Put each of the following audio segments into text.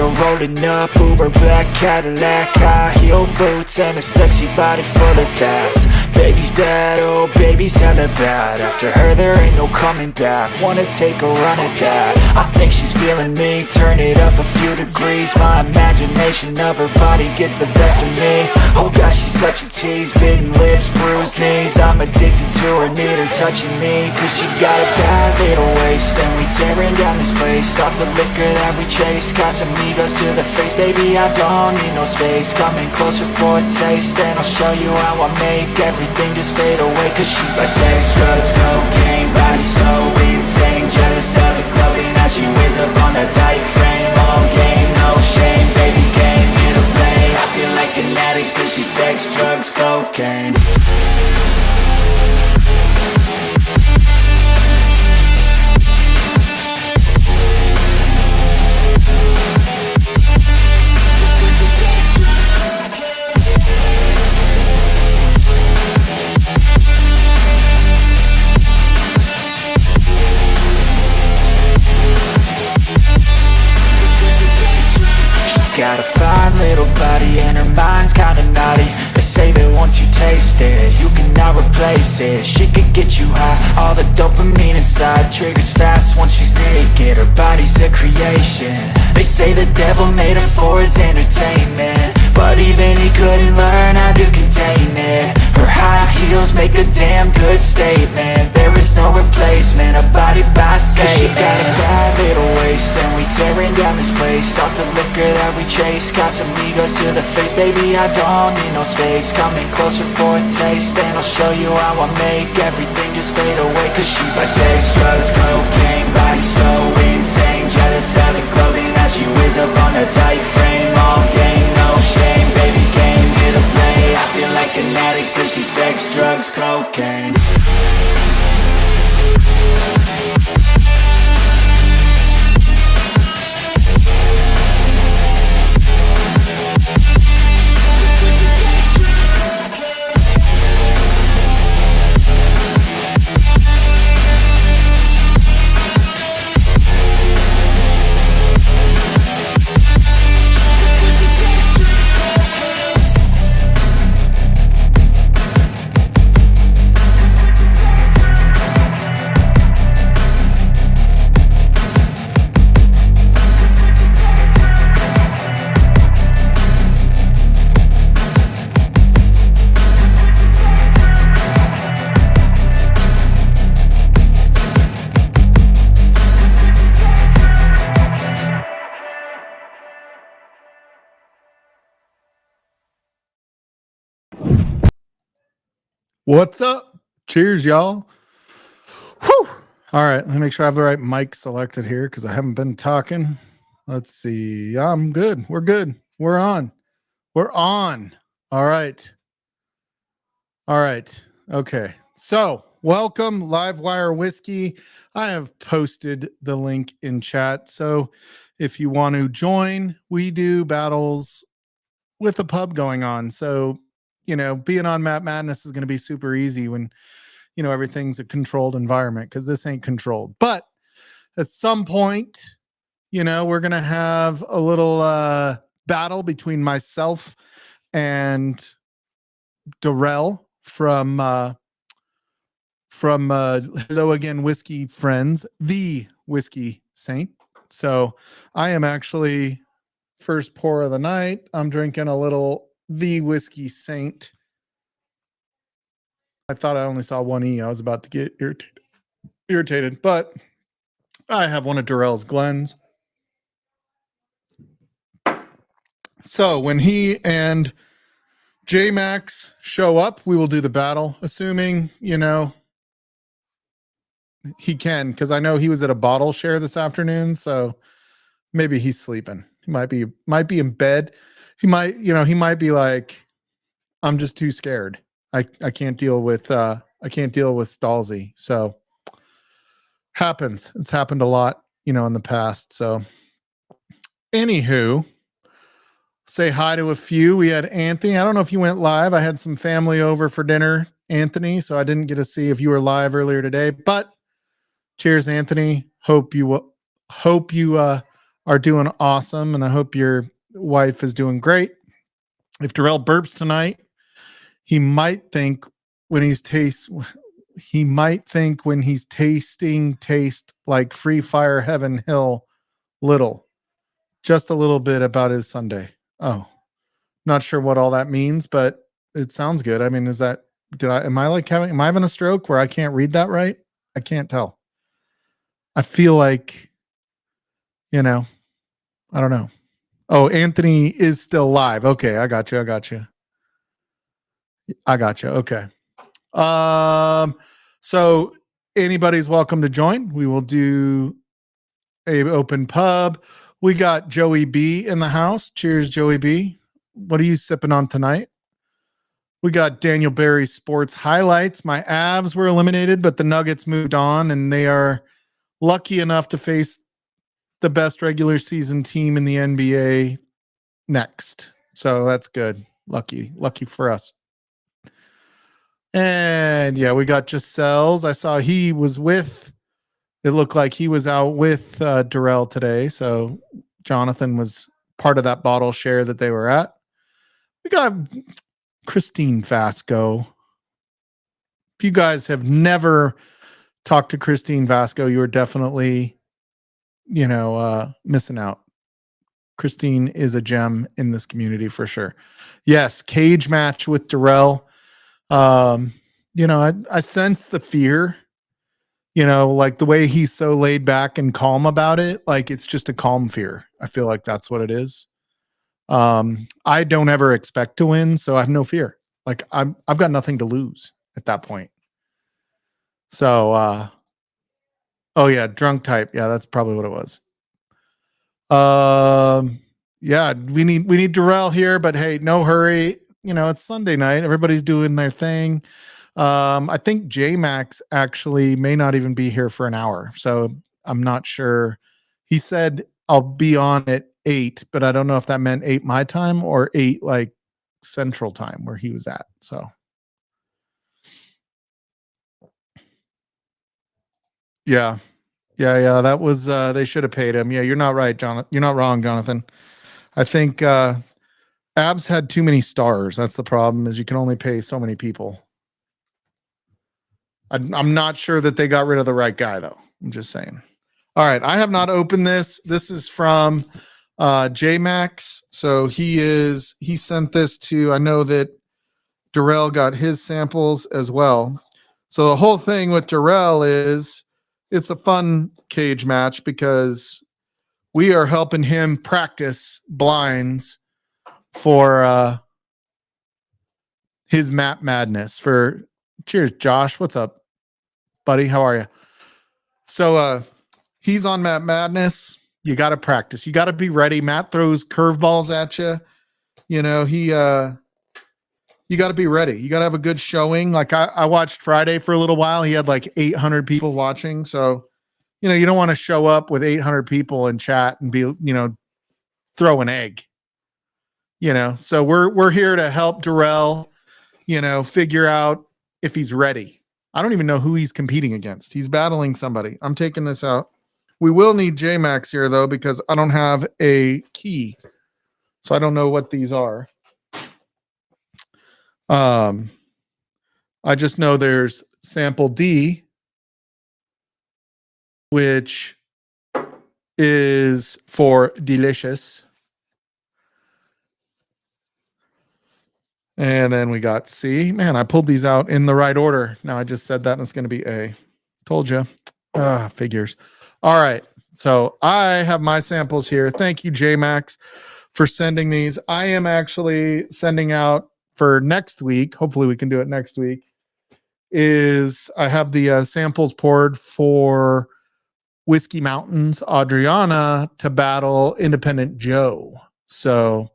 her rolling up, Uber black Cadillac, high heel boots and a sexy body full of tats. Baby's bad, oh baby's hella bad. After her there ain't no coming back. Wanna take a run at that. I think she's feeling me, turn it up a few degrees. My imagination of her body gets the best of me. Oh gosh, she's such a tease, bitten lips, bruised knees. I'm addicted to her, need her touching me, cause she got a bad little waist. And we tearing down this place, off the liquor that we chase. Got some egos to the face, baby I don't need no space. Coming closer for a taste, and I'll show you how I make everything just fade away. Cause she's like sex, drugs, cocaine, body so insane. Jealous of the clothing that she wears up on a tight frame. All game, no shame, baby came here to play. I feel like an addict cause she's sex, drugs, cocaine. Got a fine little body and her mind's kinda naughty. They say that once you taste it, you cannot replace it. She could get you high, all the dopamine inside triggers fast once she's naked. Her body's a creation. They say the devil made her for his entertainment, but even he couldn't learn how to contain it. Her high heels make a damn good statement. There is no replacement, a body by Satan. She got a bad little waist, and we tearing down this place. Off the liquor that we chase, got some egos to the face. Baby, I don't need no space. Coming closer for a taste, and I'll show you how I make everything just fade away. Cause she's like sex, drugs, cocaine, body so insane. Jealous of the clothing that she wears up on a tight frame. All game, no shame, baby came here to play. I feel like an addict cause she's sex, drugs, cocaine. What's up? Cheers, y'all. Whew. All right, let me make sure I have the right mic selected here because I haven't been talking. Let's see. I'm good. We're good. We're on. We're on. All right. All right. Okay. So, welcome, Livewire Whiskey. I have posted the link in chat. So, if you want to join, we do battles with a pub going on. So, you know, being on Map Madness is going to be super easy when, you know, everything's a controlled environment because this ain't controlled. But at some point, you know, we're going to have a little battle between myself and Durell from Hello Again Whiskey Friends, the Whiskey Saint. So I am actually first pour of the night. I'm drinking a little The Whiskey Saint. I thought I only saw one E. I was about to get irritated, but I have one of Durell's Glens. So when he and J-Max show up, we will do the battle, assuming, you know, he can, because I know he was at a bottle share this afternoon, so maybe he's sleeping. He might be in bed. He might, you know, he might be like, I'm just too scared. I can't deal with Stahlzee. So happens. It's happened a lot, you know, in the past. So anywho, say hi to a few. We had Anthony. I don't know if you went live. I had some family over for dinner, Anthony, so I didn't get to see if you were live earlier today, but cheers, Anthony. Hope you are doing awesome, and I hope your wife is doing great. If Durell burps tonight, he might think when he's tasting taste like Free Fire Heaven Hill just a little bit about his Sunday. Oh, not sure what all that means, but it sounds good. I mean, am I having a stroke where I can't read that right? I can't tell. I feel like, I don't know. Oh, Anthony is still live. Okay, I got you. Okay. So anybody's welcome to join. We will do a open pub. We got Joey B in the house. Cheers, Joey B. What are you sipping on tonight? We got Daniel Barry's sports highlights. My Avs were eliminated, but the Nuggets moved on, and they are lucky enough to face the best regular season team in the NBA next. So that's good. Lucky for us. And yeah, we got Giselles. I saw it looked like he was out with Durell today. So Jonathan was part of that bottle share that they were at. We got Christine Vasco. If you guys have never talked to Christine Vasco, you are definitely, missing out. Christine is a gem in this community for sure. Yes, cage match with Durell. I sense the fear, like the way he's so laid back and calm about it. Like it's just a calm fear. I feel like that's what it is. I don't ever expect to win, so I have no fear. Like I've got nothing to lose at that point. So, oh yeah, drunk type. Yeah, that's probably what it was. Yeah, we need Durell here, but hey, no hurry. It's Sunday night. Everybody's doing their thing. I think J-Max actually may not even be here for an hour. So I'm not sure. He said I'll be on at 8, but I don't know if that meant 8 my time or 8 like Central time where he was at. So yeah. That was they should have paid him. Yeah, you're not right, Jonathan. You're not wrong, Jonathan. I think Abs had too many stars. That's the problem, is you can only pay so many people. I'm not sure that they got rid of the right guy, though. I'm just saying. All right, I have not opened this. This is from J-Max. So he sent this to, I know that Durell got his samples as well. So the whole thing with Durell is it's a fun cage match because we are helping him practice blinds for his map madness. Cheers, Josh. What's up, buddy? How are you? So he's on map madness. You got to practice. You got to be ready. Matt throws curveballs at you. You got to be ready. You got to have a good showing. Like I watched Friday for a little while. He had like 800 people watching. So, you don't want to show up with 800 people in chat and be, throw an egg. So we're here to help Durell, figure out if he's ready. I don't even know who he's competing against. He's battling somebody. I'm taking this out. We will need J-Max here though, because I don't have a key. So I don't know what these are. I just know there's sample D, which is for delicious. And then we got C. Man, I pulled these out in the right order. Now I just said that and it's going to be A. Told you. Figures. All right. So I have my samples here. Thank you, J-Max, for sending these. I am actually sending out for next week. Hopefully we can do it next week. I have the samples poured for Whiskey Mountains Adriana to battle Independent Joe. So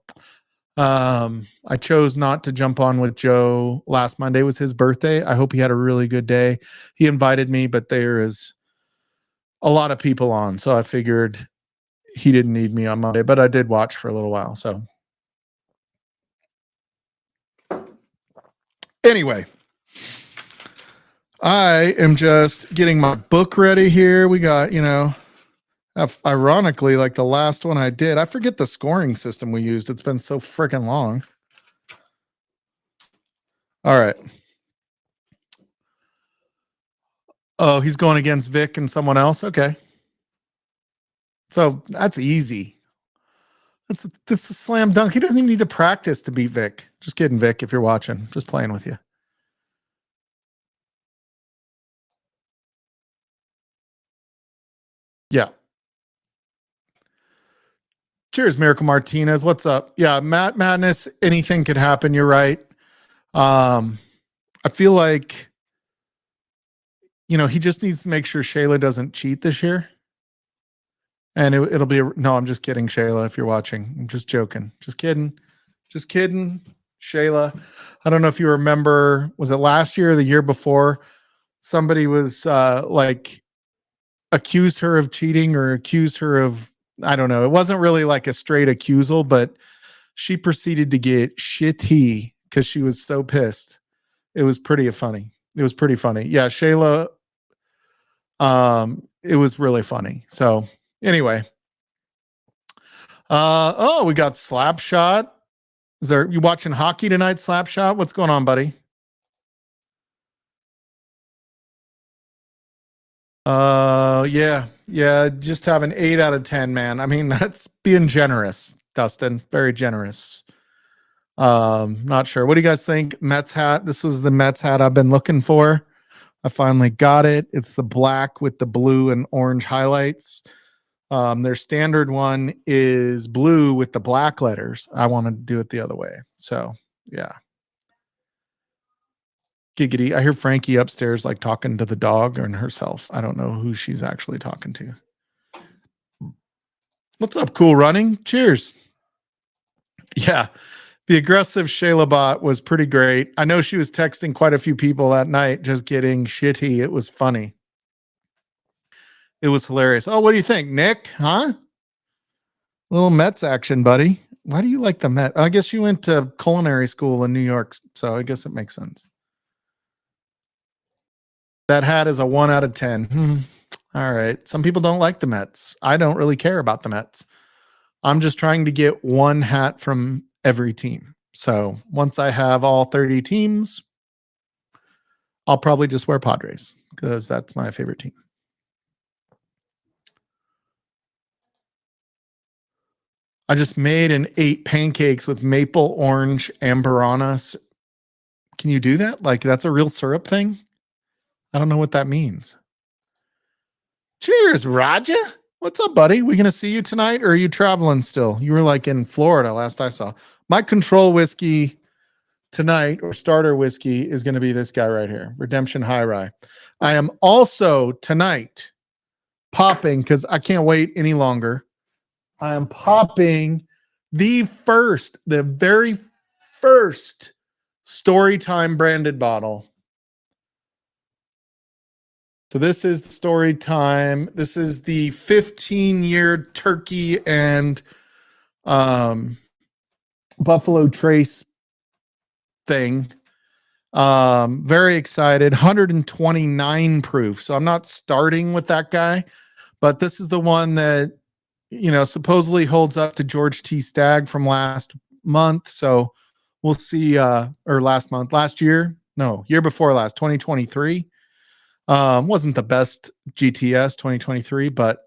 I chose not to jump on with Joe. Last Monday was his birthday. I hope he had a really good day. He invited me, but there is a lot of people on, so I figured he didn't need me on Monday, but I did watch for a little while. So anyway, I am just getting my book ready here. We got, Ironically, like the last one I did, I forget the scoring system we used. It's been so freaking long. All right. Oh, he's going against Vic and someone else. Okay. So that's easy. That's a slam dunk. He doesn't even need to practice to beat Vic. Just kidding, Vic, if you're watching. Just playing with you. Yeah. Cheers, Miracle Martinez. What's up? Yeah, Matt Madness, anything could happen. You're right. I feel like, he just needs to make sure Shayla doesn't cheat this year. And it'll be, no, I'm just kidding, Shayla, if you're watching. I'm just joking. Just kidding. Just kidding, Shayla. I don't know if you remember, was it last year or the year before? Somebody was like accused her of cheating or accused her of, I don't know. It wasn't really like a straight accusal, but she proceeded to get shitty because she was so pissed. It was pretty funny. It was pretty funny. Yeah, Shayla, it was really funny. So anyway, we got Slapshot. Is there, you watching hockey tonight, Slapshot? What's going on, buddy? Yeah, just have an 8 out of 10, man. I mean, that's being generous, Dustin. Very generous. Not sure. What do you guys think? Mets hat. This was the Mets hat I've been looking for. I finally got it. It's the black with the blue and orange highlights. Their standard one is blue with the black letters. I wanted to do it the other way. So yeah. Giggity. I hear Frankie upstairs like talking to the dog and herself. I don't know who she's actually talking to. What's up, Cool Running? Cheers. Yeah. The aggressive Shayla bot was pretty great. I know she was texting quite a few people that night, just getting shitty. It was funny. It was hilarious. Oh, what do you think, Nick? Huh? Little Mets action, buddy. Why do you like the Mets? I guess you went to culinary school in New York, so I guess it makes sense. That hat is a 1 out of 10. All right. Some people don't like the Mets. I don't really care about the Mets. I'm just trying to get one hat from every team. So once I have all 30 teams, I'll probably just wear Padres because that's my favorite team. I just made and ate pancakes with maple orange amberana. Can you do that? Like, that's a real syrup thing? I don't know what that means. Cheers, Raja. What's up, buddy? We gonna see you tonight, or are you traveling still? You were like in Florida last I saw. My control whiskey tonight, or starter whiskey, is gonna be this guy right here, Redemption High Rye. I am also tonight popping, because I can't wait any longer. I am popping the very first Storytime branded bottle. So this is the Storytime. This is the 15-year turkey and Buffalo Trace thing. Very excited. 129 proof. So I'm not starting with that guy, but this is the one that, supposedly holds up to George T. Stagg from last month. So we'll see, or last year, year before last, 2023. Wasn't the best GTS 2023, but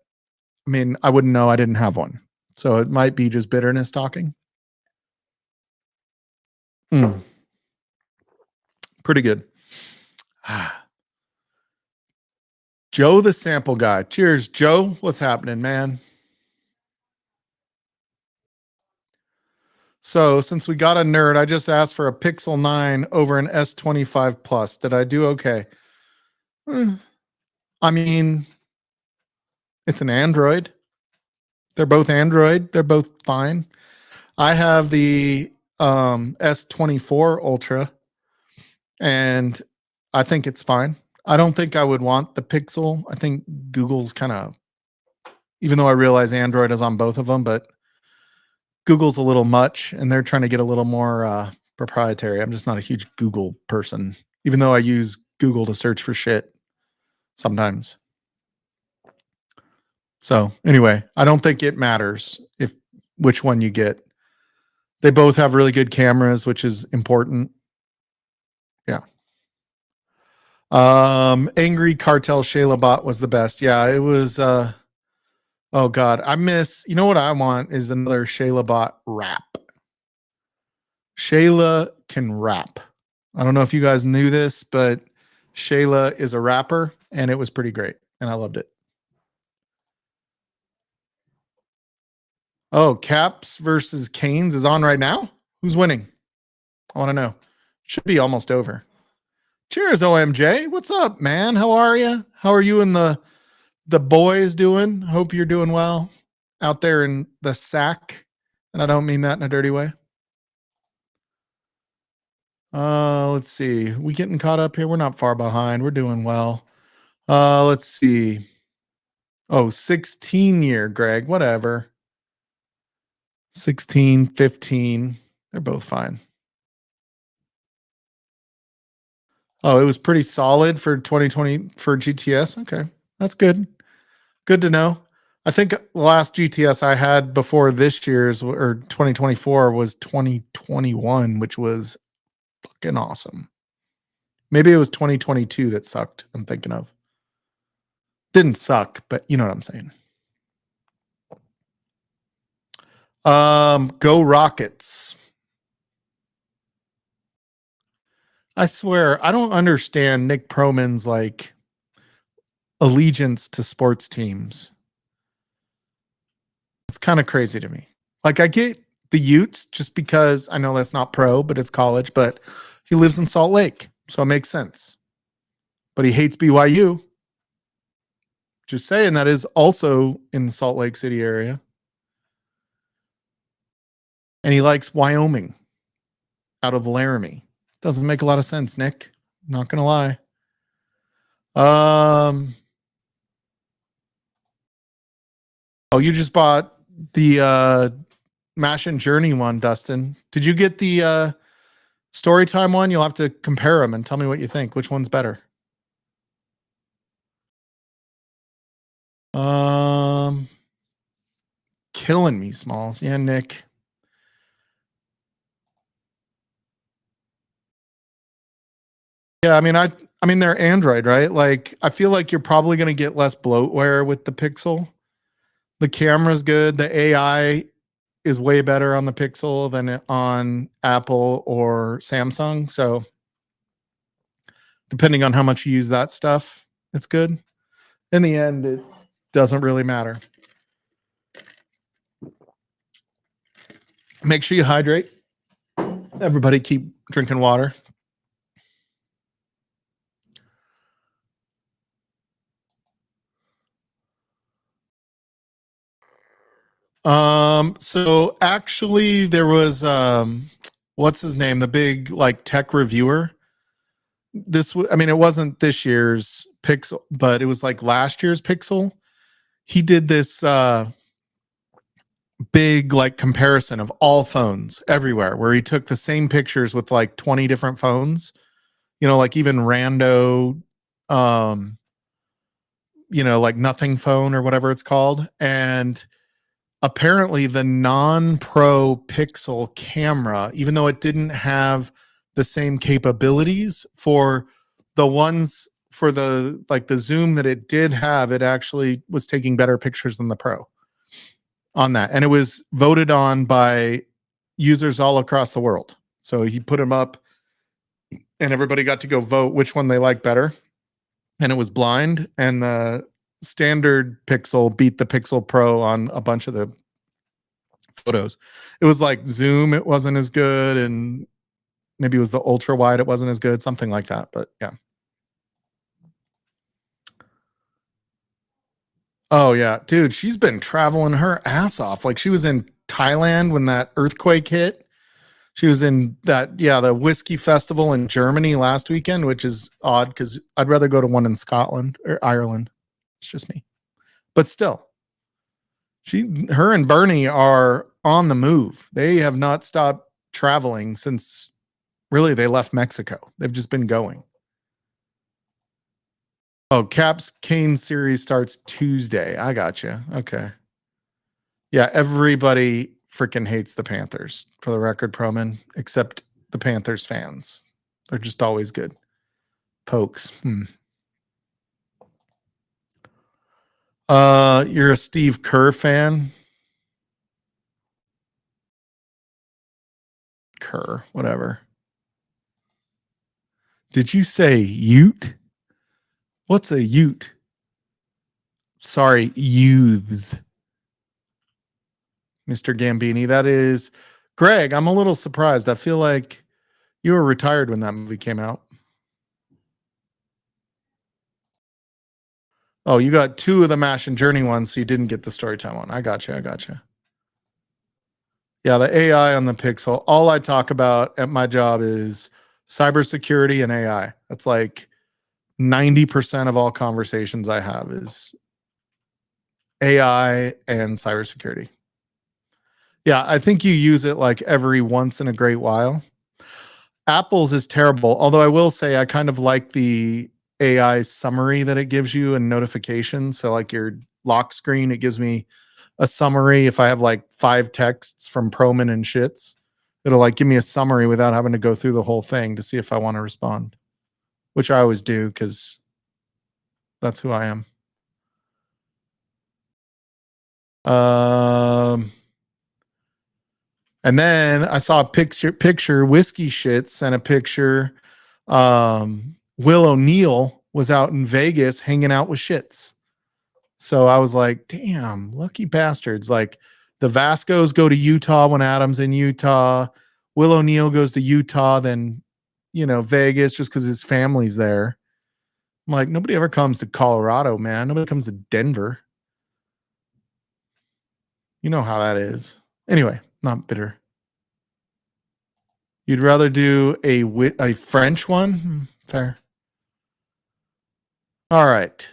I mean, I wouldn't know. I didn't have one. So it might be just bitterness talking. Pretty good. Joe, the sample guy. Cheers, Joe. What's happening, man? So since we got a nerd, I just asked for a Pixel 9 over an S25 Plus. Did I do okay? I mean, it's an Android. They're both Android. They're both fine. I have the S24 Ultra, and I think it's fine. I don't think I would want the Pixel. I think Google's kind of, even though I realize Android is on both of them, but Google's a little much, and they're trying to get a little more proprietary. I'm just not a huge Google person, even though I use Google to search for shit sometimes. So anyway, I don't think it matters if which one you get. They both have really good cameras, which is important. Yeah. Angry Cartel Shayla Bot was the best. Yeah, it was oh god. You know what I want is another Shayla Bot rap. Shayla can rap. I don't know if you guys knew this, but Shayla is a rapper and it was pretty great and I loved it. Oh, Caps versus Canes is on right now? Who's winning? I want to know. Should be almost over. Cheers, OMJ. What's up, man? How are you? How are you and the boys doing? Hope you're doing well out there in the sack. And I don't mean that in a dirty way. Let's see. We getting caught up here? We're not far behind. We're doing well. Let's see. Oh, 16 year, Greg. Whatever. 16, 15. They're both fine. Oh, it was pretty solid for 2020 for GTS. Okay. That's good. Good to know. I think the last GTS I had before this year's or 2024 was 2021, which was fucking awesome. Maybe it was 2022 that sucked. I'm thinking of. Didn't suck, but you know what I'm saying. Go Rockets. I swear, I don't understand Nick Proman's like allegiance to sports teams. It's kind of crazy to me. Like I get the Utes just because I know that's not pro, but it's college, but he lives in Salt Lake, so it makes sense. But he hates BYU. Just saying that is also in the Salt Lake City area. And he likes Wyoming out of Laramie. Doesn't make a lot of sense, Nick. Not gonna lie. Oh, you just bought the Mash and Journey one, Dustin. Did you get the Storytime one? You'll have to compare them and tell me what you think. Which one's better? Killing me, Smalls. Yeah, Nick. Yeah, I mean they're Android, right? Like I feel like you're probably going to get less bloatware with the Pixel. The camera's good. The AI is way better on the Pixel than on Apple or Samsung. So depending on how much you use that stuff, it's good. In the end, it doesn't really matter. Make sure you hydrate. Everybody keep drinking water. So actually there was what's his name? The big like tech reviewer. It wasn't this year's Pixel, but it was like last year's Pixel. He did this big like comparison of all phones everywhere where he took the same pictures with like 20 different phones, like even rando like nothing phone or whatever it's called. And apparently the non-pro Pixel camera, even though it didn't have the same capabilities for the ones for the zoom that it did have, it actually was taking better pictures than the Pro on that. And it was voted on by users all across the world. So he put them up and everybody got to go vote which one they like better. And it was blind, and the standard Pixel beat the Pixel Pro on a bunch of the photos. It was like zoom, it wasn't as good, and maybe it was the ultra wide, it wasn't as good, something like that. But yeah. Oh yeah, dude, she's been traveling her ass off. Like she was in Thailand when that earthquake hit. She was in the whiskey festival in Germany last weekend, which is odd because I'd rather go to one in Scotland or Ireland. It's just me. But still, her and Bernie are on the move. They have not stopped traveling since really they left Mexico. They've just been going. Oh, Caps Kane series starts Tuesday. I got you. Okay. Yeah, everybody freaking hates the Panthers, for the record, Proman, except the Panthers fans. They're just always good. Pokes. You're a Steve Kerr fan? Kerr, whatever. Did you say Ute? What's a Ute? Sorry, youths. Mr. Gambini. That is Greg. I'm a little surprised. I feel like you were retired when that movie came out. Oh, you got two of the Mash and Journey ones, so you didn't get the Storytime one. I got you. Yeah, the AI on the Pixel. All I talk about at my job is cybersecurity and AI. That's like 90% of all conversations I have is AI and cybersecurity. Yeah, I think you use it like every once in a great while. Apple's is terrible, although I will say I kind of like the AI summary that it gives you and notifications. So like your lock screen, it gives me a summary. If I have like 5 texts from Proman and shits, it'll like give me a summary without having to go through the whole thing to see if I want to respond, which I always do because that's who I am. And then I saw a picture, Whiskey Shit sent a picture. Will O'Neill was out in Vegas hanging out with Shits. So I was like, damn, lucky bastards. Like the Vascos go to Utah when Adam's in Utah. Will O'Neill goes to Utah, then, Vegas just because his family's there. I'm like, nobody ever comes to Colorado, man. Nobody comes to Denver. You know how that is. Anyway, not bitter. You'd rather do a French one? Fair. All right.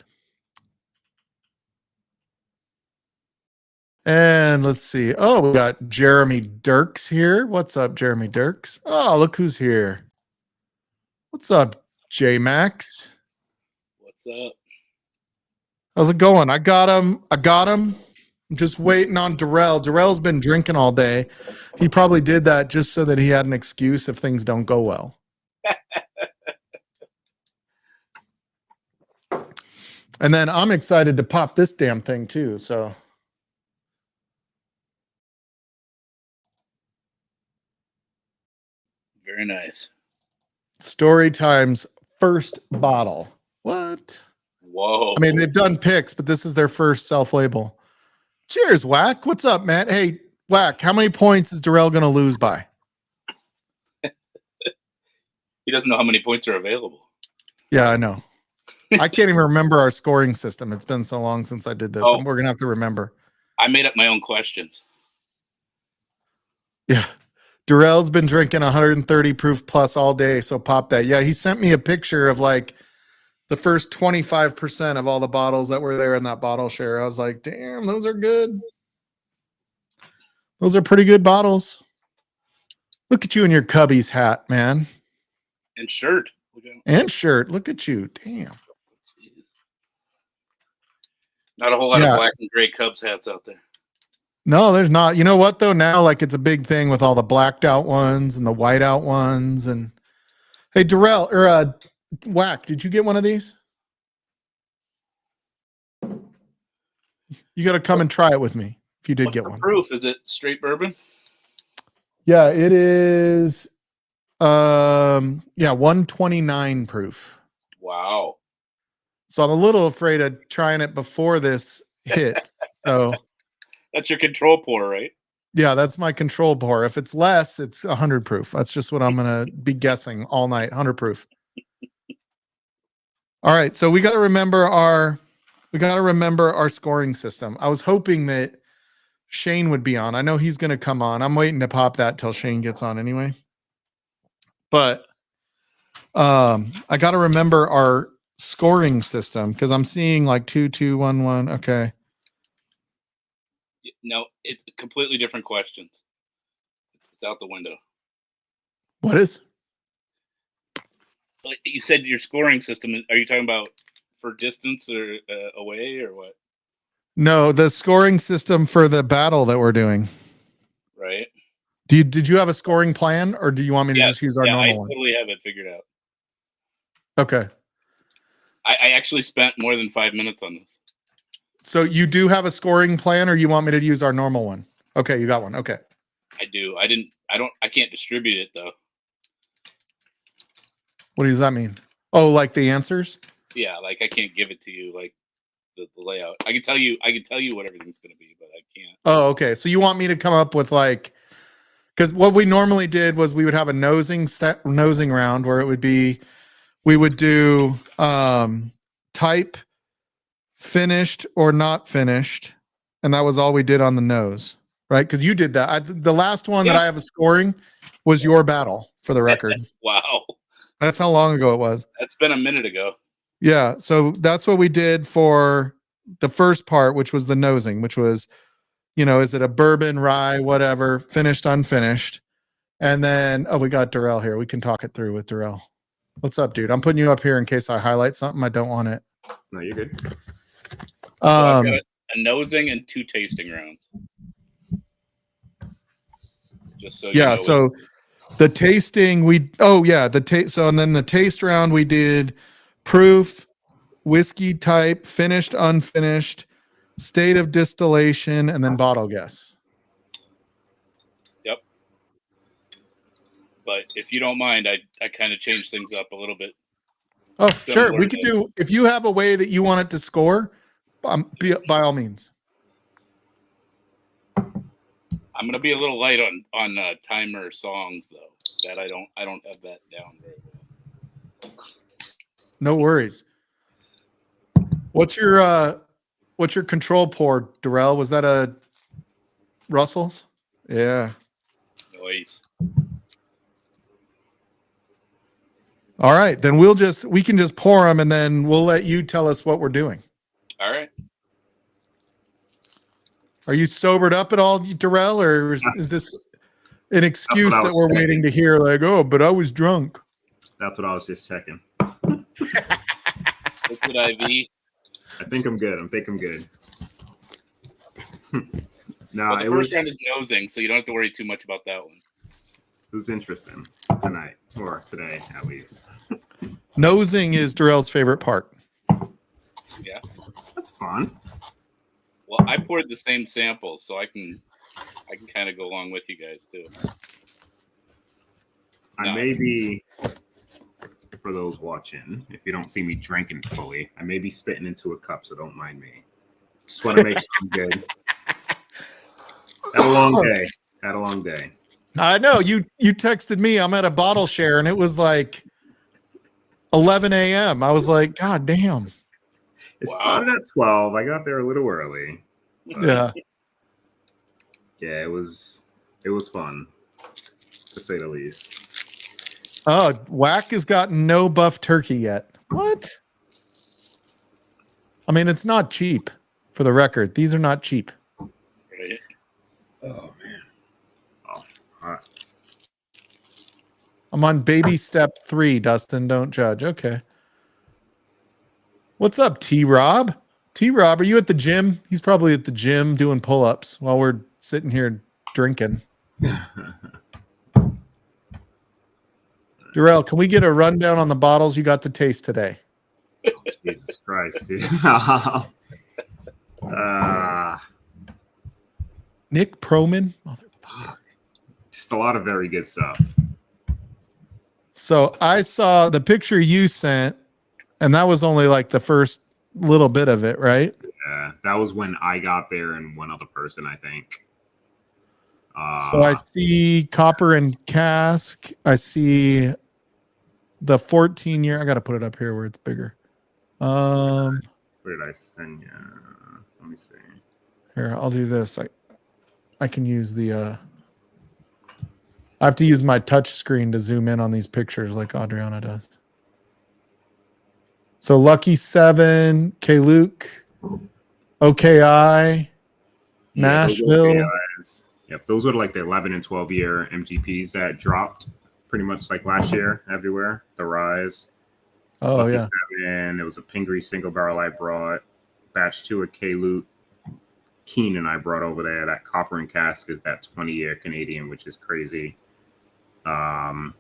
And let's see. Oh, we got Jeremy Dirks here. What's up, Jeremy Dirks? Oh, look who's here. What's up, J Max? What's up? How's it going? I got him. I'm just waiting on Durell. Durell's been drinking all day. He probably did that just so that he had an excuse if things don't go well. And then I'm excited to pop this damn thing too. So Very nice. Story Time's first bottle. What? Whoa. I mean, they've done picks, but this is their first self-label. Cheers, Whack. What's up, man? Hey, Whack, how many points is Durell going to lose by? He doesn't know how many points are available. Yeah, I know. I can't even remember our scoring system. It's been so long since I did this. Oh, We're going to have to remember. I made up my own questions. Yeah. Durell's been drinking 130 proof plus all day, so pop that. Yeah, he sent me a picture of like the first 25% of all the bottles that were there in that bottle share. I was like, damn, those are good. Those are pretty good bottles. Look at you in your Cubbies hat, man. And shirt. And shirt. Look at you. Damn. Jeez. Not a whole lot of black and gray Cubs hats out there. No, there's not. You know what, though? Now, like, it's a big thing with all the blacked out ones and the white out ones. And hey, Durell, or Whack, did you get one of these? You got to come and try it with me if you did get one. Proof? Is it straight bourbon? Yeah, it is. 129 proof. Wow. So I'm a little afraid of trying it before this hits. So that's your control pour, right? Yeah, that's my control pour. If it's less, it's 100 proof. That's just what I'm gonna be guessing all night. 100 proof. All right, so we got to remember our scoring system. I was hoping that Shane would be on. I know he's gonna come on. I'm waiting to pop that till Shane gets on anyway. But I got to remember our scoring system because I'm seeing like 2, 2, 1, 1. Okay. No, it's completely different questions. It's out the window. What is? You said your scoring system. Are you talking about for distance or away or what? No, the scoring system for the battle that we're doing. Right. Did you have a scoring plan, or do you want me to just use our normal I one? totally have it figured out. Okay. I actually spent more than 5 minutes on this. So you do have a scoring plan, or you want me to use our normal one? Okay, you got one. Okay. I do. I can't distribute it though. What does that mean? Oh, like the answers? Yeah, like I can't give it to you like the layout. I can tell you what everything's going to be, but I can't. Oh, okay. So you want me to come up with like, because what we normally did was we would have a nosing round where it would be, we would do type, finished or not finished, and that was all we did on the nose, right? Because you did that. The last one that I have a scoring was your battle, for the record. Wow. That's how long ago it was. That's been a minute ago. Yeah, so that's what we did for the first part, which was the nosing, which was, is it a bourbon, rye, whatever, finished, unfinished. And then, we got Durell here. We can talk it through with Durell. What's up, dude? I'm putting you up here in case I highlight something. I don't want it. No, you're good. So I've got a nosing and 2 tasting rounds. Just so you know. So the tasting so and then the taste round we did proof, whiskey type, finished, unfinished, state of distillation, and then bottle guess. Yep. But if you don't mind, I kind of changed things up a little bit. Oh, sure. We could do, if you have a way that you want it to score, by all means. I'm gonna be a little light on timer songs though. That I don't have that down very well. No worries. What's your control port, Durell? Was that a Russell's? Yeah. Noise. All right, then we can just pour them, and then we'll let you tell us what we're doing. All right. Are you sobered up at all, Durell, or is this an excuse that we're waiting to hear? Like, oh, but I was drunk. That's what I was just checking. Liquid IV. I think I'm good. No, Well, the first round is nosing, so you don't have to worry too much about that one. It was interesting tonight, or today at least. Nosing is Durell's favorite part. Yeah. That's fun. Well, I poured the same sample, so I can kind of go along with you guys too. I may be, for those watching, if you don't see me drinking fully, I may be spitting into a cup, so don't mind me. Just want to make sure I'm good. Had a long day. I know. You texted me. I'm at a bottle share, and it was like 11 a.m. I was like, God damn. It started at 12. I got there a little early. Yeah. Yeah, it was fun, to say the least. Oh, Whack has gotten no buff turkey yet. What? I mean, it's not cheap, for the record. These are not cheap. Right. Oh, man. Oh, all right. I'm on baby step 3, Dustin. Don't judge. Okay. What's up, T-Rob? T-Rob, are you at the gym? He's probably at the gym doing pull-ups while we're sitting here drinking. Durell, can we get a rundown on the bottles you got to taste today? Jesus Christ, dude. Nick Proman? Motherfucker. Just a lot of very good stuff. So I saw the picture you sent, and that was only like the first little bit of it, right? Yeah, that was when I got there and one other person, I think. So I see copper and cask. I see the 14-year. I got to put it up here where it's bigger. Where did I send you? Let me see. Here, I'll do this. I can use the I have to use my touch screen to zoom in on these pictures like Adriana does. So Lucky 7, K-Luke, OKI, Nashville. Yep, those were like the 11 and 12 year MGPs that dropped pretty much like last year everywhere. The Rise. Oh Lucky yeah. 7. It was a Pingree single barrel I brought. Batch 2 of K-Loot. Keenan I brought over there. That copper and cask is that 20-year Canadian, which is crazy. Probably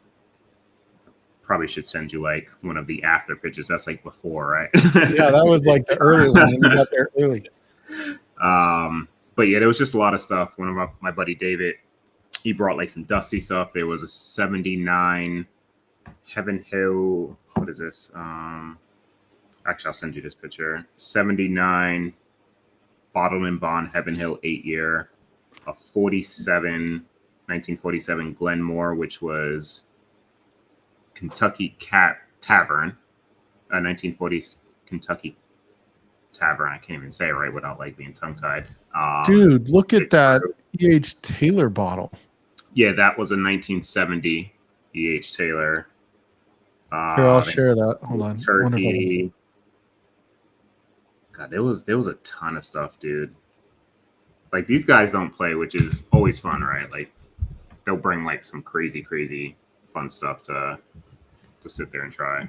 should send you like one of the after pictures. That's like before, right? Yeah, that was like the early one when you got there early. But yeah, there was just a lot of stuff. One of my buddy David, he brought like some dusty stuff. There was a 79 Heaven Hill. What is this? Actually, I'll send you this picture. 79 Bottle and Bond Heaven Hill 8-year. A 1947 Glenmore, which was Kentucky Cat Tavern. 1940s Kentucky Tavern. I can't even say it right without like being tongue-tied. Dude, look at that E.H. Taylor bottle. Yeah, that was a 1970 E.H. Taylor. Here, I'll share that. Hold on. Turkey. God, there was a ton of stuff, dude. Like these guys don't play, which is always fun, right? Like they'll bring like some crazy fun stuff to sit there and try. I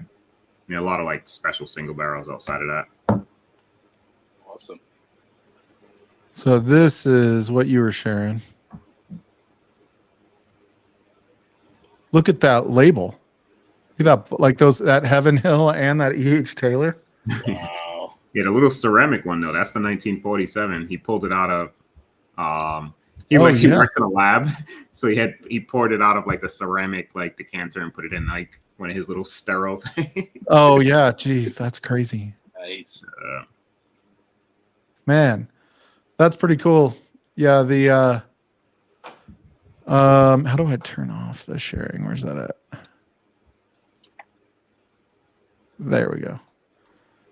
mean, a lot of like special single barrels outside of that. Awesome. So this is what you were sharing. Look at that label. Look at that, like that Heaven Hill and that E.H. Taylor. Wow. Yeah, the little ceramic one though, that's the 1947. He pulled it out of he worked in a lab, so he poured it out of like the ceramic like decanter and put it in like one of his little sterile things. Oh yeah, geez, that's crazy. Nice. Man, that's pretty cool. Yeah, the how do I turn off the sharing? Where's that at? There we go.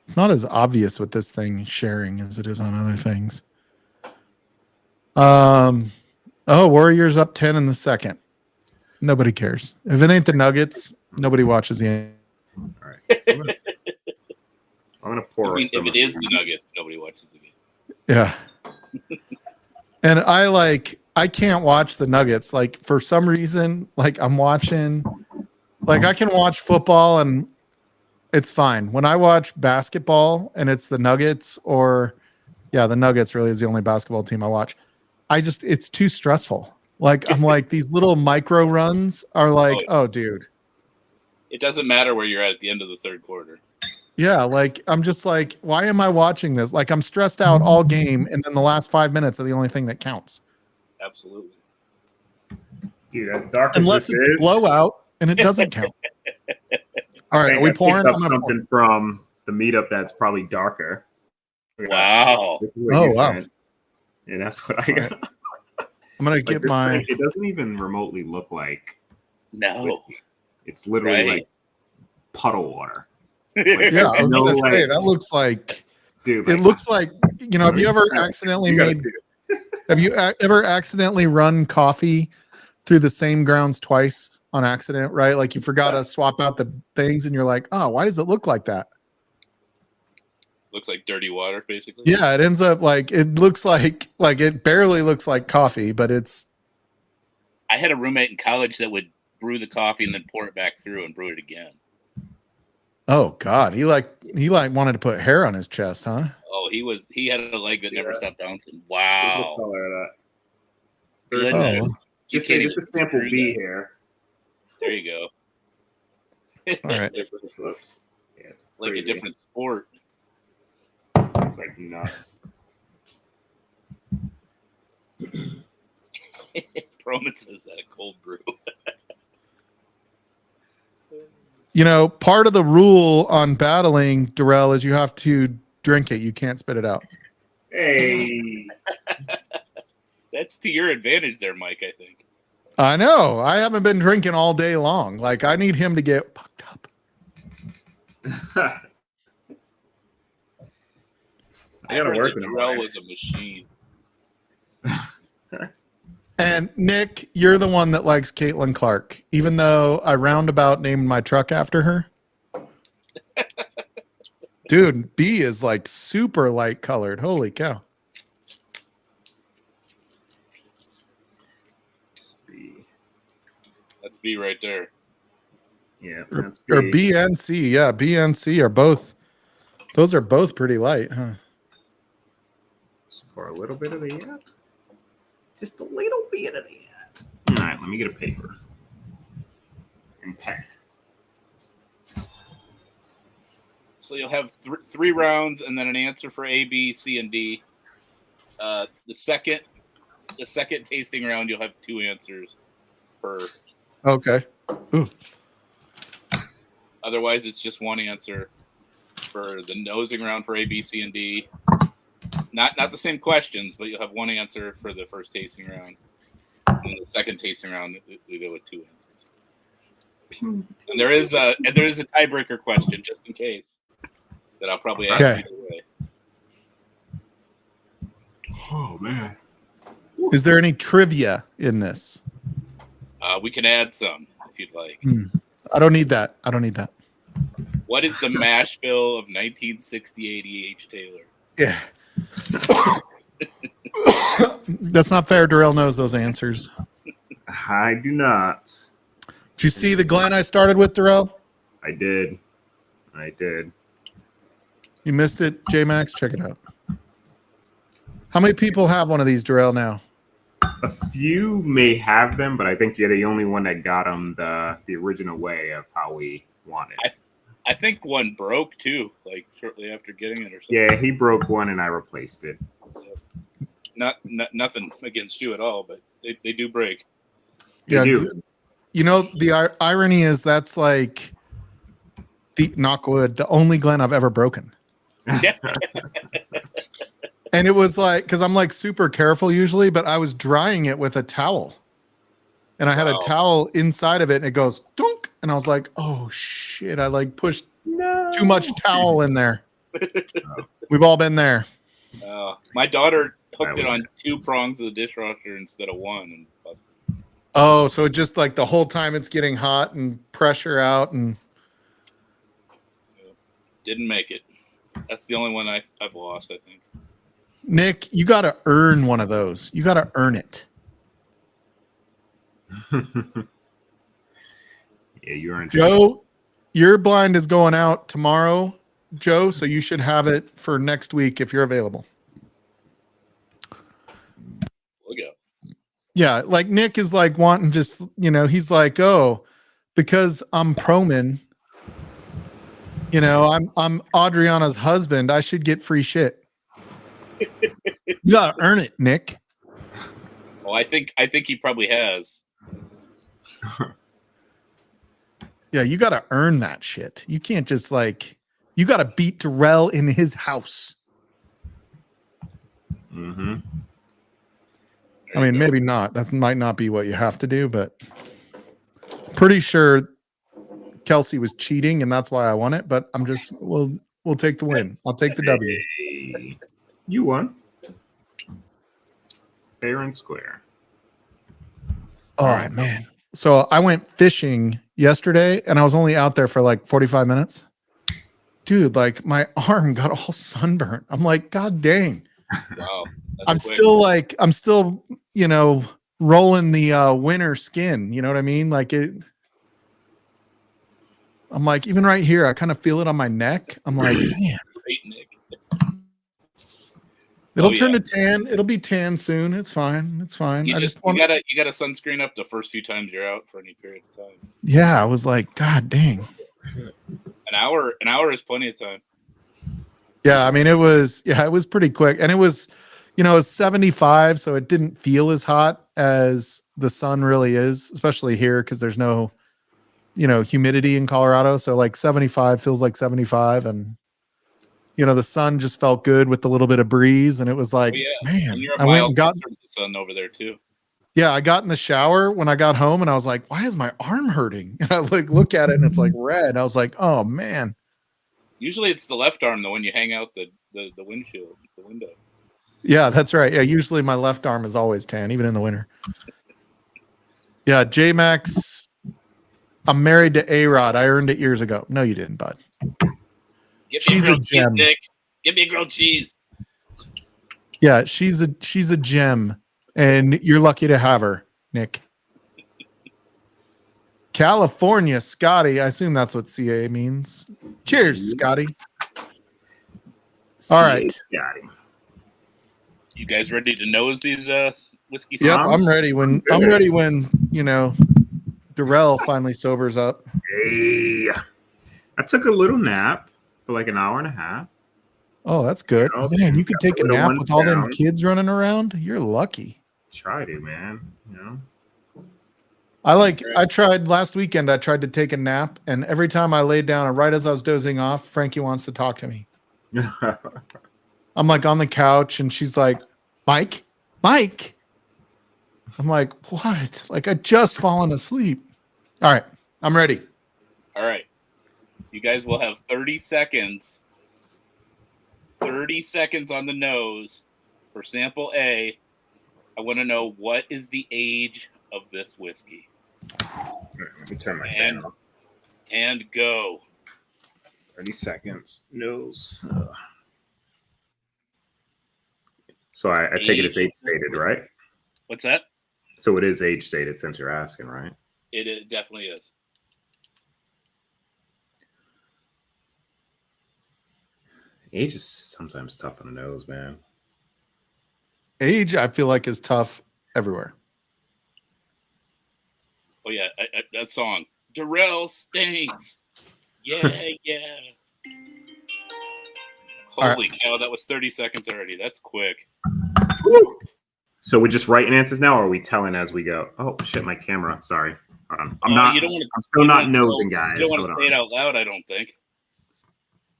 It's not as obvious with this thing sharing as it is on other things. Warriors up 10 in the second. Nobody cares. If it ain't the Nuggets, nobody watches the game. All right. I'm gonna pour. If it is the Nuggets, nobody watches the game. Yeah. And I can't watch the Nuggets. Like for some reason, like I'm watching, like I can watch football and it's fine. When I watch basketball and it's the Nuggets the Nuggets really is the only basketball team I watch. It's too stressful. Like I'm like these little micro runs are like, oh dude. It doesn't matter where you're at the end of the third quarter. Yeah, like I'm just like, why am I watching this? Like I'm stressed out all game, and then the last 5 minutes are the only thing that counts. Absolutely. Dude, that's dark. Unless it's a blowout, and it doesn't count. All right, are we pouring? Up something from the meetup that's probably darker. Wow. Oh wow. And that's what I got. Right. I'm gonna get my. It doesn't even remotely look like. No. It's literally like puddle water. Like, yeah, I was gonna say that looks like. Dude, it looks like Have you ever accidentally Have you ever accidentally run coffee through the same grounds twice on accident? Right, like you forgot to swap out the things, and you're like, oh, why does it look like that? Looks like dirty water, basically. Yeah, it ends up it looks like it barely looks like coffee, but it's. I had a roommate in college that would brew the coffee and then pour it back through and brew it again. Oh God, he wanted to put hair on his chest, huh? Oh, he had a leg that never stopped bouncing. Wow. Just say this is sample B here. There you go. All right. Yeah, it's like a different sport. It's like nuts. Proman says that a cold brew. Part of the rule on battling, Durell, is you have to drink it. You can't spit it out. Hey. That's to your advantage there, Mike, I think. I know. I haven't been drinking all day long. Like, I need him to get fucked up. I gotta work in Durell was a machine. And Nick, you're the one that likes Caitlin Clark, even though I roundabout named my truck after her. Dude, B is like super light colored. Holy cow. That's B right there. Yeah, that's Or big. B and C. Yeah, B and C are both. Those are both pretty light, huh? Just pour a little bit of the yet. Just a little bit of the yet. All right, let me get a paper and pen. So you'll have three rounds and then an answer for A, B, C, and D. The second tasting round, you'll have 2 answers per. Okay. Ooh. Otherwise, it's just 1 answer for the nosing round for A, B, C, and D. Not the same questions, but you'll have 1 answer for the first tasting round. And the second tasting round, we go with 2 answers. And there is a tiebreaker question just in case that I'll probably ask Okay. either way. Oh man. Is there any trivia in this? We can add some if you'd like. I don't need that. What is the mash bill of 1968 E.H. Taylor? Yeah. That's not fair. Durell knows those answers. I do not. Did you see the Glenn I started with, Durell? I did. You missed it, J-Max? Check it out. How many people have one of these, Durell, now? A few may have them, but I think you're the only one that got them the original way of how we wanted. I think one broke too, like shortly after getting it or something. Yeah, he broke one and I replaced it. Not nothing against you at all, but they do break. Yeah, do. You know, the irony is that's like the knockwood, the only Glen I've ever broken. And it was like, because I'm like super careful usually, but I was drying it with a towel. And I had a towel inside of it and it goes dunk. And I was like, oh shit, I like pushed too much towel in there. We've all been there. My daughter hooked it on 2 prongs of the dishwasher instead of 1. And busted. Oh, so just like the whole time it's getting hot and pressure out and Didn't make it. That's the only one I've lost, I think. Nick, you got to earn one of those. You got to earn it. Yeah, you earned Joe, your blind is going out tomorrow, Joe, so you should have it for next week if you're available. Look out. Yeah, like Nick is like wanting just, you know, he's like, oh, because I'm Proman, you know, I'm Adriana's husband, I should get free shit. You gotta earn it, Nick. Well, I think he probably has. Yeah, you gotta earn that shit. You can't just like, you gotta beat Durell in his house. Mm-hmm. I mean, maybe not. That might not be what you have to do, but pretty sure Kelsey was cheating, and that's why I won it. But I'm just, we'll take the win. I'll take the W. Hey, you won. Fair and square. Oh man! So I went fishing yesterday, and I was only out there for like 45 minutes. Dude, like my arm got all sunburnt. I'm like, God dang! Wow. I'm still, you know, rolling the winter skin. You know what I mean? Like it. I'm like, even right here, I kind of feel it on my neck. I'm like, man. Great, Nick. It'll turn to tan. It'll be tan soon. It's fine. It's fine. You gotta sunscreen up the first few times you're out for any period of time. Yeah, I was like, God dang. An hour is plenty of time. Yeah, I mean, it was pretty quick, and it was, you know, it's 75, so it didn't feel as hot as the sun really is, especially here because there's no, you know, humidity in Colorado. So like 75 feels like 75, and you know, the sun just felt good with a little bit of breeze, and it was like, man, you're I went and got the sun over there too. Yeah, I got in the shower when I got home, and I was like, why is my arm hurting? And I like look at it, and it's like red. I was like, oh man. Usually it's the left arm, the one you hang out the windshield, the window. Yeah, that's right. Yeah, usually my left arm is always tan, even in the winter. Yeah, J-Max, I'm married to A-Rod. I earned it years ago. No, you didn't, bud. She's a gem. Cheese, Nick. Give me a grilled cheese. Yeah, she's a gem, and you're lucky to have her, Nick. California, Scotty. I assume that's what CA means. Cheers, Scotty. All right. Scotty. You guys ready to nose these whiskey? Yep, Tom? I'm ready when Good. I'm ready when Durell finally sobers up. Hey, I took a little nap for like an hour and a half. Oh, that's good. You know, Man, you could take a little nap ones with all them down. kids running around. You're lucky. Try to, man. I tried last weekend. I tried to take a nap, and every time I laid down, and right as I was dozing off, Frankie wants to talk to me. I'm like on the couch, and she's like, Mike. I'm like, what? Like I just fallen asleep. All right, I'm ready. All right. You guys will have 30 seconds. 30 seconds on the nose for sample A. I want to know what is the age of this whiskey. Let me turn my fan off. And go. 30 seconds. Nose. So I take it as age stated, right? What's that? So it is age stated since you're asking, right? It definitely is. Age is sometimes tough on the nose, man. Age, I feel like, is tough everywhere. Oh, yeah. That song. Durell stinks. Yeah. Holy cow, that was 30 seconds already. That's quick. Woo! So we're just writing answers now, or are we telling as we go? Oh, shit, my camera. Sorry. Hold on. I'm still not nosing, guys. You don't want to say it out loud, I don't think.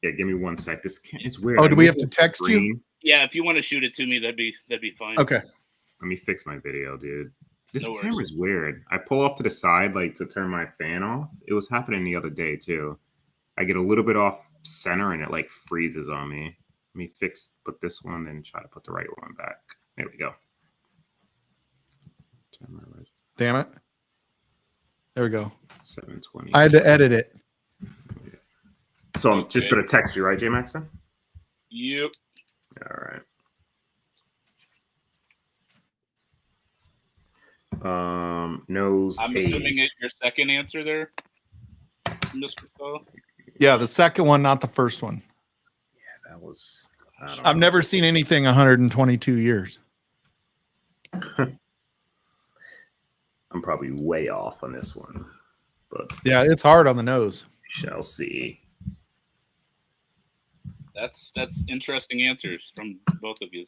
Yeah, give me 1 sec. It's weird. Oh, do we have to text you? Yeah, if you want to shoot it to me, that'd be fine. Okay. Let me fix my video, dude. This No worries. camera's weird. I pull off to the side, like, to turn my fan off. It was happening the other day, too. I get a little bit off center, and it, like, freezes on me. Let me put this one and try to put the right one back. There we go. Damn it. There we go. 720. I had to edit it. So I'm just going to text you, right, J Maxon? Yep. All right. Nose. I'm assuming it's your second answer there, Mr. Cole. Yeah, the second one, not the first one. Yeah, that was. I've never seen anything 122 years. I'm probably way off on this one, but yeah, it's hard on the nose. Shall see. That's interesting answers from both of you.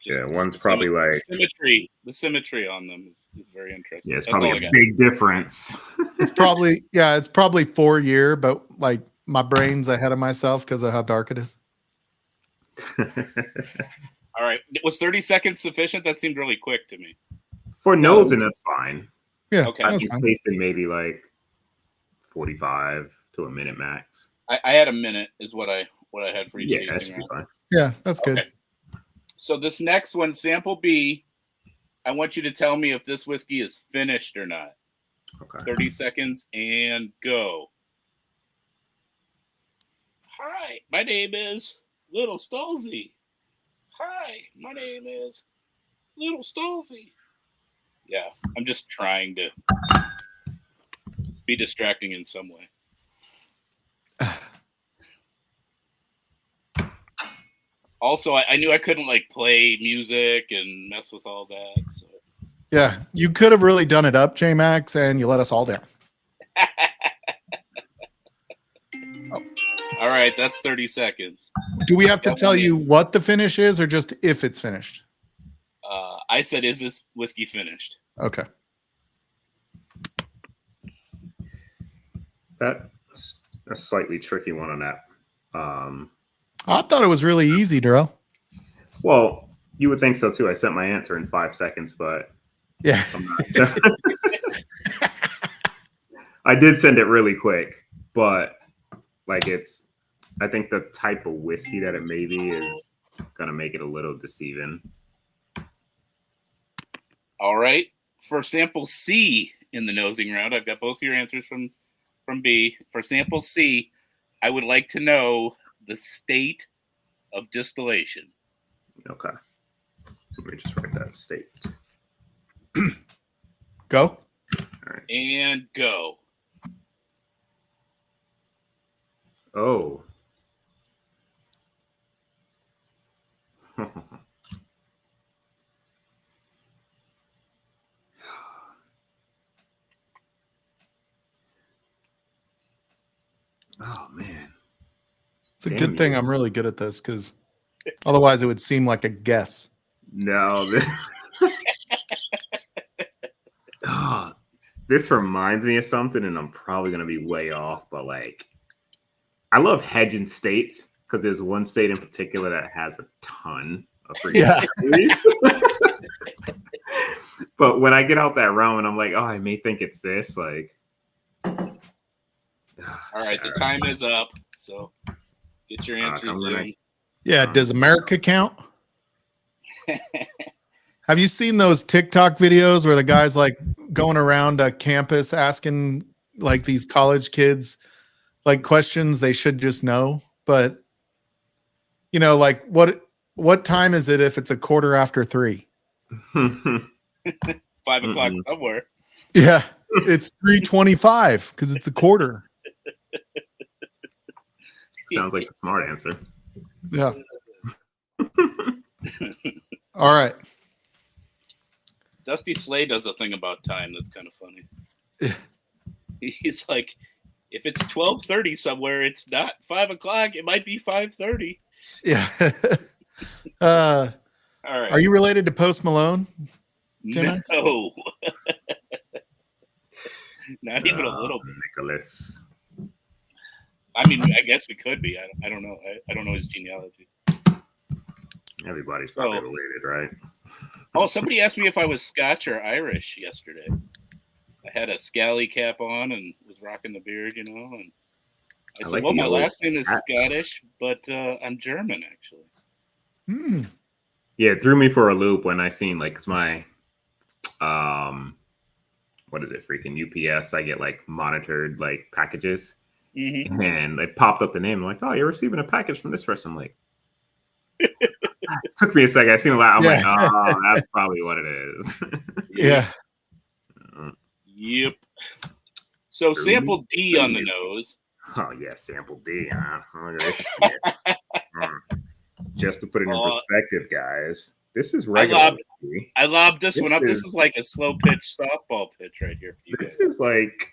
Yeah, one's probably like the symmetry on them is very interesting. Yeah, it's probably a big difference. It's probably 4 year, but like my brain's ahead of myself because of how dark it is. All right. Was 30 seconds sufficient? That seemed really quick to me. For nosing, that's fine. Yeah. Okay. I'd be tasting maybe like 45 to a minute max. I had a minute is what I had for each. Yeah, that should be fine. Yeah, that's good. Okay. So this next one, sample B, I want you to tell me if this whiskey is finished or not. Okay. 30 seconds and go. Hi, my name is Little Stahlzee. Hi, my name is Little Stahlzee. Yeah, I'm just trying to be distracting in some way. Also, I knew I couldn't like play music and mess with all that. So. Yeah, you could have really done it up, J Max, and you let us all down. All right, that's 30 seconds. Do we have to tell you what the finish is, or just if it's finished? I said, is this whiskey finished? Okay. That's a slightly tricky one on that. I thought it was really easy, Durell. Well, you would think so too. I sent my answer in 5 seconds, but yeah, I'm not. I did send it really quick, but like I think the type of whiskey that it may be is gonna make it a little deceiving. All right. For sample C in the nosing round, I've got both your answers from B. For sample C, I would like to know the state of distillation. Okay. Let me just write that state. Go. All right. And go. Oh. Oh man. It's a Damn good thing you. I'm really good at this because otherwise it would seem like a guess. No. Oh, this reminds me of something, and I'm probably gonna be way off, but like I love hedging states because there's one state in particular that has a ton of freaking trees. But when I get out that realm and I'm like, oh, I may think it's this, like All right, the time is up. So get your answers in. Yeah, does America count? Have you seen those TikTok videos where the guy's like going around a campus asking like these college kids like questions they should just know? But you know, like what time is it if it's 3:15? 5 o'clock somewhere. Yeah, it's 3:25 because it's a quarter. Sounds like a smart answer. Yeah. All right. Dusty Slay does a thing about time that's kind of funny. Yeah. He's like, if it's 12:30 somewhere, it's not 5 o'clock. It might be 5:30. Yeah. All right. Are you related to Post Malone? No. Not even a little bit. Nicholas. I mean, I guess we could be. I don't know. I don't know his genealogy. Everybody's probably related, right? Oh, somebody asked me if I was Scotch or Irish yesterday. I had a scally cap on and was rocking the beard, you know. And I said, like well, my the last name is Scottish, but I'm German, actually. Hmm. Yeah, it threw me for a loop when I seen like, cause my, what is it? Freaking UPS. I get like monitored like packages, and they popped up the name. I'm like, oh, you're receiving a package from this person. I'm like, it took me a second. I seen a lot. I'm like, oh, that's probably what it is. Yeah. Yep. So sample D on the nose. Oh yeah, sample D. Huh? Look at this shit. Just to put it in perspective, guys, this is regular. I lobbed this one up. This is like a slow pitch softball pitch right here. This is like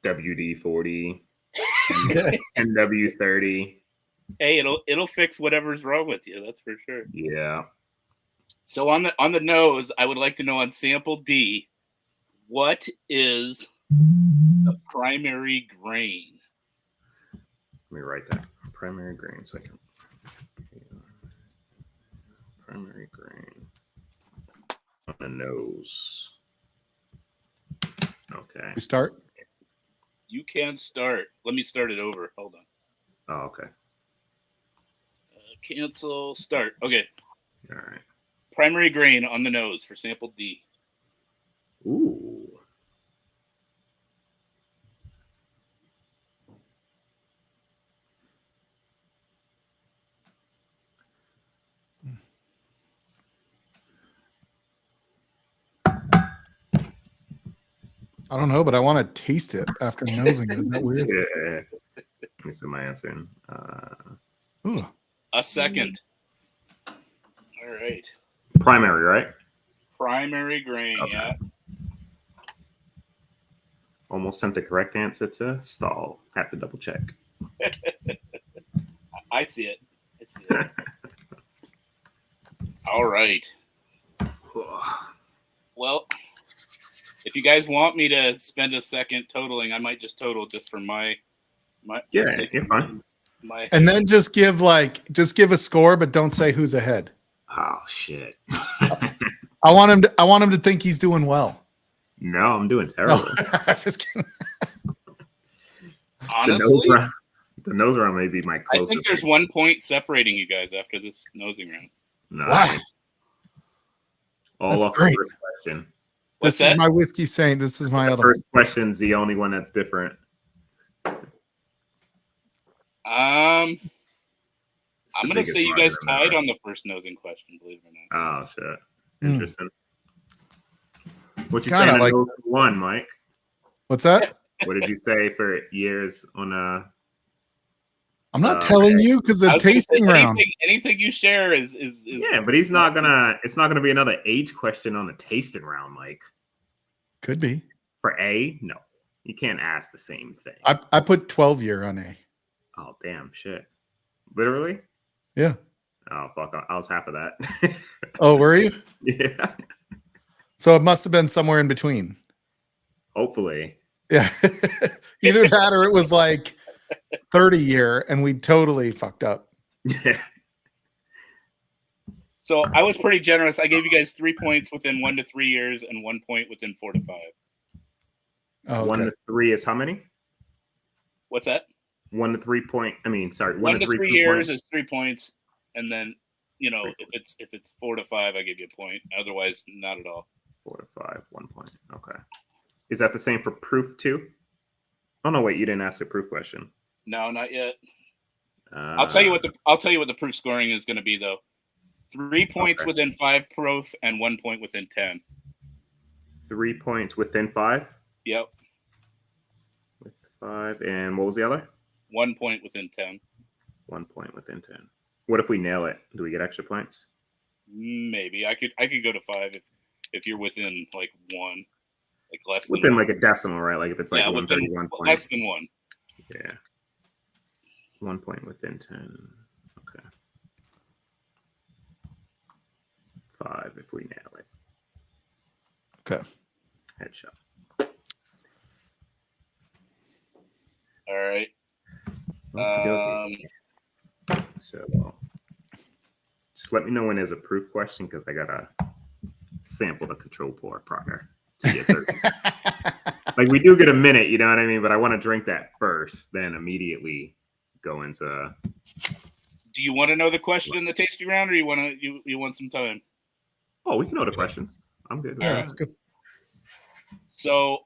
WD 40, NW 30. Hey, it'll fix whatever's wrong with you. That's for sure. Yeah. So on the nose, I would like to know on sample D, what is the primary grain? Let me write that. Primary grain, so I can. Primary grain on the nose. Okay. We start? You can start. Let me start it over. Hold on. Oh, okay. Cancel. Start. Okay. All right. Primary grain on the nose for sample D. Ooh. I don't know, but I want to taste it after nosing it. Is that weird? Yeah. Let me see my answer in. Ooh. A second. All right. Primary, right? Primary grain, Okay. yeah. Almost sent the correct answer to Stahl. Have to double check. I see it. All right. Well, if you guys want me to spend a second totaling, I might just total just for my Yeah, you're fine. And then just give a score, but don't say who's ahead. Oh shit. I want him to think he's doing well. No, I'm doing terrible. No, just kidding. Honestly, the nose round may be my closest. I think there's 1 point separating you guys after this nosing round. No. Wow. All That's off great. the first question. What's This that? is my whiskey saint. This is my The other first question's the only one that's different. I'm gonna biggest say you margin guys of tied error. on the first nosing question, believe it or not. Oh shit. Interesting. What you Kinda saying? like- Like one, Mike. What's that? What did you say for years on I'm not telling you because the I was gonna say, tasting round. anything you share is Yeah, but he's not gonna. It's not gonna be another age question on the tasting round, Mike. Could be. For A, no, you can't ask the same thing. I put 12-year on A. Oh damn, shit! Literally? Yeah. Oh fuck! I was half of that. Oh, were you? Yeah. So it must have been somewhere in between. Hopefully. Yeah. Either that or it was like 30-year and we totally fucked up. Yeah. So I was pretty generous. I gave you guys 3 points within 1 to 3 years and 1 point within 4 to 5. Oh, okay. 1 to 3 is how many? What's that? 1 to 3 point. I mean, sorry. 1 to 3 point. years is 3 points, and then if it's 4 to 5, I give you a point. Otherwise, not at all. 4 to 5, 1 point. Okay. Is that the same for proof too? Oh no, wait. You didn't ask a proof question. No, not yet. I'll tell you what the proof scoring is going to be though. 3 points within 5 proof and 1 point within 10. 3 points within 5. Yep. With 5, and what was the other? 1 point within 10. 1 point within 10. What if we nail it? Do we get extra points? Maybe I could go to 5 if you're within like 1, like less than Within 1. like a decimal, right? Like if it's like 131 points. Less than 1. Yeah. 1 point within 10. Okay. 5 if we nail it. Okay. All Headshot. right. So just let me know when there's a proof question because I gotta sample the control pour prior to get 30. Like we do get a minute, you know what I mean? But I want to drink that first, then immediately go into. Do you want to know the question in the tasting round, or you want some time? Oh, we can know the questions. I'm good. Yeah, that's good. So,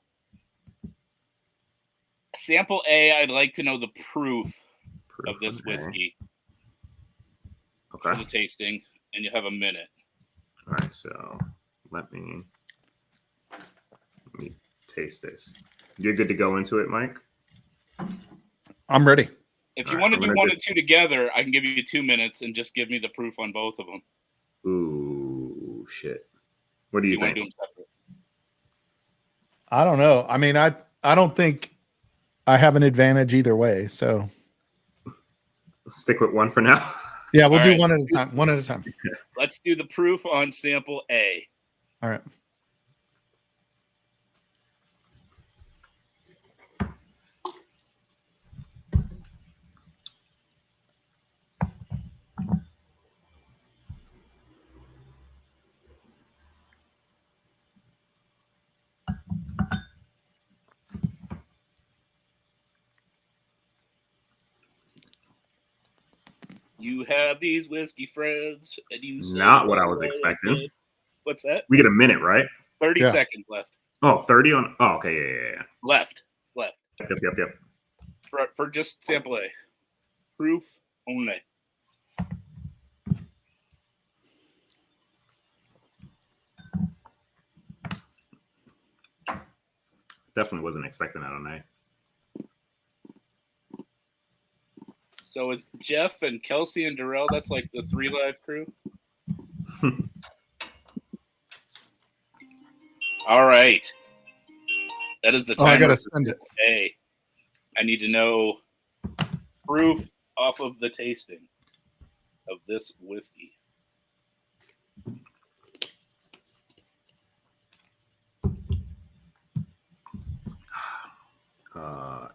sample A, I'd like to know the proof of this whiskey for the tasting, and you have a minute. All right, so let me taste this. You're good to go into it, Mike? I'm ready. If you want to do 1 and 2 together, I can give you 2 minutes and just give me the proof on both of them. Ooh, shit. What do you think? Want to do them separate? I don't know. I mean, I don't think I have an advantage either way. So stick with 1 for now. Yeah, we'll do 1 at a time. 1 at a time. Let's do the proof on sample A. All right. You have these whiskey friends, and you say Not what I was expecting. What's that? We get a minute, right? 30 seconds left. Oh, 30 on. Oh, okay, yeah. Left. Yep. For just sample A. Proof only. Definitely wasn't expecting that on A. So with Jeff and Kelsey and Durell, that's like the 3 live crew. All right. That is the time. I gotta send it. Hey, I need to know proof off of the tasting of this whiskey.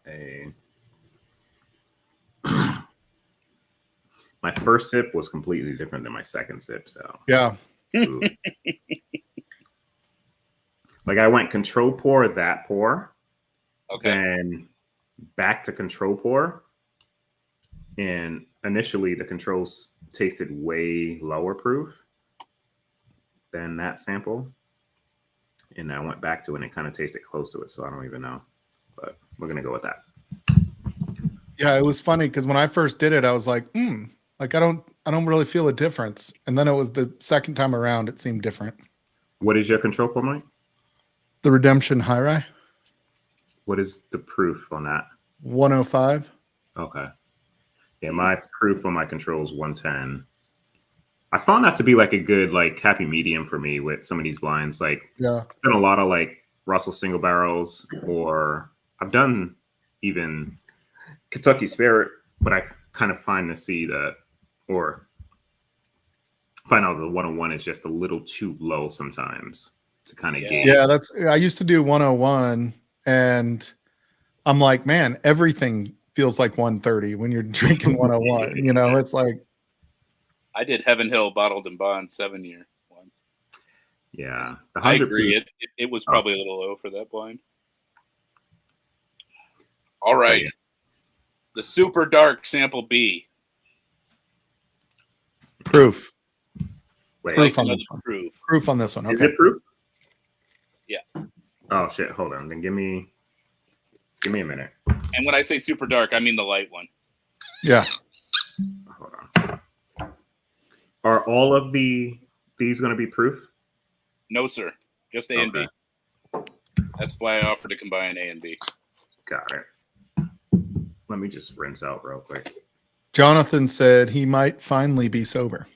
A. My first sip was completely different than my second sip, so yeah. Like I went control pour, that pour, okay, then back to control pour, and initially the controls tasted way lower proof than that sample, and I went back to it and it kind of tasted close to it, so I don't even know, but we're gonna go with that. Yeah, it was funny because when I first did it, I was like, like I don't really feel a difference. And then it was the second time around, it seemed different. What is your control pour, Mike? The Redemption High Rye. What is the proof on that? 105. Okay. Yeah, my proof on my control is 110. I found that to be like a good, like, happy medium for me with some of these blinds. Like, Yeah. I've done a lot of like Russell single barrels, or I've done even Kentucky Spirit, but I kind of find to see that, or find out the 101 is just a little too low sometimes to kind of gauge. Yeah, I used to do 101, and I'm like, man, everything feels like 130 when you're drinking 101. You know, it's like, I did Heaven Hill bottled and bond 7-year once. Yeah, the I 100 agree. proof. It was probably a little low for that blind. All right. Yeah. The super dark sample B. proof. Wait, Proof on Another this one. Proof. Proof on this one. is Okay. it proof? Yeah. Oh shit! Hold on. Then give me a minute. And when I say super dark, I mean the light one. Yeah. Hold on. Are all of these going to be proof? No, sir. Just A and B. That's why I offered to combine A and B. Got it. Let me just rinse out real quick. Jonathan said he might finally be sober.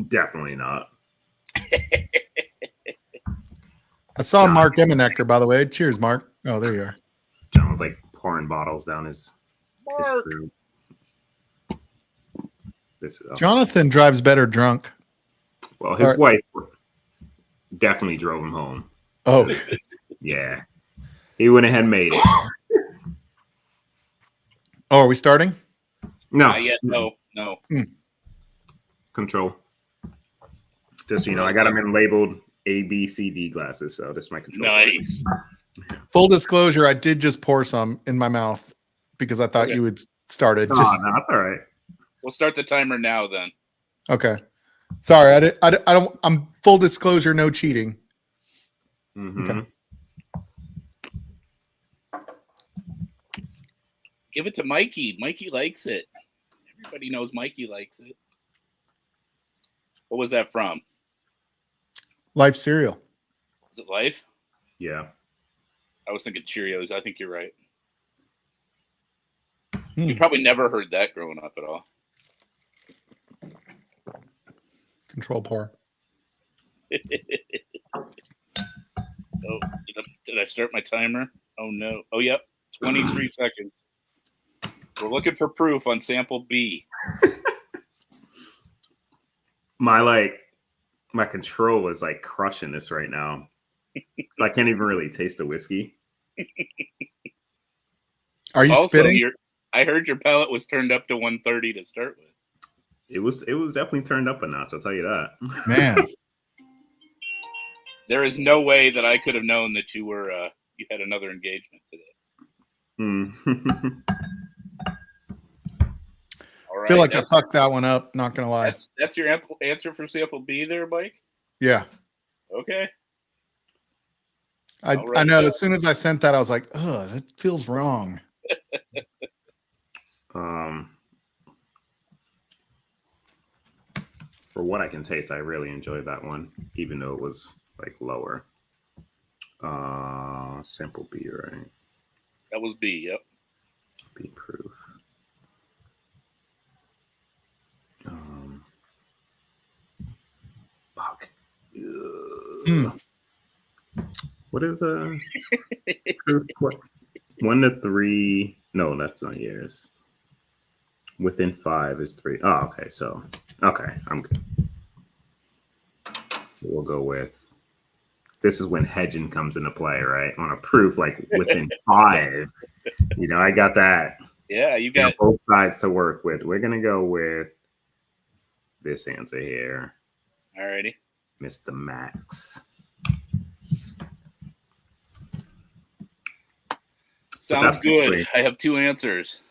Definitely not. I saw Mark Eminecker, by the way. Cheers, Mark. Oh, there you are. John was like pouring bottles down his throat. Jonathan drives better drunk. Well, his wife definitely drove him home. Oh, Yeah. He went ahead and made it. oh, are we starting? No. Not yet. No. Control. Just so you know, I got them in labeled A, B, C, D glasses, so this is my control. Nice. Full disclosure, I did just pour some in my mouth because I thought you had started. No, Just no, that's all right. We'll start the timer now then. okay. Sorry, I don't. I'm full disclosure, no cheating. Mm-hmm. Okay. Give it to Mikey. Mikey likes it. Everybody knows Mikey likes it. What was that from? Life cereal. Is it Life? Yeah. I was thinking Cheerios. I think you're right. Hmm. You probably never heard that growing up at all. Control pour. Oh, did I start my timer? Oh, no. Oh, yep. 23 seconds. We're looking for proof on sample B. My control is like crushing this right now. So I can't even really taste the whiskey. Are you Also, spitting? I heard your palate was turned up to 130 to start with. It was definitely turned up a notch, I'll tell you that. Man. There is no way that I could have known that you were you had another engagement today. All right, I feel like I fucked that one up, not gonna lie. That's your answer for sample B there, Mike? Yeah. Okay. I know as soon as I sent that, I was like, oh, that feels wrong. For what I can taste, I really enjoyed that one, even though it was like lower. Sample B, right? That was B, yep. B proof. Fuck. What is proof? 1 to 3? No, that's not yours. Within 5 is 3. Oh, okay. So, okay, I'm good. So we'll go with. This is when hedging comes into play, right? On a proof like within 5. You know, I got that. Yeah, you got both sides to work with. We're gonna go with this answer here. Alrighty. Mr. Max. Sounds good. Great. I have 2 answers.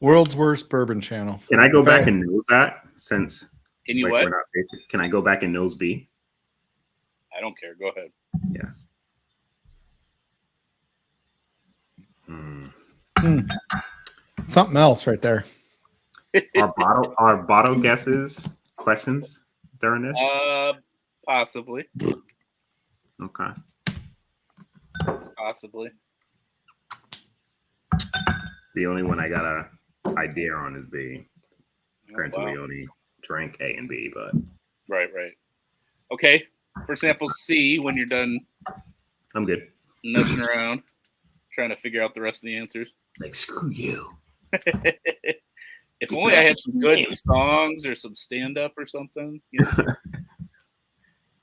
World's worst bourbon channel. Can I go back and nose that since? Can you what? Can I go back and nose B? I don't care. Go ahead. Yeah. Something else right there. Our bottle guesses questions during this? Possibly. Okay. Possibly. The only one I got a idea on is B. Granted, Wow. we only drank A and B, but Right. Okay. For sample C, when you're done I'm good. messing around, trying to figure out the rest of the answers. Like, screw you. If only I had some good songs or some stand-up or something. You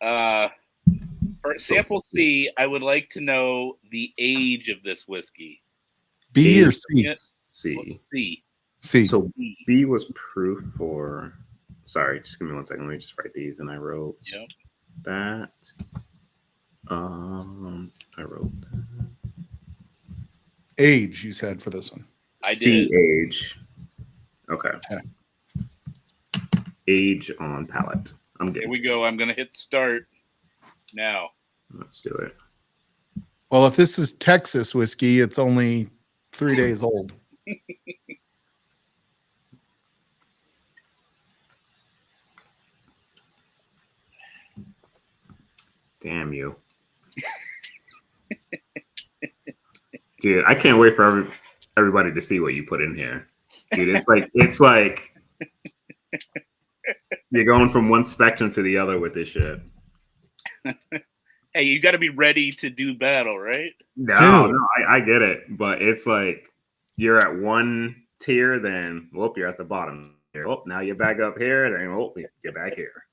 know? For sample C, I would like to know the age of this whiskey. B or C? C. C. C. So B was proof for. Sorry, just give me 1 second. Let me just write these, and I wrote that. I wrote that. Age, you said for this one. I C did. age. Okay. Age on palate. I'm good. Here we go. I'm gonna hit start now. Let's do it. Well, if this is Texas whiskey, it's only 3 days old. Damn you. Dude, I can't wait for everybody to see what you put in here. Dude, it's like you're going from one spectrum to the other with this shit. Hey, you got to be ready to do battle, right? No, I get it, but it's like you're at one tier, then you're at the bottom here. Oh, now you're back up here, then you're back here.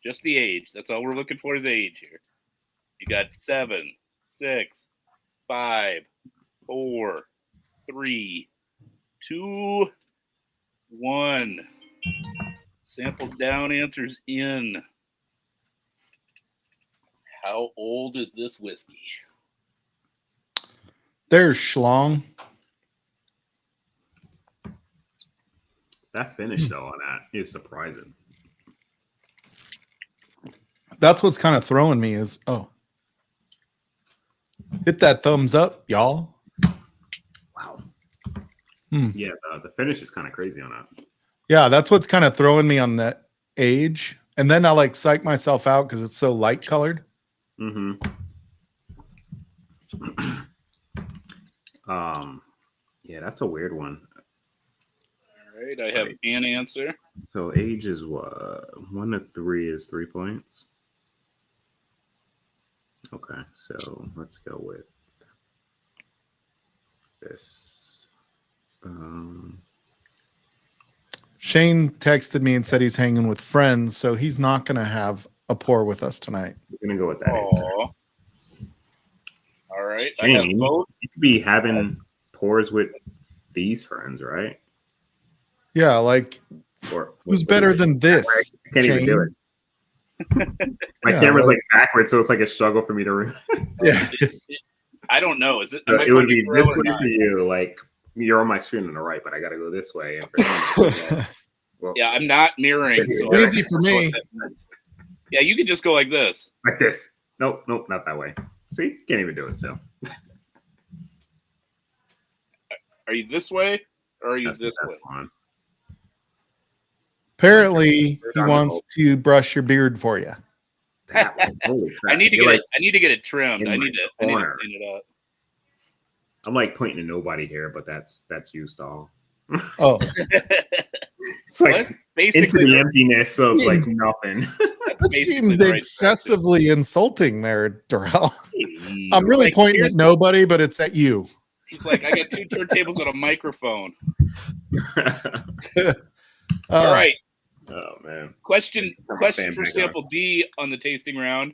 Just the age. That's all we're looking for is age here. You got 7, 6, 5, 4, 3, 2, 1. Samples down, answers in. How old is this whiskey? There's Schlong. That finish though on that is surprising. That's what's kind of throwing me is, hit that thumbs up, y'all. Wow. Yeah, the finish is kind of crazy on that. Yeah, that's what's kind of throwing me on that age. And then I like psych myself out because it's so light colored. Yeah, that's a weird one. All right, I have an answer. So age is what? 1 to 3 is 3 points. Okay, so let's go with this. Shane texted me and said he's hanging with friends, so he's not going to have a pour with us tonight. We're going to go with that answer. All right. Shane, I have both. You could be having pours with these friends, right? Yeah, like who's better than this? I can't even do it. My camera's like backwards, so it's like a struggle for me to. Yeah, I don't know. Is it? It would be this way for you. Like you're on my screen on the right, but I got to go this way. And for yeah, I'm not mirroring. So easy for me. Yeah, you can just go like this. Like this. Nope, not that way. See, can't even do it still. Are you this way, or are you this way? One. Apparently, he wants to brush your beard for you. Holy crap. I need to get it trimmed. I need to clean it up. I'm like pointing to nobody here, but that's you, Stahl. Oh, it's like basically into the emptiness of like nothing. That seems excessively insulting there, Durell. I'm really pointing at nobody, but it's at you. He's like, I got 2 turntables and a microphone. All right. Oh man. Question for sample D on the tasting round.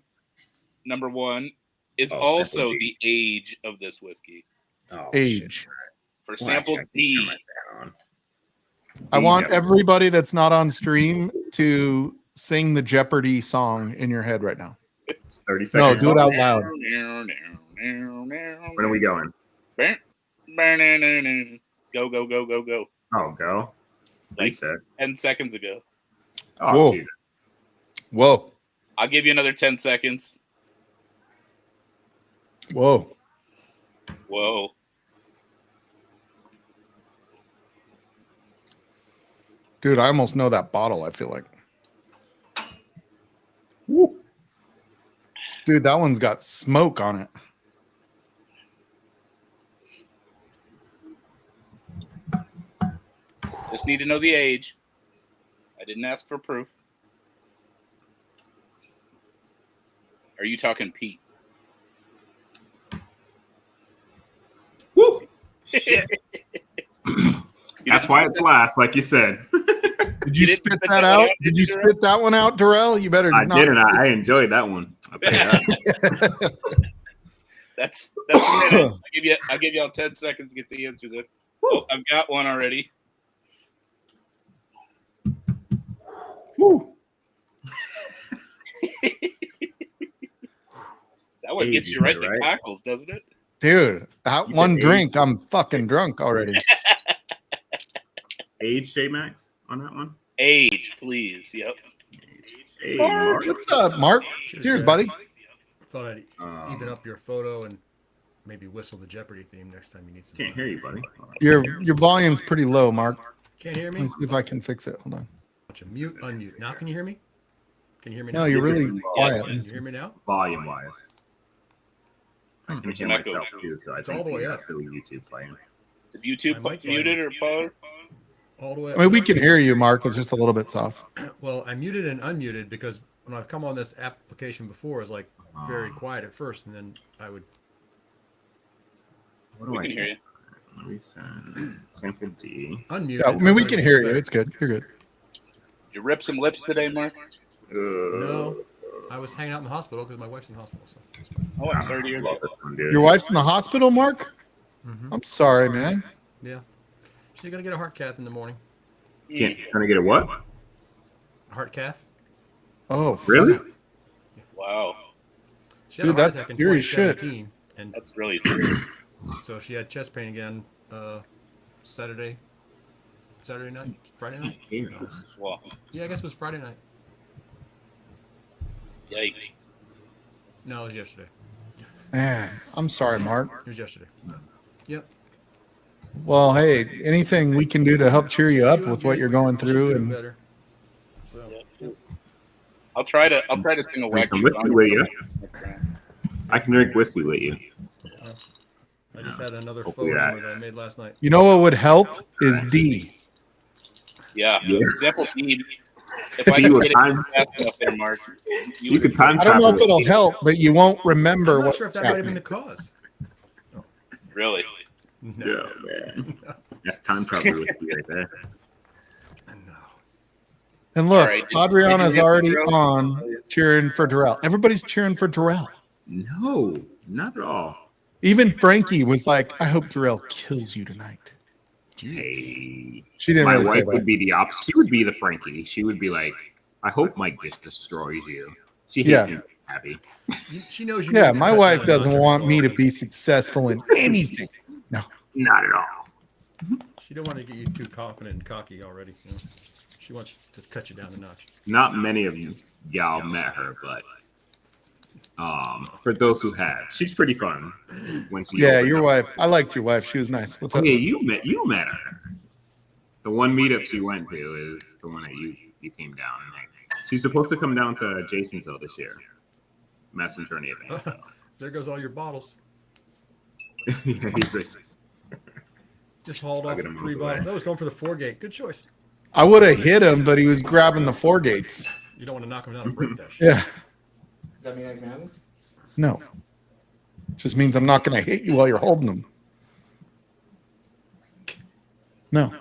Number 1 is also the age of this whiskey. Age. For sample D. I want everybody that's not on stream to sing the Jeopardy song in your head right now. It's 30 seconds. No, do it out loud. When are we going? Go. Oh, go. Like 10 seconds ago. Oh, whoa. Jesus. Whoa. I'll give you another 10 seconds. Whoa. Dude, I almost know that bottle, I feel like. Dude, that one's got smoke on it. Just need to know the age. I didn't ask for proof. Are you talking Pete? Woo! Shit. That's why it's last, like you said. Did you spit that out? Did you spit that one out, Durell? You better I not. did, and I enjoyed that one. I'll tell you that. That's a minute. I'll give y'all 10 seconds to get the answers in. Oh, I've got one already. Woo. That one gets you right in the cockles, doesn't it? Dude, that You one said drink, I'm fucking drunk already. Age, J-Max, on that one? Age, please. Yep. Hey, Mark, what's up, Mark? Cheers, buddy. Thought I'd even up your photo and maybe whistle the Jeopardy theme next time you need some. Can't hear you, buddy. Your volume's pretty low, Mark. Can't hear Let me? me see if I can fix it. Hold on. Mute, unmute. Now can you hear me? Can you hear me No, now? you're really quiet. Can you hear me now? Volume-wise. I can hear Echo. myself, too, so I It's think all the way we up. got silly YouTube playing. Is YouTube My mic muted or paused? All the way I up. mean, we can hear you, Mark. It's just a little bit soft. Well, I muted and unmuted because when I've come on this application before, it's like very quiet at first, and then I would. What do We I can hear you. Let me send sample D. Unmute. Yeah, I mean, we can hear you. It's good. You're good. Did you rip some lips today, Mark? No, I was hanging out in the hospital because my wife's in the hospital. So it's fine. Oh, I'm sorry to hear that. Your wife's in the hospital, Mark? Mm-hmm. I'm sorry, man. Yeah, she's gonna get a heart cath in the morning. Trying to get a what? A heart cath. Oh, Really? fuck. Wow. She had Dude, a heart that's attack in serious shit. 2017, and That's really serious. so she had chest pain again Saturday night, Friday night. No. Well, Yeah, I guess it was Friday night. yikes. No, it was yesterday. Man, I'm sorry, Mark. It was yesterday. Yep. Well, hey, anything we can do to help cheer you up with what you're going She's through, doing and better. So I'll try to sing a Drink wacky some whiskey song. with you. I can drink whiskey with you. I just had another Hopefully photo that- number that I made last night. you know what would help is D. Yeah. Yeah. Example D. If I You can were get it time- fast enough there, Mark. You could time I don't know travel. if it'll help, but you won't remember I'm not what's sure if that might have been happening. the cause. Really? No. Yeah, man. That's time travel whiskey right there. No. And look, All right, did Adriana's you get already Durell? on cheering for Durell. Everybody's cheering for Durell. No, not at all. Even Frankie was like, I hope Durell kills you tonight. Hey, She didn't my really say wife that. would be the opposite. She would be the Frankie. She would be like, I hope Mike just destroys you. She hates Yeah. me happy. She knows you. Yeah, need to my cut wife down doesn't on want me to salty. be successful in anything. No. Not at all. She don't want to get you too confident and cocky already. You know? She wants to cut you down a notch. Not many of y'all met her, but for those who have, she's pretty fun. When she Yeah, opens your up. wife. I liked your wife. She was nice. What's Oh up? yeah, you met her. The one meetup she went to is the one that you came down. Like, she's supposed to come down to Jasonsville this year. Messenger and everything. So. There goes all your bottles. Yeah, he's like, Just hauled I'll off get 'em 3 out the way. bottles. I was going for the 4-gate. Good choice. I would have hit him, but he was grabbing the 4 gates. You don't want to knock him down and break that shit. Yeah. Does that mean I can have them? No. Just means I'm not going to hit you while you're holding them. No.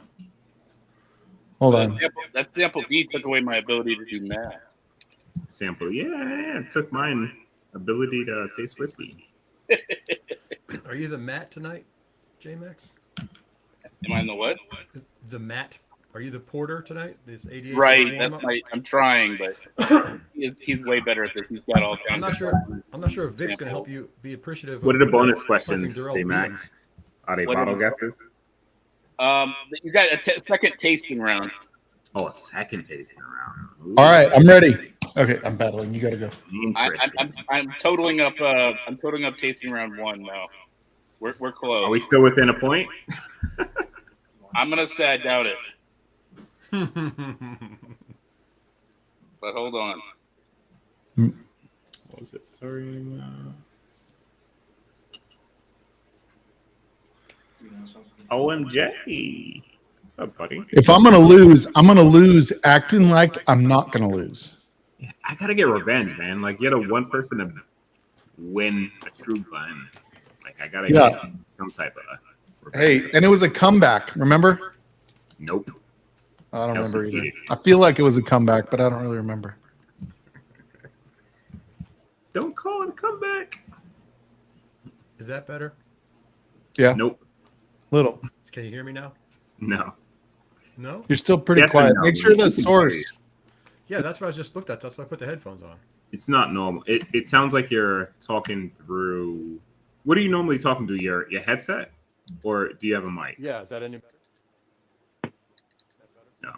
Hold on. That sample D took away my ability to do math. sample. Yeah, it took mine ability to taste whiskey. Are you the Matt tonight, J-Max? Am I in the what? The Matt? Are you the porter tonight? This 88. Right. That's I'm trying, but he's way better at this. He's got all kinds. I'm not of sure. I'm not sure if Vic's gonna help you be appreciative. What of are the bonus fucking questions, Durell J Max? Are they What bottle am- guesses? You got a second tasting round. Oh, a second tasting round. Ooh, All right, I'm ready. Okay, I'm battling. You got to go. Interesting. I'm totaling up. I'm totaling up tasting round 1 now. We're close. Are we still within a point? I'm gonna say I doubt it, but hold on. Well, Is it sorry? OMJ. What's up, buddy? If I'm gonna lose, I'm gonna lose acting like I'm not gonna lose. I gotta get revenge, man. Like, you're the one person to win a true gun. Like, I gotta Yeah. get some type of Hey, revenge. and it was a comeback. Remember? Nope. I don't That was remember either. cheating. I feel like it was a comeback, but I don't really remember. Don't call it a comeback. Is that better? Yeah, Nope. little. Can you hear me now? No. No? You're still pretty Yes and quiet. no. Make sure the You can source. hear Yeah, that's what I just looked at. That's why I put the headphones on. It's not normal. It sounds like you're talking through. What are you normally talking to? Your headset, or do you have a mic? Yeah, is that any better? No.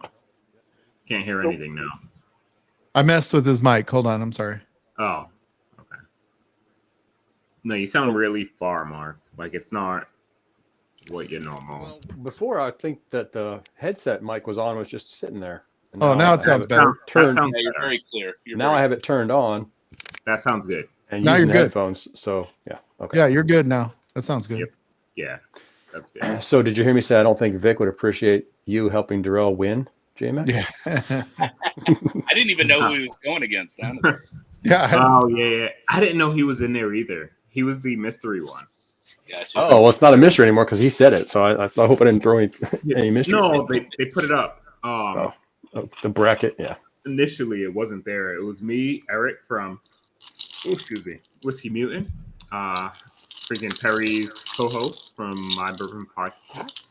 Can't hear anything now. I messed with his mic. Hold on. I'm sorry. Oh. Okay. No, you sound really far, Mark. Like it's not what you're normal. Well, before I think that the headset mic was on, was just sitting there. And Oh, now I it sounds have better. Turned, sounds Yeah, you're better. very clear. now I have it turned on That sounds good. and Now using you're good. headphones. So yeah, okay. Yeah, you're good now. That sounds good. Yep. Yeah, that's good. So did you hear me say I don't think Vic would appreciate you helping Durell win, J-Mac? Yeah. I didn't even know who he was going against. Honestly. Yeah. Oh yeah. I didn't know he was in there either. He was the mystery one. Gotcha. Oh, well, it's not a mystery anymore because he said it. So I hope I didn't throw any mystery. No, they put it up. Oh, the bracket, yeah. Initially, it wasn't there. It was me, Eric from, excuse me, Whiskey Mutant, freaking Perry's co-host from My Bourbon Podcast.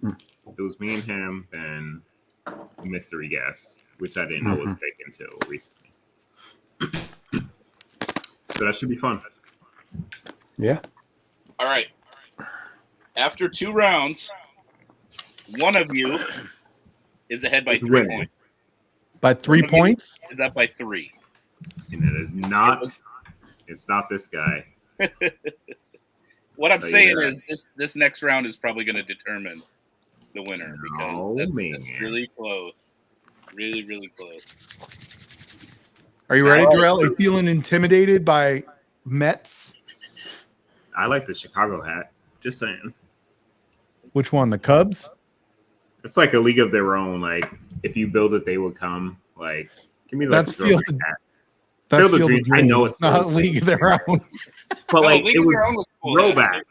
It was me and him, and a mystery guest, which I didn't know was fake until recently. So that should be fun. Yeah. All right. After 2 rounds, one of you is ahead by It's 3 winning. points. By 3 points? Is up by 3. And it is not. It's not this guy. What I'm Oh, saying yeah. is this next round is probably going to determine the winner because No, that's man. really close. Really, really close. Are you ready, All right. Durell? Are you feeling intimidated by Mets? I like the Chicago hat. Just saying. Which one? The Cubs? It's like a league of their own. Like if you build it, they will come. Like give me like That's throwback Field- hats. That's Field of Field of Dreams. I know Dreams, it's not Field of League of Their Own. But like League it of was Their Own was cool. throwback.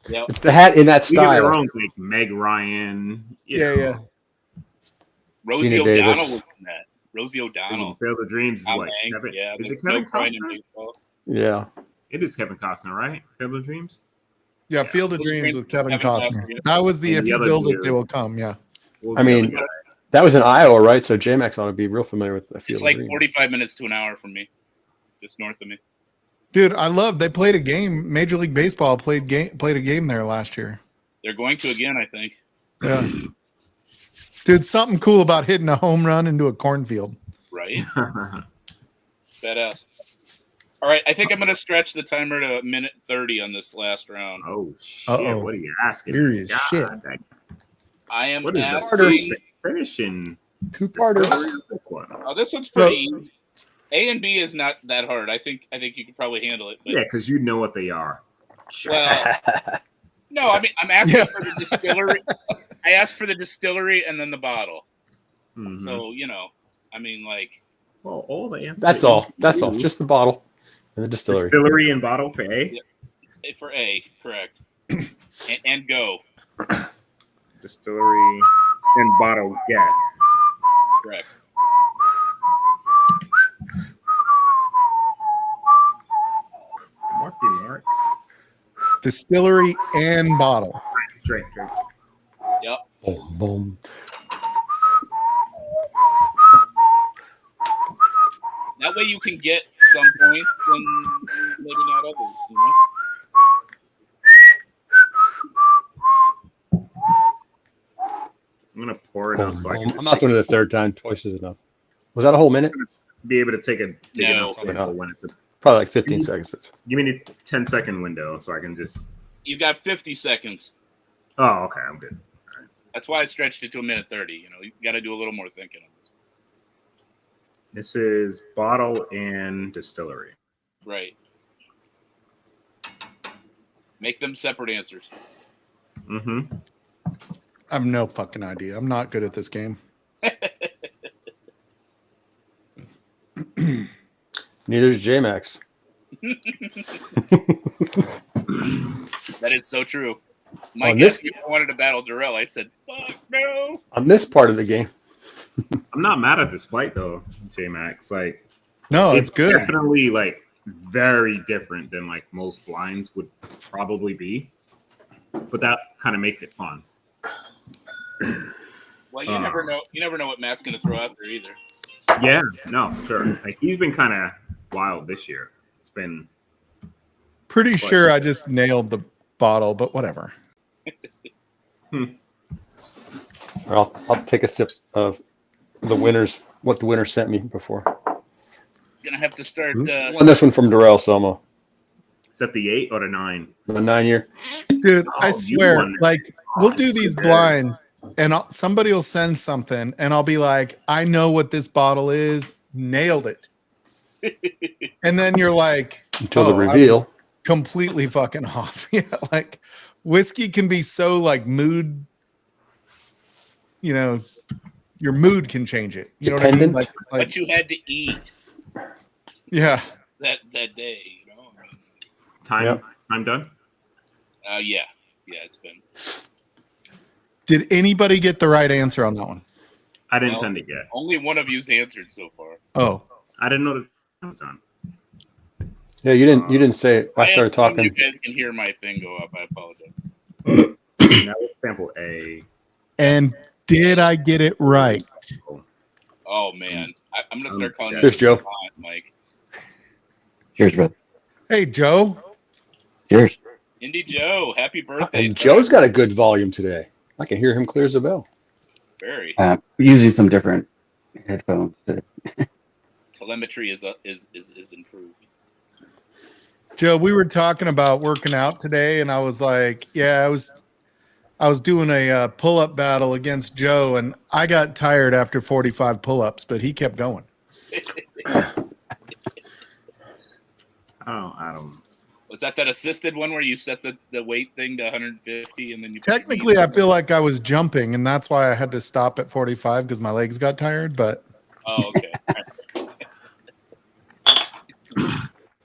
Yep. It's the hat in that League of style. their own, like Meg Ryan. you Yeah, know. yeah. Rosie Gina O'Donnell Davis. was in that. Rosie O'Donnell. Field of Dreams is Tom what? Hanks, Kevin, yeah. is it there's Kevin no pride in Costner? baseball. Yeah. It is Kevin Costner, right? Field of Dreams. Yeah, Field of Field of Dreams Dreams with Kevin Kevin Costner. Costner, yeah. That was the And if the you other build it, dude. they will come. Yeah. What was I the mean, other guy? that was in Iowa, right? So J-Max ought to be real familiar with the field. It's of like Dreams. 45 minutes to an hour from me, just north of me. Dude, I love they played a game. Major League Baseball played a game there last year. They're going to again, I think. Yeah. Dude, something cool about hitting a home run into a cornfield. Right? Badass. All right, I think I'm going to stretch the timer to 1:30 on this last round. Oh shit! Uh-oh. What are you asking? Serious shit. dang. I am What is asking. this? Finishing Two-parter. this one. Oh, this one's pretty easy. A and B is not that hard. I think you could probably handle it. But, Yeah, because you know what they are. well, no, I mean I'm asking Yeah. for the distillery. I asked for the distillery and then the bottle. Mhm. So I mean, like, Well, all the answers. That's all. That's all. Just the bottle and the distillery. distillery and bottle for A. Yeah. For A, correct. and go, Distillery and bottle, yes. correct. Mark. Distillery and bottle. Drink. Yep. Boom, boom. That way you can get some points and maybe not others. I'm gonna pour it out so I can I'm not doing it a third time. Twice is enough. Was that a whole minute? be able to take a big No. enough sample when it's a, Probably like 15 seconds. give me a 10-second window so I can just. You got 50 seconds. Oh, okay, I'm good. That's why I stretched it to 1:30. You got to do a little more thinking on this. This is bottle and distillery. Right. Make them separate answers. Mm-hmm. I have no fucking idea. I'm not good at this game. Neither is J-Max. That is so true. Mike On this- asked me if I wanted to battle Durell. I said, fuck no. On this part of the game, I'm not mad at this fight though, J-Max. Like, No, it's good. definitely like very different than like most blinds would probably be, but that kind of makes it fun. Well, you never know. You never know what Matt's going to throw out there either. Yeah, no, sure. Like he's been kind of wild this year. It's been Pretty sure I just nailed the bottle, but whatever. I'll take a sip of the winners. What the winner sent me before. Gonna have to start. Won this one from Durell, Selma. is that the 8 or the 9? The 9-year. Dude, I Oh, you swear, won. like, we'll Oh, do it's these good. blinds, and somebody will send something, and I'll be like, I know what this bottle is. Nailed it. And then you're like, Until oh, the I was reveal. completely fucking off. Yeah, like, whiskey can be so, like, mood, you know, your mood can change it. You know what I mean? Dependent? Like, What you had to eat yeah. that day, you know. I mean, Time, Yep. time done. yeah, it's been. Did anybody get the right answer on that one? I didn't No. send it yet. Only one of you's answered so far. Oh, I didn't know that it was done. Yeah, you didn't say it. I started assume talking. You guys can hear my thing go up. I apologize. That was sample A. and did I get it right? Oh man, I'm gonna start calling you Cheers, Joe. Savant, Mike. Cheers, brother. Hey, Joe. Cheers. Indy Joe, happy birthday! And sir. Joe's got a good volume today. I can hear him clear as a bell. Very We're using some different headphones. telemetry is improved. Joe, we were talking about working out today, and I was like, yeah, I was doing a pull-up battle against Joe, and I got tired after 45 pull-ups, but he kept going. Oh, I don't. Was that assisted one where you set the weight thing to 150 and then you Technically, I feel like I was jumping, and that's why I had to stop at 45 because my legs got tired. But Oh, okay.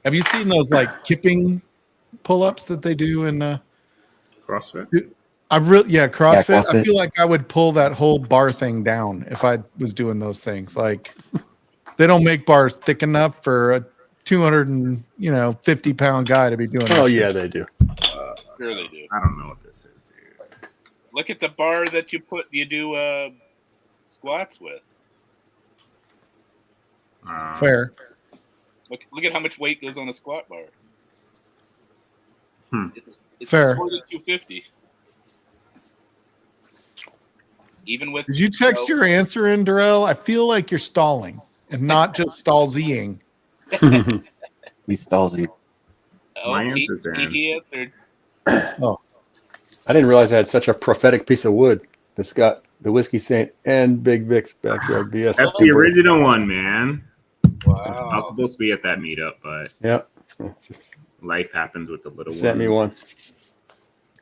have you seen those like kipping pull-ups that they do in CrossFit. CrossFit. I CrossFit. feel like I would pull that whole bar thing down if I was doing those things. Like, they don't make bars thick enough for a 250-pound guy to be doing. Oh that yeah, shit. they do. Sure they do. I don't know what this is, dude. Look at the bar that you do squats with. Fair. Look at how much weight goes on a squat bar. It's Fair. more than 250. Even with Did you text your answer in, Durell? I feel like you're stalling and not just Stahlzeeing. We Stahlzee. Oh, My he answer's in. he answered. I didn't realize I had such a prophetic piece of wood. That's got the Whiskey Saint and Big Vic's backyard BS. That's the original one, man. I Wow. was supposed to be at that meetup, but Yep. life happens with the little one. Sent me one.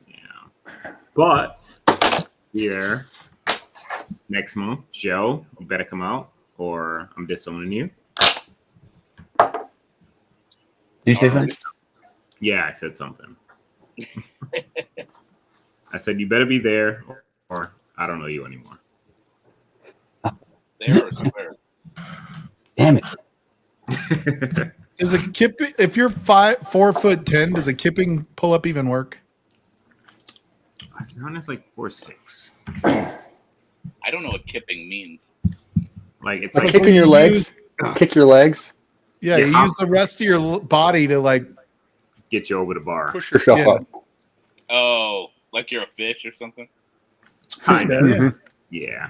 Yeah. But here, next month, Joe, you better come out or I'm disowning you. Did you say something? Yeah, I said something. I said you better be there or I don't know you anymore. There, swear. Damn it. Does a kipping, if you're 4'10", does a kipping pull up even work? You're on this like 4'6". I don't know what kipping means. Like it's Like like kicking your legs. Kick your legs. Yeah, Yeah, you use the rest of your body to like. get you over the bar. Push yourself Yeah. up. Oh, like you're a fish or something? Kind of. Mhm. Yeah.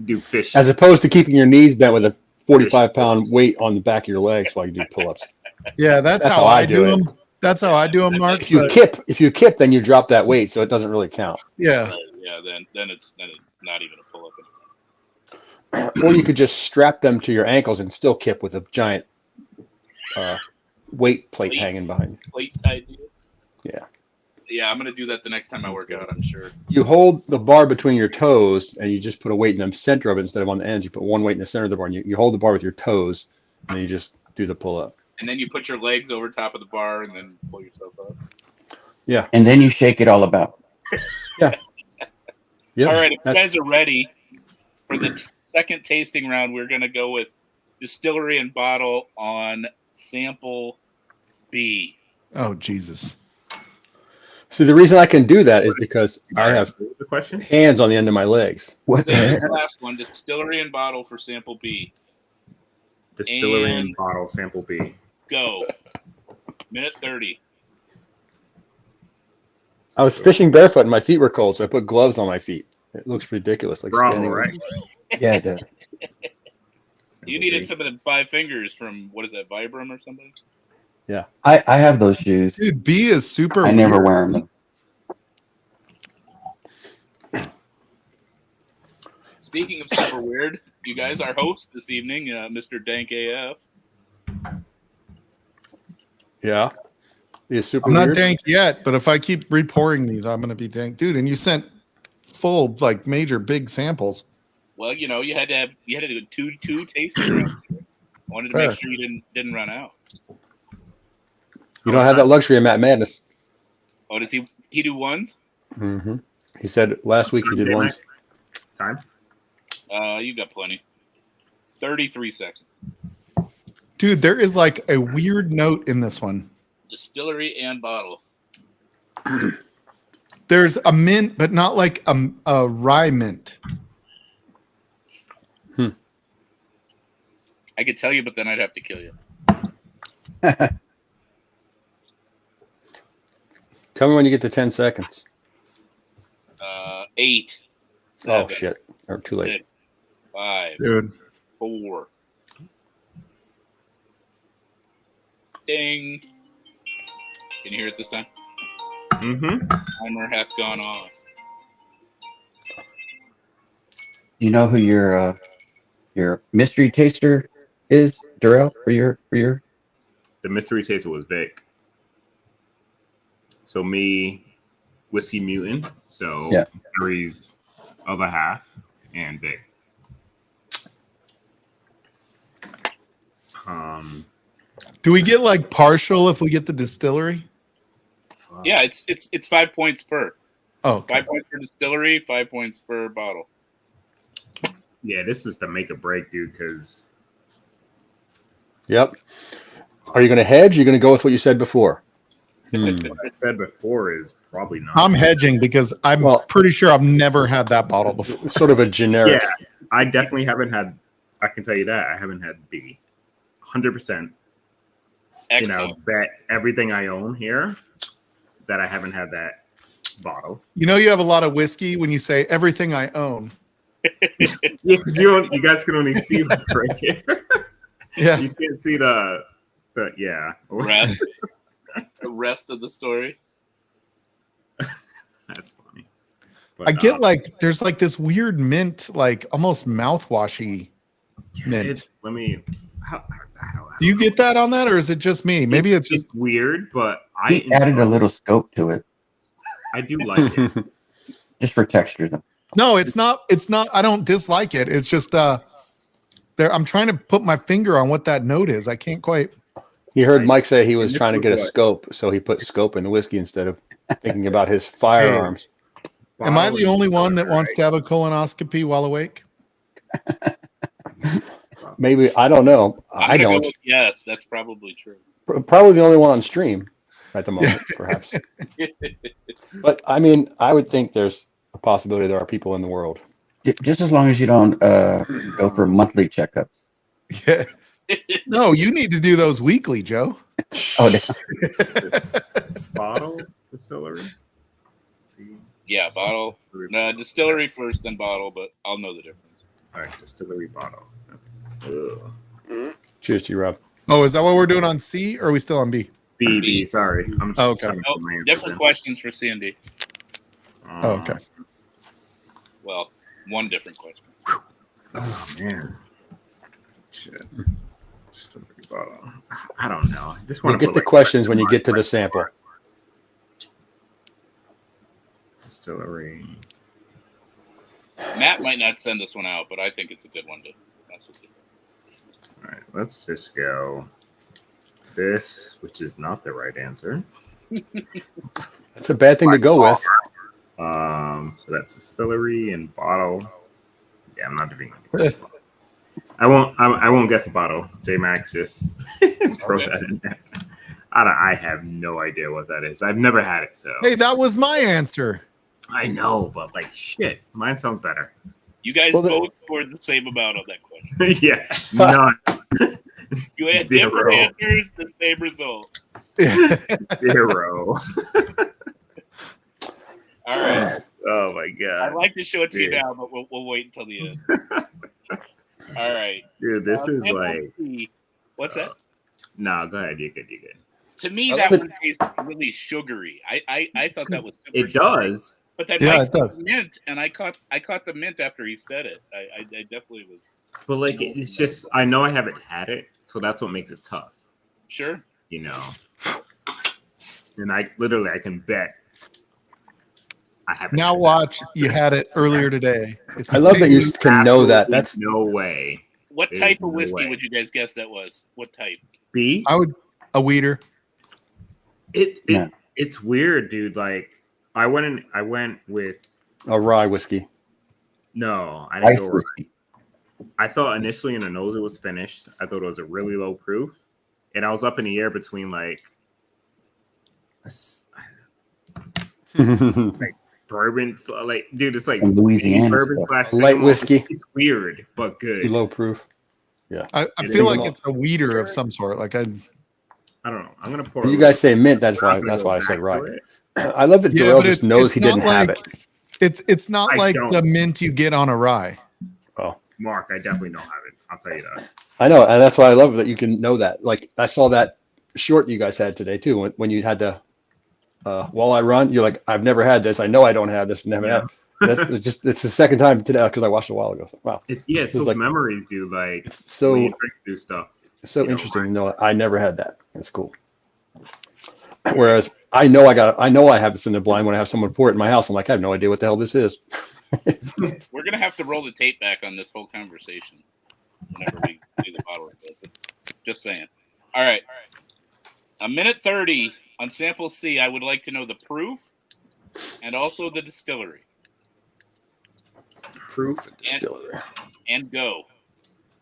Do fish. As opposed to keeping your knees bent with a 45-pound weight on the back of your legs while you do pull-ups. Yeah, that's how I do them. That's how I do them, Mark. If you but- kip, then you drop that weight, so it doesn't really count. yeah, Yeah, then it's not even a pull up or you could just strap them to your ankles and still kip with a giant weight plate hanging behind you. Plate idea. Yeah. Yeah, I'm gonna do that the next time I work out. I'm sure. You hold the bar between your toes, and you just put a weight in the center of it instead of on the ends. You put one weight in the center of the bar, and you hold the bar with your toes, and then you just do the pull up. And then you put your legs over top of the bar and then pull yourself up. Yeah. And then you shake it all about. Yeah. All right, if you guys are ready for the second tasting round, we're gonna go with distillery and bottle on sample B. Oh Jesus! See, the reason I can do that is because I have What was the question? hands on the end of my legs. What the This heck? is the last one, distillery and bottle for sample B. Distillery and And- bottle sample B. Go. Minute 30. I was fishing barefoot and my feet were cold, so I put gloves on my feet. It looks ridiculous. Like Bravo, standing right? Yeah, it does. You needed some of the 5 fingers from, what is that, Vibram or something? I have those shoes. Dude, B is super. I never weird. wear them. Speaking of super weird, you guys, our host this evening, Mr. Dank AF. Yeah. It's super I'm not weird. dank yet, but if I keep repouring these, I'm gonna be dank, dude. And you sent full, like, major big samples. Well, you know, you had to do two tasting rounds. I wanted to Fair. make sure you didn't run out. You don't have that luxury of Matt Madness. Oh, does he do ones? Mm-hmm. He said last week he did Okay, once. Time. You got plenty. 33 seconds. Dude, there is like a weird note in this one. Distillery and bottle. There's a mint, but not like a rye mint. I could tell you, but then I'd have to kill you. Tell me when you get to 10 seconds. 8. Oh, 7, shit. Or too late. 6, 5, Dude. 4. Ding. Can you hear it this time? Mm-hmm. Timer has gone off. You know who your mystery taster is, Durell, for your The mystery taster was Vic. So me, Whiskey Mutant. So Yeah. Gary's other half and Vic. Do we get like partial if we get the distillery? Yeah, it's 5 points per. Oh, okay. 5 points for distillery, 5 points per bottle. Yeah, this is the make or break, dude, because Yep. Are you going to hedge? Or are you going to go with what you said before? what I said before is probably not. I'm hedging because I'm Well- pretty sure I've never had that bottle before. Sort of a generic. Yeah, I definitely haven't had. I can tell you that I haven't had B. 100%. You know, Excellent. bet everything I own here that I haven't had that bottle. You know, you have a lot of whiskey when you say everything I own. Yeah, because you guys can only see what's right here. Yeah. You can't see the yeah. Rest. The rest of the story. That's funny. But, I get like there's like this weird mint, like almost mouthwashy mint. it's, let me. Do you get that on that, or is it just me? Maybe it's just weird, but he added a little scope to it I do like it. just for texture. Though. no. It's not. It's not. I don't dislike it. It's just there. I'm trying to put my finger on what that note is. I can't quite. He heard Mike say he was And this trying to was get a what? scope, so he put scope in the whiskey instead of thinking about his firearms. Am I the Bottle only and one that color, wants right? to have a colonoscopy while awake? Maybe, I don't know. I'm I gonna don't. go with yes, that's probably true. Probably the only one on stream at the moment, perhaps. But I mean, I would think there's a possibility there are people in the world. Just as long as you don't go for monthly checkups. Yeah. No, you need to do those weekly, Joe. Oh, damn. Bottle distillery. Yeah, bottle. Distillery first, then bottle, but I'll know the difference. All right, distillery bottle. Okay. Ugh. Cheers to you, Rob. Oh, is that what we're doing on C, or are we still on B? B. Sorry, I'm just Oh, okay. trying to Nope, put my answers different in. questions for C&D. Oh, okay. Well, one different question. Oh man, shit. Distillery bottle. I don't know. I just You want to get the questions when you get to the sample. Distillery. Matt might not send this one out, but I think it's a good one to mess with you. All right, let's just go this, which is not the right answer. That's a bad thing to go with. So that's distillery and bottle. Yeah, I'm not doing this one. I won't guess a bottle. J Max, just throw Okay. that in there. I have no idea what that is. I've never had it, so Hey, that was my answer. I know, but like shit, mine sounds better. You guys Well, both scored the same amount on that question. Yeah, none. You had Zero. different answers, the same result. Zero. All right. Oh my god. I'd like to show it to you Dude. now, but we'll wait until the end. All right. Dude, this is sample like C. What's that? no, go ahead, you're good. To me, I that love one tastes really sugary. I thought that was super It sugary. does. But then Yeah, Mike it does. said mint, and I caught the mint after he said it. I definitely was But like it's just I know I haven't had it, so that's what makes it tough, sure. you know. And I literally I can bet I haven't Now had watch, you had it earlier today. It's I love that you pink- can know that. Absolutely That's no way. What There's type of no whiskey way. would you guys guess that was? What type? B. I would a weeder. No. It's weird, dude. Like I went with a rye whiskey. no, I didn't Ice go. whiskey. I thought initially in the nose it was finished. I thought it was a really low proof, and I was up in the air between like bourbon, like dude, it's like From Louisiana bourbon stuff. slash Light cinnamon. whiskey. It's weird but good. Low proof. I It feel is. like it's a weeder of some sort. Like I don't know. I'm gonna pour. When a you guys little- say mint, that's I'm why not gonna that's go why I back said to rye. it. I love that Yeah, Durell but just it's- knows it's he not didn't have like- it. it's not I like don't. the mint you get on a rye. Oh, Mark, I definitely don't have it. I'll tell you that. I know, and that's why I love that you can know that. Like I saw that short you guys had today too. When you had the walleye run, you're like, I've never had this. I know I don't have this. Never Yeah. had. It's the second time today because I watched it a while ago. So, wow, It's It's those like- memories, dude. Like it's so when you drink new stuff. so you know, interesting to know I never had that. It's cool. Whereas I know I have this in the blind when I have someone pour it in my house. I'm like, I have no idea what the hell this is. We're gonna have to roll the tape back on this whole conversation whenever we do the bottle refill. Just saying. All right. A minute 30 on sample C. I would like to know the proof and also the distillery. Proof. Distillery. And go.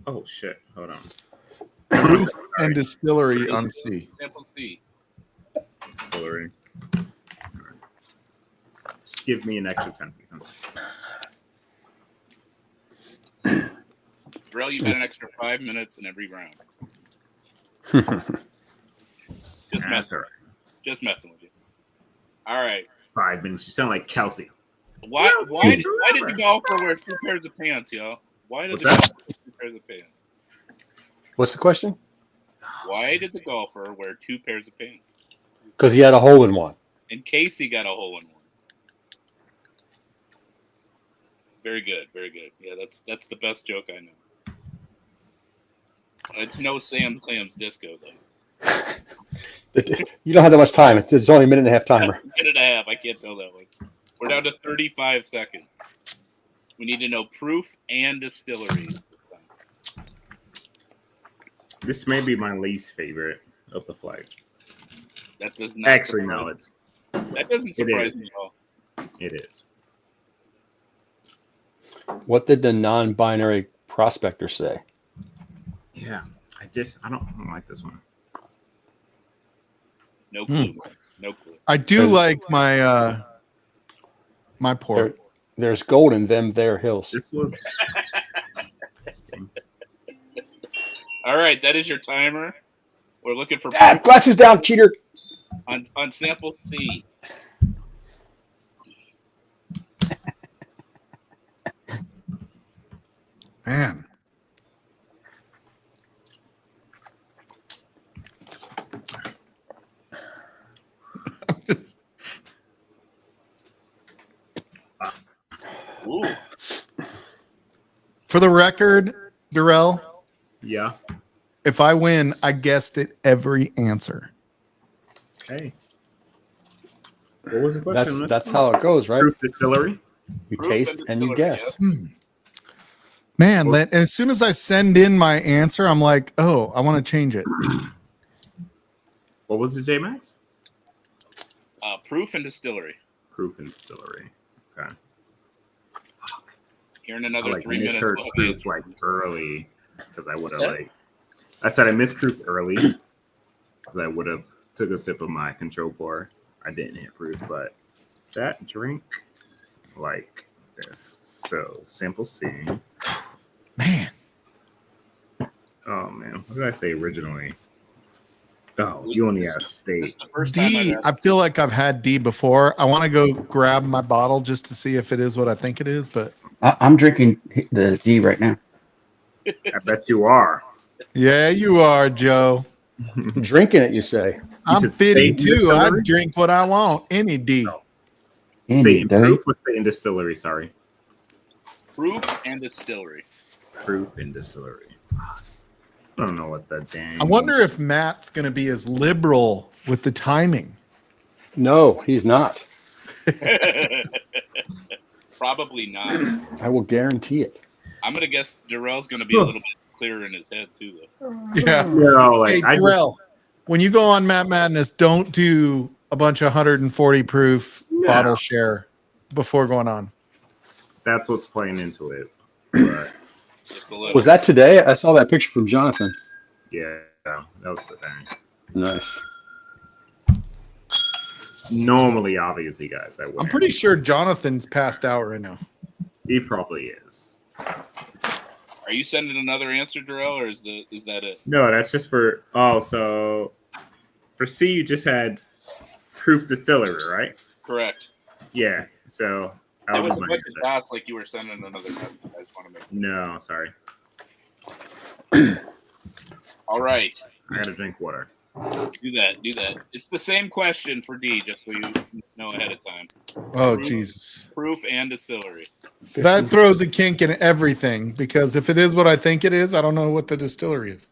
Oh shit! Hold on. Proof and distillery on C. Sample C. Distillery. Just give me an extra 10 seconds. Durell, you've had an extra 5 minutes in every round. Just That's messing. all right. Just messing with you. All right. 5 minutes. You sound like Kelsey. Why did the golfer wear 2 pairs of pants, y'all? Why did What's the that? golfer wear 2 pairs of pants? What's the question? Why did the golfer wear 2 pairs of pants? Because he had a hole in one. In case he got a hole in one. Very good, very good. Yeah, that's the best joke I know. It's no Sam Clams disco though. You don't have that much time. It's only a minute and a half timer. Minute and a half. I can't tell that one. We're down to 35 seconds. We need to know proof and distillery. This may be my least favorite of the flight. That does not Actually, surprise no, That doesn't surprise is. me at all. it is. What did the non-binary prospector say? Yeah, I don't like this one. No clue. No clue. I do like my my port. There's gold in them there hills. This was All right, that is your timer. We're looking for Ah, glasses down, cheater. on sample C. Man. Ooh. For the record, Durell, Yeah. if I win, I guessed it every answer. Hey. What was the question? That's how it goes, right? Proof distillery. You Proof taste and and you distillery, guess. Man, as soon as I send in my answer, I'm like, oh, I want to change it. What was the J Max? Proof and distillery. Proof and distillery. Okay. Here in another I 3 minutes. misheard We'll have proof answer. like early because I would have What's that? I said I missed proof early because I would have took a sip of my control pour. I didn't hit proof, but that drink like this. So sample C. Man, Oh man, what did I say originally? Oh, you only have This state. is the first time D, I've I feel like I've had D before. I want to go grab my bottle just to see if it is what I think it is, but I'm drinking the D right now. I bet you are. yeah, you are, Joe. Drinking it, you say. I'm said fitty state too. I distillery? drink what I want. Any D. No. Any State and day. proof or state and distillery? Sorry, proof and distillery. proof and distillery. I don't know what that dang. I wonder if Matt's going to be as liberal with the timing. No, he's not. Probably not. I will guarantee it. I'm gonna guess Durell's gonna be a little bit clearer in his head too, though. Yeah. like Hey, I just, Durell, when you go on Matt Madness, don't do a bunch of 140 proof bottle share before going on. that's what's playing into it. But Just a little. Was that today? I saw that picture from Jonathan. yeah, that was the thing. Nice. Normally, obviously, guys, I would. I'm pretty sure Jonathan's passed out right now. He probably is. Are you sending another answer, Durell, or is that it? No, that's just for. Oh, so for C, you just had proof distillery, right? Correct. Yeah. So That was a my bunch of answer. dots like you were sending another message. I just want to make. No, sorry. All right. I gotta drink water. Do that. It's the same question for D, just so you know ahead of time. Oh, Proof. Jesus. Proof and distillery. That throws a kink in everything because if it is what I think it is, I don't know what the distillery is.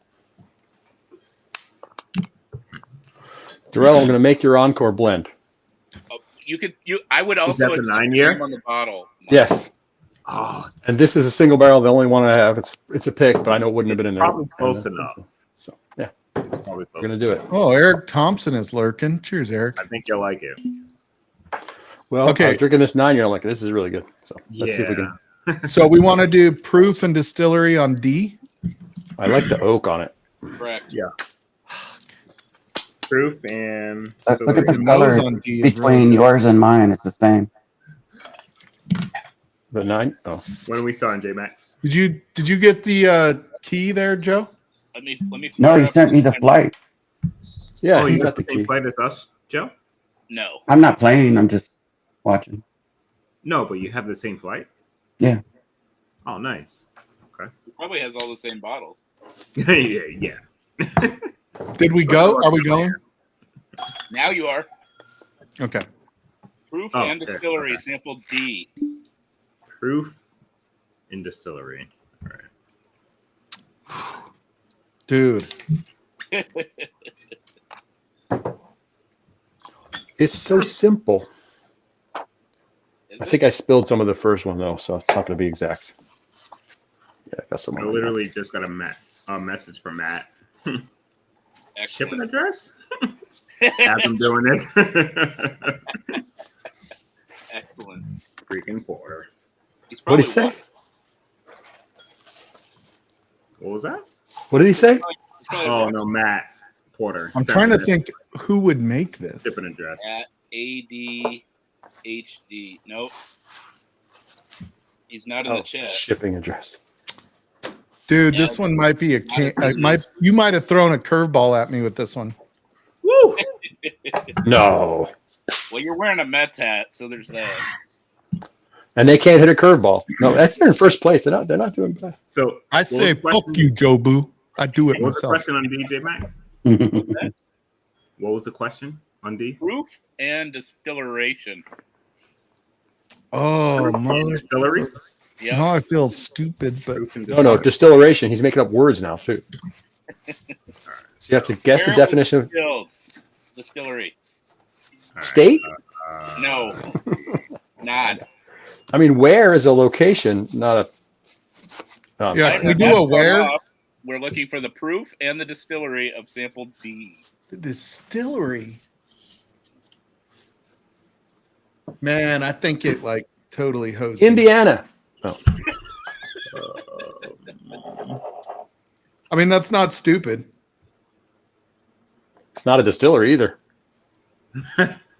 Durell, I'm going to make your encore blend. Oh, I would also that the accept 9 the year? name on the bottle. Yes. Oh, And this is a single barrel, the only one I have. It's a pick, but I know it wouldn't have it's been in there. probably close enough. So, yeah, It's probably we're close going to do it. Oh, Eric Thompson is lurking. Cheers, Eric. I think you'll like it. Well, I Okay. was drinking this 9 year. I'm like, this is really good. So let's see if we Yeah. can. So we want to do proof and distillery on D. I like the oak on it. Correct. Proof and Look at distillery. the The color nose on D is between really good. yours and mine. It's the same. The 9? Oh, When are we starting, J Max? Did you get the key there, Joe? Let me. No, fire he up sent me the flight. yeah, Oh, you you got the same key. flight as us, Joe? No. I'm not playing. I'm just watching. No, but you have the same flight? Yeah. Oh, nice. He probably has all the same bottles. yeah. Did we go? Are we going? Now you are. Okay. Proof Oh, and okay, distillery, okay. sample D. Proof and distillery. All right. Dude. It's so simple. Is I it? think I spilled some of the first one, though, so it's not going to be exact. Yeah, I got some. I on literally just got a message from Matt. Shipping Excellent. address? As I'm doing this. Excellent. Freaking Porter. He's What did he probably say? What was that? What did he say? he's probably Oh, watching no, Matt Porter. I'm Sent trying to me think who would make this. Shipping address. at ADHD. Nope. He's not in the Oh, chat. shipping address. Dude, Yeah, this one might be a can. Honestly, You might have thrown a curveball at me with this one. Woo! No. Well, you're wearing a Mets hat, so there's that. And they can't hit a curveball. No, that's they're in first place. They're not doing bad. So, I what say, was the fuck question? you, Joe Boo. I do it What was the myself. question on DJ Max? What's that? What was the question on D? Proof and distillation. Oh, And mother. distillery? Yeah. Now I feel stupid, but Proof and No, distillation. He's making up words now too. So you have to guess the Where was definition of distilled? Distillery. state. No, not. I mean, where is a location, not a. No, I'm Yeah, sorry. can we do That's a one where? off. We're looking for the proof and the distillery of sample D. The distillery. Man, I think it like totally hosed me. Indiana. Oh, I mean, that's not stupid. it's not a distillery either.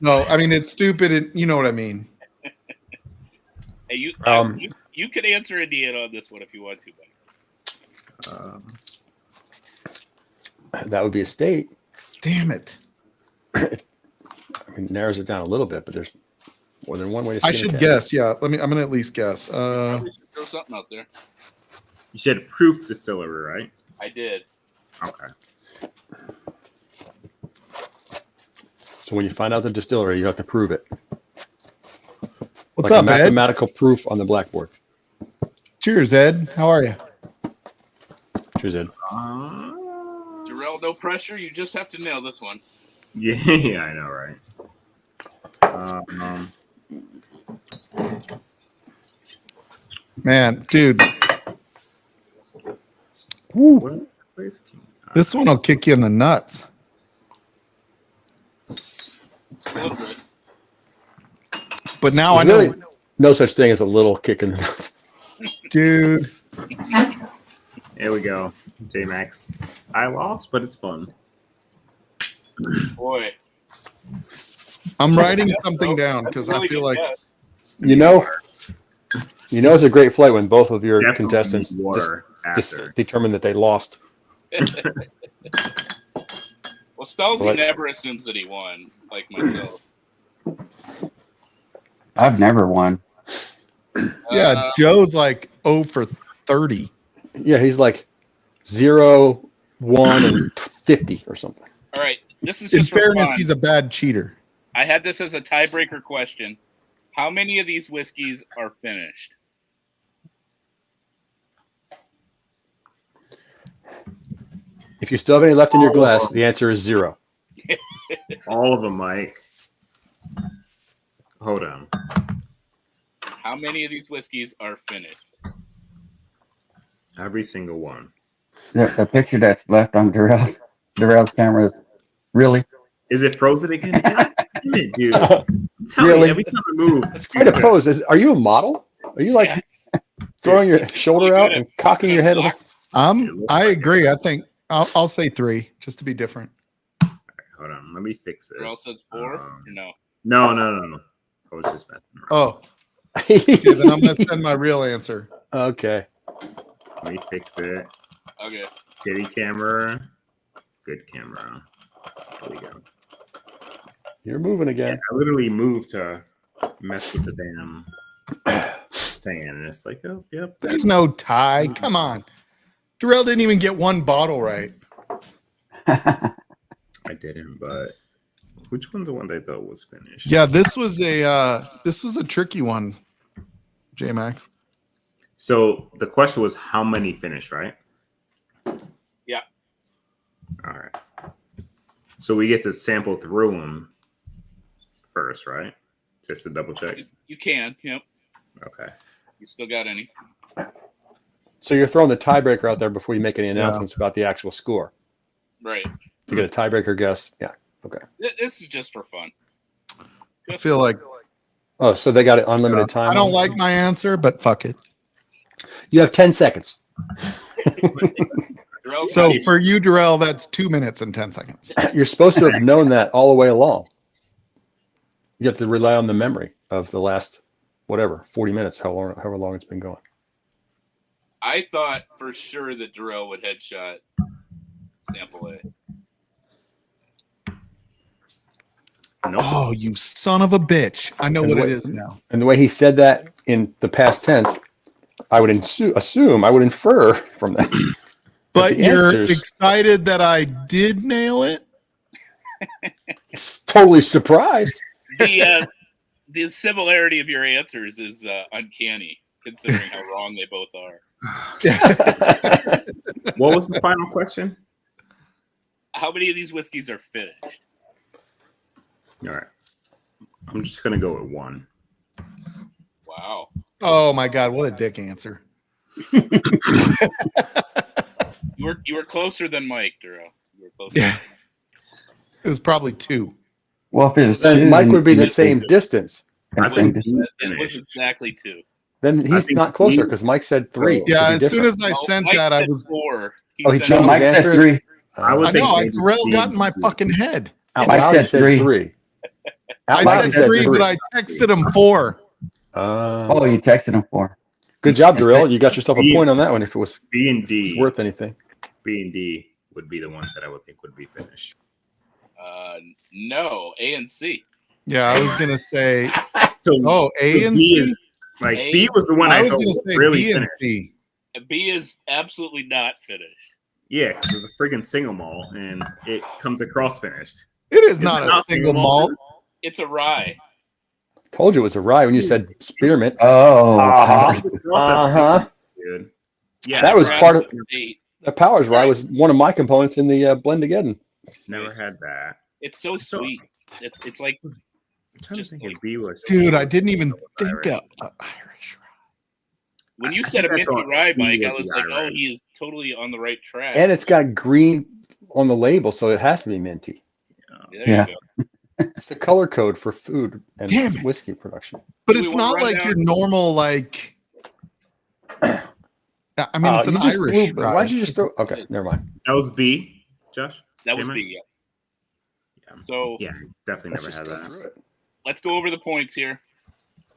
No, I mean it's stupid. You know what I mean. Hey, you can answer Indiana on this one if you want to, buddy. That would be a state. Damn it! I mean, it narrows it down a little bit, but there's more than one way to. I skin a should cat. guess. Yeah, I'm gonna at least guess. Probably should throw something out there. You said proof distillery, right? I did. Okay. So when you find out the distillery, you have to prove it. What's like up, a Ed? mathematical proof on the blackboard. Cheers, Ed. How are you? Cheers, Ed. Durell, no pressure. You just have to nail this one. Yeah, I know, right? Man, dude, woo, What is the place? this one will kick you in the nuts. A little bit. But now I There's know, really no such thing as a little kick in the nuts. dude. Here we go. J-Max. I lost, but it's fun. Boy. I'm writing Yes, something no, down that's a because really I feel good like guess. You know it's a great flight when both of your Definitely contestants water just after. determine that they lost. Well, Stahlzee What? never assumes that he won, like myself. I've never won. yeah, Joe's like 0 for 30. Yeah, he's like 0, 1, and 50 or something. All right. This is In just for fairness, fun. he's a bad cheater. I had this as a tiebreaker question. How many of these whiskeys are finished? If you still have any left in your glass, the answer is 0. All of them, Mike. Hold on. How many of these whiskeys are finished? Every single one. The picture that's left on Durell's camera is really. Is it frozen again? God damn it, dude. Tell Really? me every time I move. It's quite a pose. Are you a model? Are you like throwing your shoulder out and cocking your head? I agree. I think I'll say 3 just to be different. Hold on. Let me fix this. Durell says 4 or no? No. I was just messing around. Oh, okay, then I'm gonna send my real answer. Okay. Let me fix it. Okay. Steady camera. Good camera. There we go. You're moving again. I literally moved to mess with the damn thing, and it's like, oh, yep. There's no tie. Come on. Durell didn't even get one bottle right. I didn't, but which one's the one that I thought was finished? Yeah, this was a tricky one, J Max. So the question was how many finished, right? Yeah. All right. So we get to sample through them first, right? Just to double check. You can. Yep. Okay. You still got any? So you're throwing the tiebreaker out there before you make any announcements about the actual score. Right. To get a tiebreaker guess. Yeah. Okay. This is just for fun. I feel like Oh, so they got it unlimited time. I don't like my answer, but fuck it. You have 10 seconds. Durell, So for you, Durell, that's 2 minutes and 10 seconds. You're supposed to have known that all the way along. You have to rely on the memory of the last, whatever, 40 minutes, however long it's been going. I thought for sure that Durell would headshot sample A. Nope. Oh, you son of a bitch. I know And what it what- is now. And the way he said that in the past tense, I would assume, I would infer from that. But the you're answers- excited that I did nail it? It's totally surprised. The similarity of your answers is uncanny. considering how wrong they both are. What was the final question? How many of these whiskeys are finished? All right. I'm just gonna go with one. Wow. Oh my God, what a dick answer. You were closer than Mike, Durell. You were closer. Yeah. It was probably 2. Well, if it was Then two, Mike then would be you the missed it. same distance. And I same think distance. It was exactly 2. Then I he's think not closer he- because Mike said 3. Yeah, Could be as soon different. as I sent Mike that, I said was 4. Oh, he No, changed Mike his said answer? 3. I would I think know, maybe Durell C got and in my D. fucking head. Out Mike loud, said he said 3. 3. Out I loud, said he said 3, but 3. I texted him 4. Oh, you texted him 4. Good job, That's Durell. good. You got yourself a point on that one if it was B and D. worth anything. B and D would be the ones that I would think would be finished. No, A and C. Yeah, I was gonna say, So A and B C. is like A B was the one I I was thought gonna was say really B and finished. C. B is absolutely not finished. Yeah, because it's a friggin' single malt and it comes across finished. It is Is not it a not single single malt. malt? It's a rye. Told you it was a rye when you said spearmint. Oh, Uh-huh. Powers. Uh-huh. Dude. Yeah, That was Nebraska part of State. the Powers rye Right. was one of my components in the blend again. never had that. It's so sweet. It's like I'm trying Just to think like- if B was. Dude, I didn't even think Irish. of Irish. when you I said a think I minty thought rye, C Mike, I was was the like, oh, Irish. he is totally on the right track. And it's got green on the label, so it has to be minty. There Yeah. you go. It's the color code for food and Damn it. whiskey production. But Do we it's wanna not run like down- your normal like. I mean, it's an You just Irish. blew- why'd you just throw? Okay, never mind. That was B, Josh? That was Damon? B. Yeah. So Yeah, definitely Let's never just had go that. through it. let's go over the points here.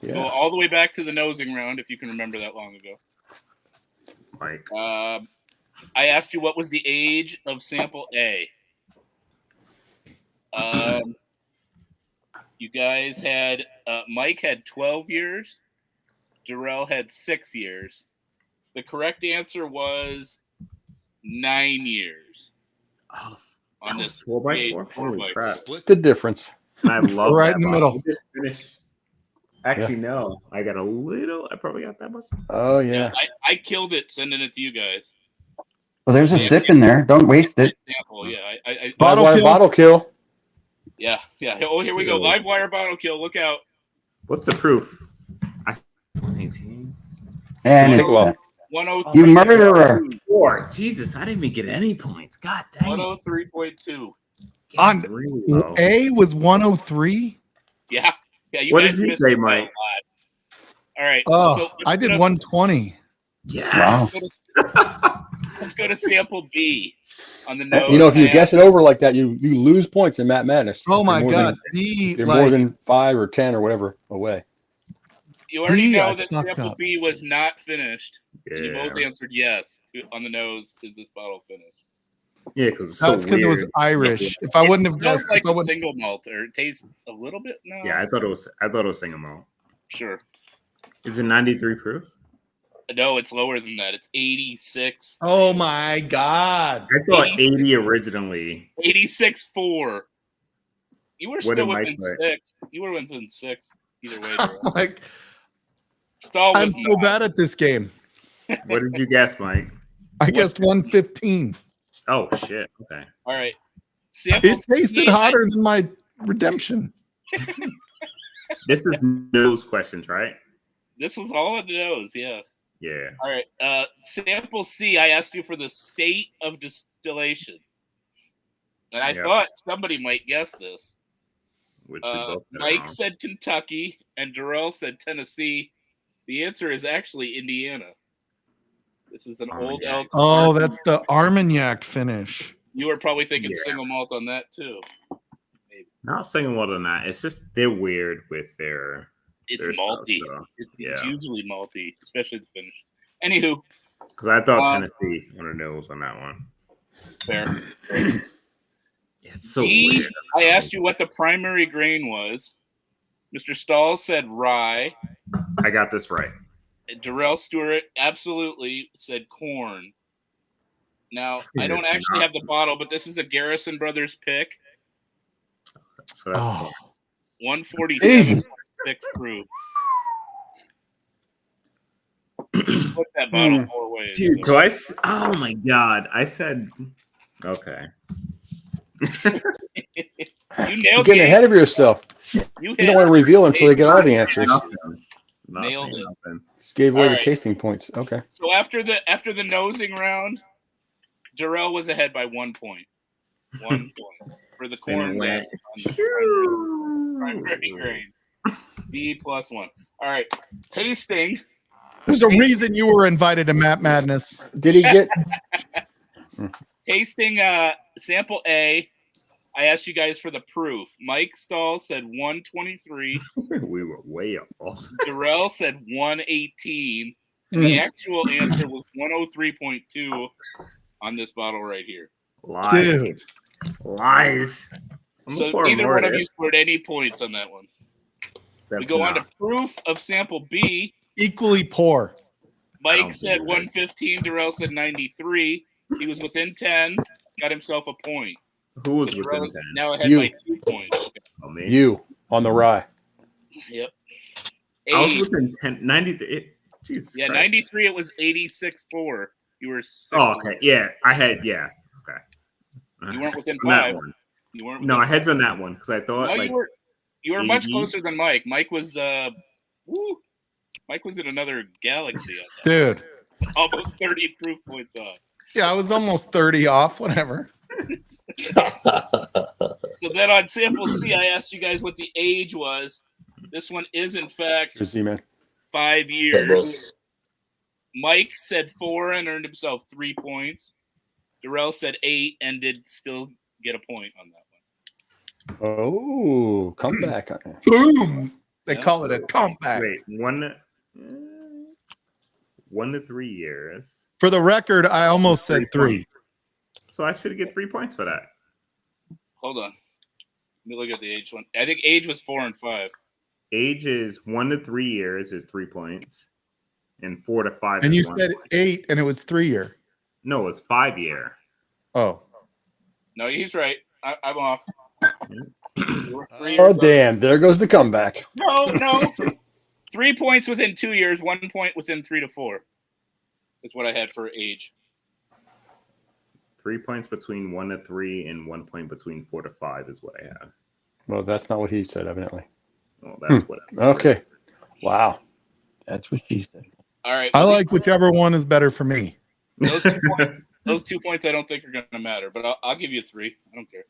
Go Yeah. all the way back to the nosing round, if you can remember that long ago. Like, I asked you what was the age of sample A. You guys had Mike had 12 years. Durell had 6 years. The correct answer was 9 years oh, on that this was 4x4? V8 Holy 4x4. crap. Split the difference. I love Right that in the bottle. middle. We just finished. Actually, no. I got a little. I probably got that much. Oh yeah. I killed it sending it to you guys. Well, there's a sip in there. Don't waste it. Example, yeah. I Bottle Live wire kill. bottle kill. yeah. Oh, here we go. Live wire bottle kill. Look out. What's the proof? 18. And Take it's a while. done. 103. You murderer. 4. Jesus, I didn't even get any points. God dang it. 103.2. On It's really low. A was 103. Yeah. You What guys did you missed say, it by a Mike? lot. All right. Oh, so I did 120. Yes. Let's go to sample B on the nose. You know, if you I guess it over like that, you lose points in Matt Madness. Oh If my you're more God, than- B You're more like than 5 or 10 or whatever away. You already B, know I that fucked sample up. B was not finished. And you Yeah. both answered yes on the nose. Is this bottle finished? Yeah, because it's so that's because it was weird. Irish. If I wouldn't have It smells guessed, like if I a would, single malt, or it tastes a little bit now. Yeah, I thought it was single malt. Sure. Is it 93 proof? No, it's lower than that. It's 86. oh my God, I thought 86. 80 originally. 86.4. You were What still did Mike within put? 6. You were within 6. Either way. Durell. like Stahl I'm was so not. bad at this game. What did you guess, Mike? I guessed 115. Oh shit. Okay. All right. Sample It tasted C, hotter than my redemption. This is nose questions, right? This was all on the nose, yeah. Yeah. All right. Sample C, I asked you for the state of distillation. And I Yep. thought somebody might guess this. Which we both got Mike wrong. said Kentucky and Durell said Tennessee. The answer is actually Indiana. This is an old Armagnac. elk. Oh, that's the Armagnac finish. You were probably thinking Yeah. single malt on that too. Not saying what on that. It's just they're weird with their. It's their malty. stuff, so, It's yeah. usually malty, especially the finish. Anywho, Because I thought Um, Tennessee on the nose on that one. fair. Yeah, it's so D, weird. I asked you what the primary grain was. Mr. Stahl said rye. I got this right. Durell Stewart absolutely said corn. Now, I don't It's actually not. have the bottle, but this is a Garrison Brothers pick. So that's Oh, 147.6 Jesus. proof. Split that bottle 4 ways. Dude, so. twice? Oh my god. I said okay. You You're nailed getting the ahead of yourself. You You don't want to reveal until they get all the answers. Nothing. Not Nailed saying it. nothing. Just gave away All the right. tasting points. Okay. So after the nosing round, Durell was ahead by 1 point. 1 point for the corn Didn't win. on the primary grade. B +1. All right, tasting. There's a reason you were invited to Map Madness. Did he get? Tasting sample A. I asked you guys for the proof. Mike Stahl said 123. We were way off. Durell said 118. And the actual answer was 103.2 on this bottle right here. Lies. Dude. Lies. I'm So gonna pour neither more one of this. you scored any points on that one. We That's go on not- to proof of sample B. Equally poor. I Mike don't said believe it. 115. Durell said 93. He was within 10. Got himself a point. Who was So within Durell's 10? now ahead You. by 2 points. Oh, me? You on the rye. Yep. I was Age. within 10. 93. Jesus Yeah, Christ. 93. It was 86.4. You were 6. Oh, okay. Yeah, I had, yeah. Okay. You weren't within On that 5. one. You weren't. No, within I heads on that one because I thought, No, like, you were much 80. closer than Mike. Mike was Mike was in another galaxy on that. Dude. Almost 30 proof points off. Yeah, I was almost 30 off, whatever. So then on sample C, I asked you guys what the age was. This one is in fact Cheers, Z-Man. 5 years. Mike said 4 and earned himself 3 points. Durell said 8 and did still get a point on that one. Oh, comeback. Boom. They Yeah, call it a comeback. wait, 1 to 3 years. For the record, I almost said 3. points. So I should get 3 points for that. Hold on. Let me look at the age one. I think age was 4 and 5. Age is 1 to 3 years is 3 points, and 4 to 5. And is you 1 said point. 8 and it was 3 year. No, it was 5 year. Oh. No, he's right. I'm off. You were 3 Oh, years off. damn. There goes the comeback. No. 3 points within 2 years, 1 point within 3 to 4. Is what I had for age. 3 points between 1 to 3 and 1 point between 4 to 5 is what I had. Well, that's not what he said, evidently. Well, that's what. Okay. Wow. That's what she said. All right. I well, like whichever one is better for me. those 2 points I don't think are going to matter, but I'll give you 3. I don't care.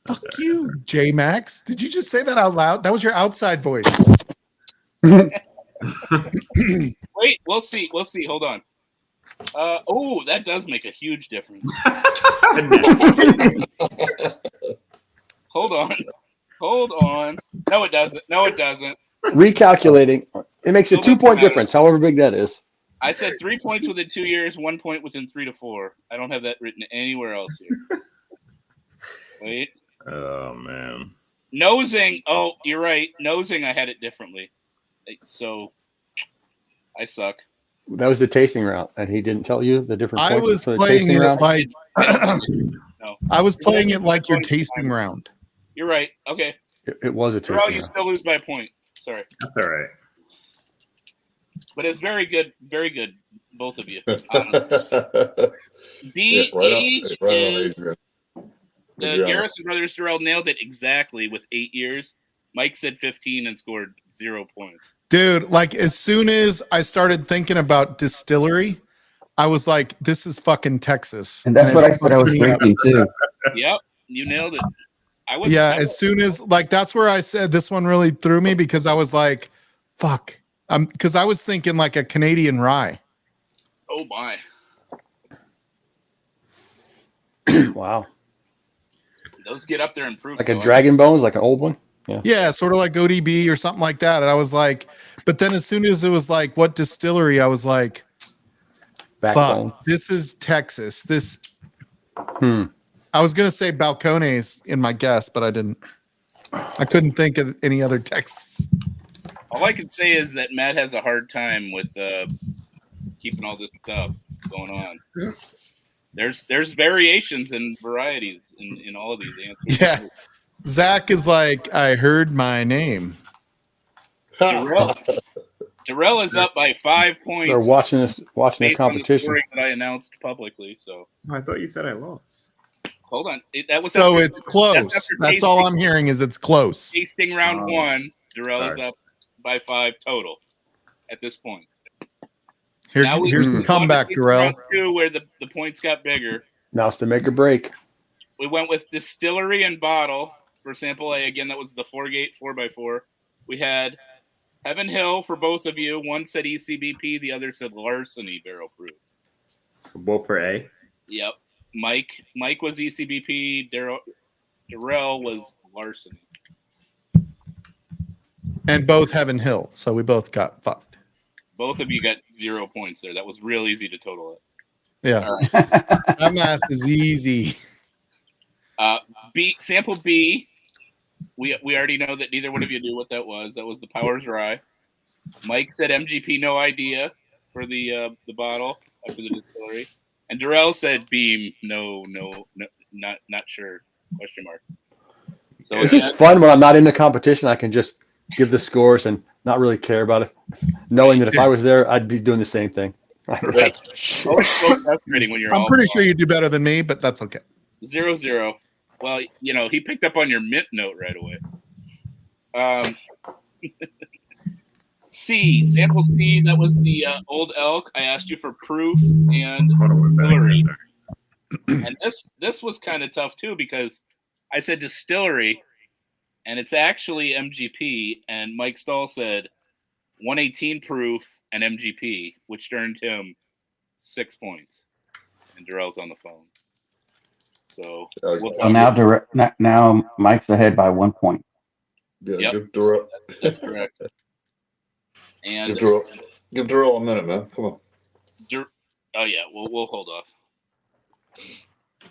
Fuck you, J Max. Did you just say that out loud? That was your outside voice. Wait, we'll see. Hold on. Oh, that does make a huge difference. Hold on. No, it doesn't. Recalculating. It makes a Well, doesn't 2-point matter. difference, however big that is. I said 3 points within 2 years, 1 point within 3 to 4. I don't have that written anywhere else here. Wait. Oh man. Nosing. Oh, you're right. Nosing, I had it differently. So I suck. That was the tasting round, and he didn't tell you the different I points was for the playing tasting it round. like No. I was playing it like your tasting round. You're right. Okay. It was a Well, tasting you round. still lose by a point. Sorry. That's all right. But it's very good, both of you. D age is the Garrison brothers. Durell nailed it exactly with 8 years. Mike said 15 and scored 0 points. Dude, like as soon as I started thinking about distillery, I was like, this is fucking Texas. And that's what I said I was fucking me up. drinking too. Yep, you nailed it. I was Yeah, as soon as like that's where I said this one really threw me because I was like, fuck. Because I was thinking like a Canadian rye. Oh my! Wow. Those get up there and proof. Like a Dragon Bones, like an old one. Yeah, sort of like ODB or something like that. And I was like, but then as soon as it was like, what distillery? I was like, Backbone. fuck, this is Texas. This. Hmm. I was gonna say Balcones in my guess, but I didn't. I couldn't think of any other Texas. All I can say is that Matt has a hard time with keeping all this stuff going on. There's variations and varieties in all of these answers. Yeah. Zach is like, I heard my name. Durell Durell is up by 5 points. They're watching the based on the competition. scoring that I announced publicly. So I thought you said I lost. hold on. That was So after- it's close. after That's all I'm hearing is it's close. tasting round one. Durell is sorry. up by 5 total at this point. Here's Now the move on to comeback, tasting Durell. round 2, where the points got bigger. Now it's to make or break. We went with distillery and bottle for sample A. Again, that was the 4-gate 4x4. We had Heaven Hill for both of you. One said ECBP, the other said larceny barrel proof. So both for A. Yep. Mike was ECBP. Durell was larceny. And both Heaven Hill. So we both got fucked. Both of you got 0 points there. That was real easy to total it. Yeah. All right. That math is easy. Sample B. We already know that neither one of you knew what that was. That was the Powers Rye. Mike said MGP, no idea for the bottle after the distillery, and Durell said Beam, no, not sure. Question mark. So It's just fun when I'm not in the competition. I can just give the scores and not really care about it, knowing that if I was there, I'd be doing the same thing. Right. Always so frustrating when you're. I'm all pretty wrong. sure you do better than me, but that's okay. 0-0. Well, he picked up on your mint note right away. C, sample C, that was the Old Elk. I asked you for proof and distillery. And this was kind of tough too, because I said distillery, and it's actually MGP, and Mike Stahl said 118 proof and MGP, which earned him 6 points. And Durell's on the phone. So we'll So now Mike's ahead by 1 point. Yeah, Yep. give Durell, That's correct. And give Durell a minute, man. Come on. oh yeah, we'll hold off.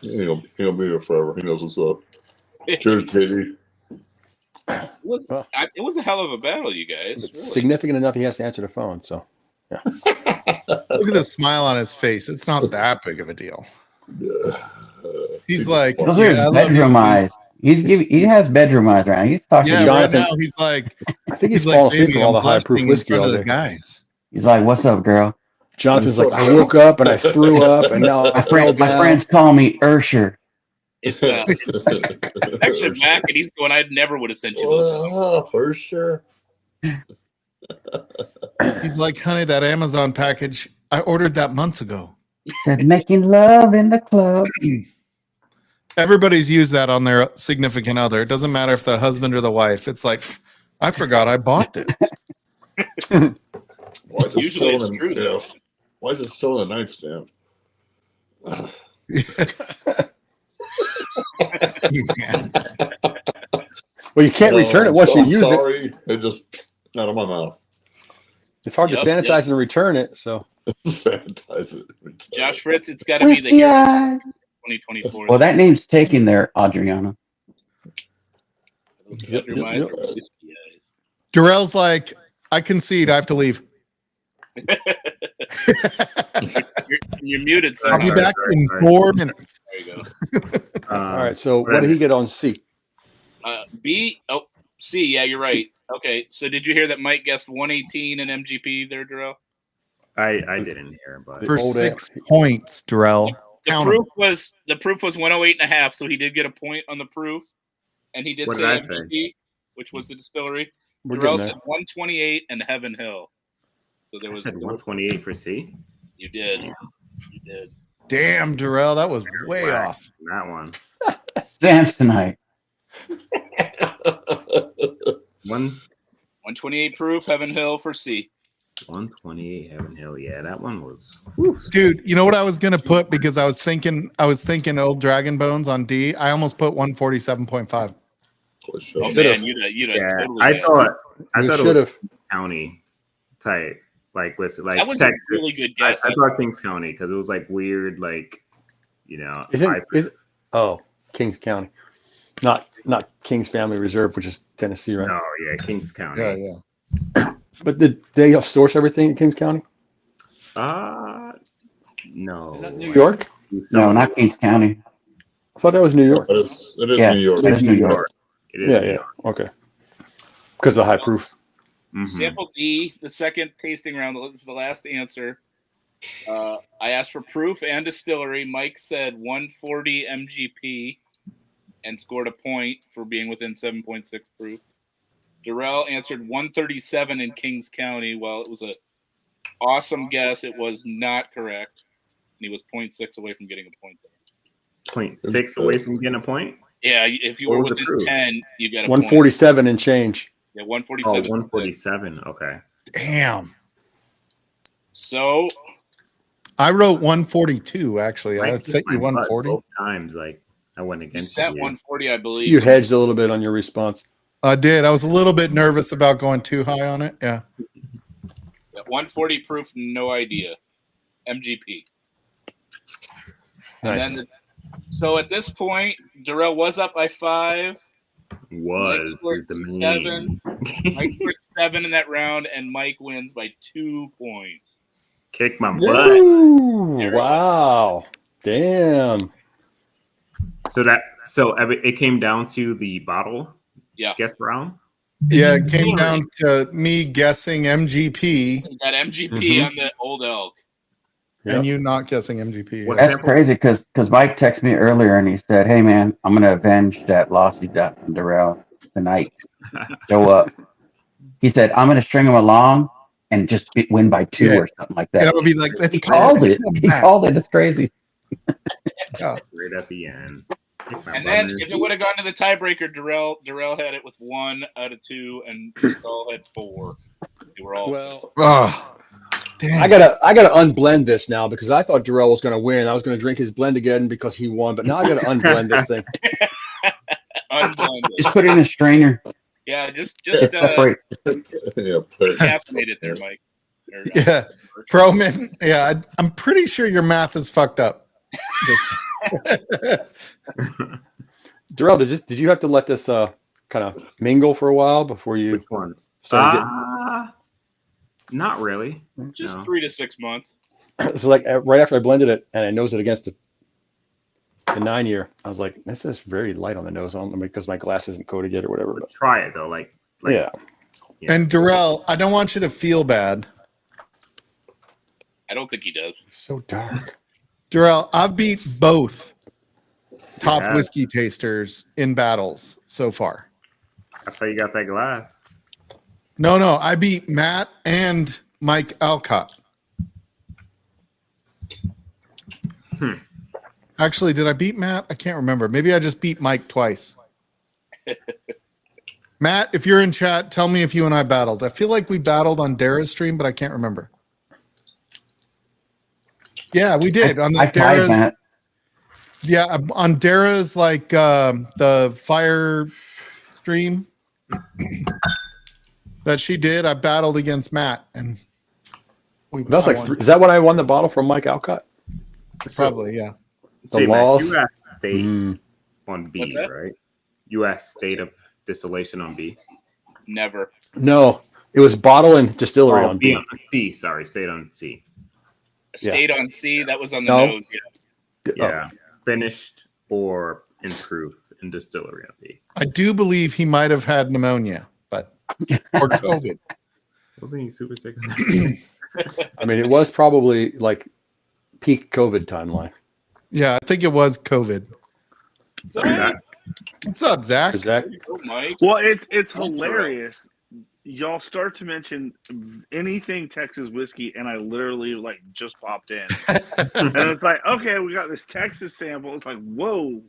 He'll be here forever. He knows what's up. Cheers, JD. It was a hell of a battle, you guys. It's Really. significant enough he has to answer the phone. So Look at the smile on his face. It's not that big of a deal. He's like, Those are his I love bedroom you. eyes. He has bedroom eyes right now. He's talking. Yeah, right Jonathan- now he's like, I think he's like, falling asleep "Baby, from all I'm the high proof blushing in whiskey front all of the day. guys. He's like, "What's up, girl?" Jonathan's like, I woke up and I threw up, and now I fell My down. friends call me Ursher. It's actually back, and he's going. I never would have sent you those. For sure. He's like, honey, that Amazon package, I ordered that months ago. Said making love in the club. Everybody's used that on their significant other. It doesn't matter if the husband or the wife. It's like, I forgot I bought this. Why is it Usually still it's in true, the though. Why is it still in the nightstand? Well, you can't return it once you use it. Sorry, it just out of my mouth. It's hard Yep, to sanitize and return it. So Sanitize it. Josh Fritz, it's got to be the Whiskey year eyes. 2024. Well, that name's taken there, Adriana. Yep, Bedroom eyes yep. or whiskey eyes. Durell's like, I concede. I have to leave. You're muted, sir. I'll be Sorry, back sorry, in sorry. 4 minutes. There you go. all right. So what did he get on C? B. Oh, C. Yeah, you're right. Okay, so did you hear that Mike guessed 118 and MGP there, Durell? I didn't hear, but For Old 6 points, Durell. The Count 'em. proof was 108 and a half, so he did get a point on the proof, and he did What say did I say? MGP, which was the distillery. We're Durell getting said 128 and Heaven Hill. So there I was said 128 for C. you did. You did. Damn, Durell, that was way Whack. off. That one. Samsonite. 128 proof, Heaven Hill for C. 128 Heaven Hill. Yeah, that one was. Dude, you know what I was gonna put because I was thinking old Dragon Bones on D. I almost put 147.5. For sure. Oh Should've. man, you'd Yeah, totally. I got it. thought You it should was have. county type, like with like That was Texas. a really good I guess. thought Kings County because it was like weird, like Isn't oh Kings County, not Kings Family Reserve, which is Tennessee, right? No, yeah, Kings County. yeah. But did they source everything in Kings County? No. New York? No, not Kings County. I thought that was New York. It is Yeah, New York. that is New York. It is Yeah, New yeah. York. Okay. Because of the high proof. Sample D, the second tasting round. This is the last answer. I asked for proof and distillery. Mike said 140 MGP and scored a point for being within 7.6 proof. Durell answered 137 in Kings County. Well, it was an awesome guess. It was not correct. And he was 0.6 away from getting a point there. 0.6 away from getting a point? Yeah, if you were within 10, you got a 147 and change. Yeah, 147. Oh, 147. Okay. Damn. So I wrote 142 actually. I sent you 140 both times. Like I went you against sent you. 140, I believe. You hedged a little bit on your response. I did. I was a little bit nervous about going too high on it. Yeah. 140 proof, no idea. MGP. Nice. And then so at this point, Durell was up by 5. Mike scored the 7. Mike scored 7 in that round, and Mike wins by 2 points. Kick my butt. Ooh, wow. Damn. So it came down to the bottle. Yeah. Guess round. Yeah, it came down to me guessing MGP. You got MGP on the Old Elk. And you not guessing MGP. That's crazy because Mike texted me earlier and he said, "Hey man, I'm gonna avenge that loss you got from Durell tonight. Show up." He said, "I'm gonna string him along and just win by 2 or something like that." And it would be like, let's he called it. He called it. It's crazy. Right at the end. And then if it would have gone to the tiebreaker, Durell had it with 1 out of 2, and Stahl had 4. They were all damn. I gotta unblend this now because I thought Durell was gonna win. I was gonna drink his blend again because he won, but now I gotta unblend this thing. unblended. Just put it in a strainer. Yeah, just It separates. decaffeinate it there, Mike. There you go. Yeah. Proman. Yeah, I'm pretty sure your math is fucked up. Just Durell, did you have to let this kind of mingle for a while before you Which one? started Not really. Just 3 to 6 months. getting? So like right after I blended it and I nosed it against the 9-year, I was like, this is very light on the nose on because my glass isn't coated yet or whatever. But Try it though. Like yeah. And Durell, I don't want you to feel bad. I don't think he does. It's so dark. Durell, I've beat both top Yeah. whiskey tasters in battles so far. That's how you got that glass. No, I beat Matt and Mike Alcott. Actually, did I beat Matt? I can't remember. Maybe I just beat Mike twice. Matt, if you're in chat, tell me if you and I battled. I feel like we battled on Dara's stream, but I can't remember. Yeah, we did on the I tied Dara's. Matt. Yeah, on Dara's like the fire stream that she did. I battled against Matt, and That's I like won. is that when I won the bottle from Mike Alcott? Probably, yeah. The laws. U.S. state on B, What's that? right? U.S. state of distillation on B. Never. No, it was bottle and distillery on B. On C. Sorry, state on C. Stayed on C. That was on the No. nose. Yeah. Yeah, finished or improved in distillery on B. I do believe he might have had pneumonia, but or COVID. Wasn't he super sick? I mean, it was probably like peak COVID timeline. Yeah, I think it was COVID. Zach. What's up, Zach? Is that Oh, Mike. Well, it's Don't throw. hilarious. Y'all start to mention anything Texas whiskey, and I literally like just popped in, and it's like, okay, we got this Texas sample. It's like, whoa,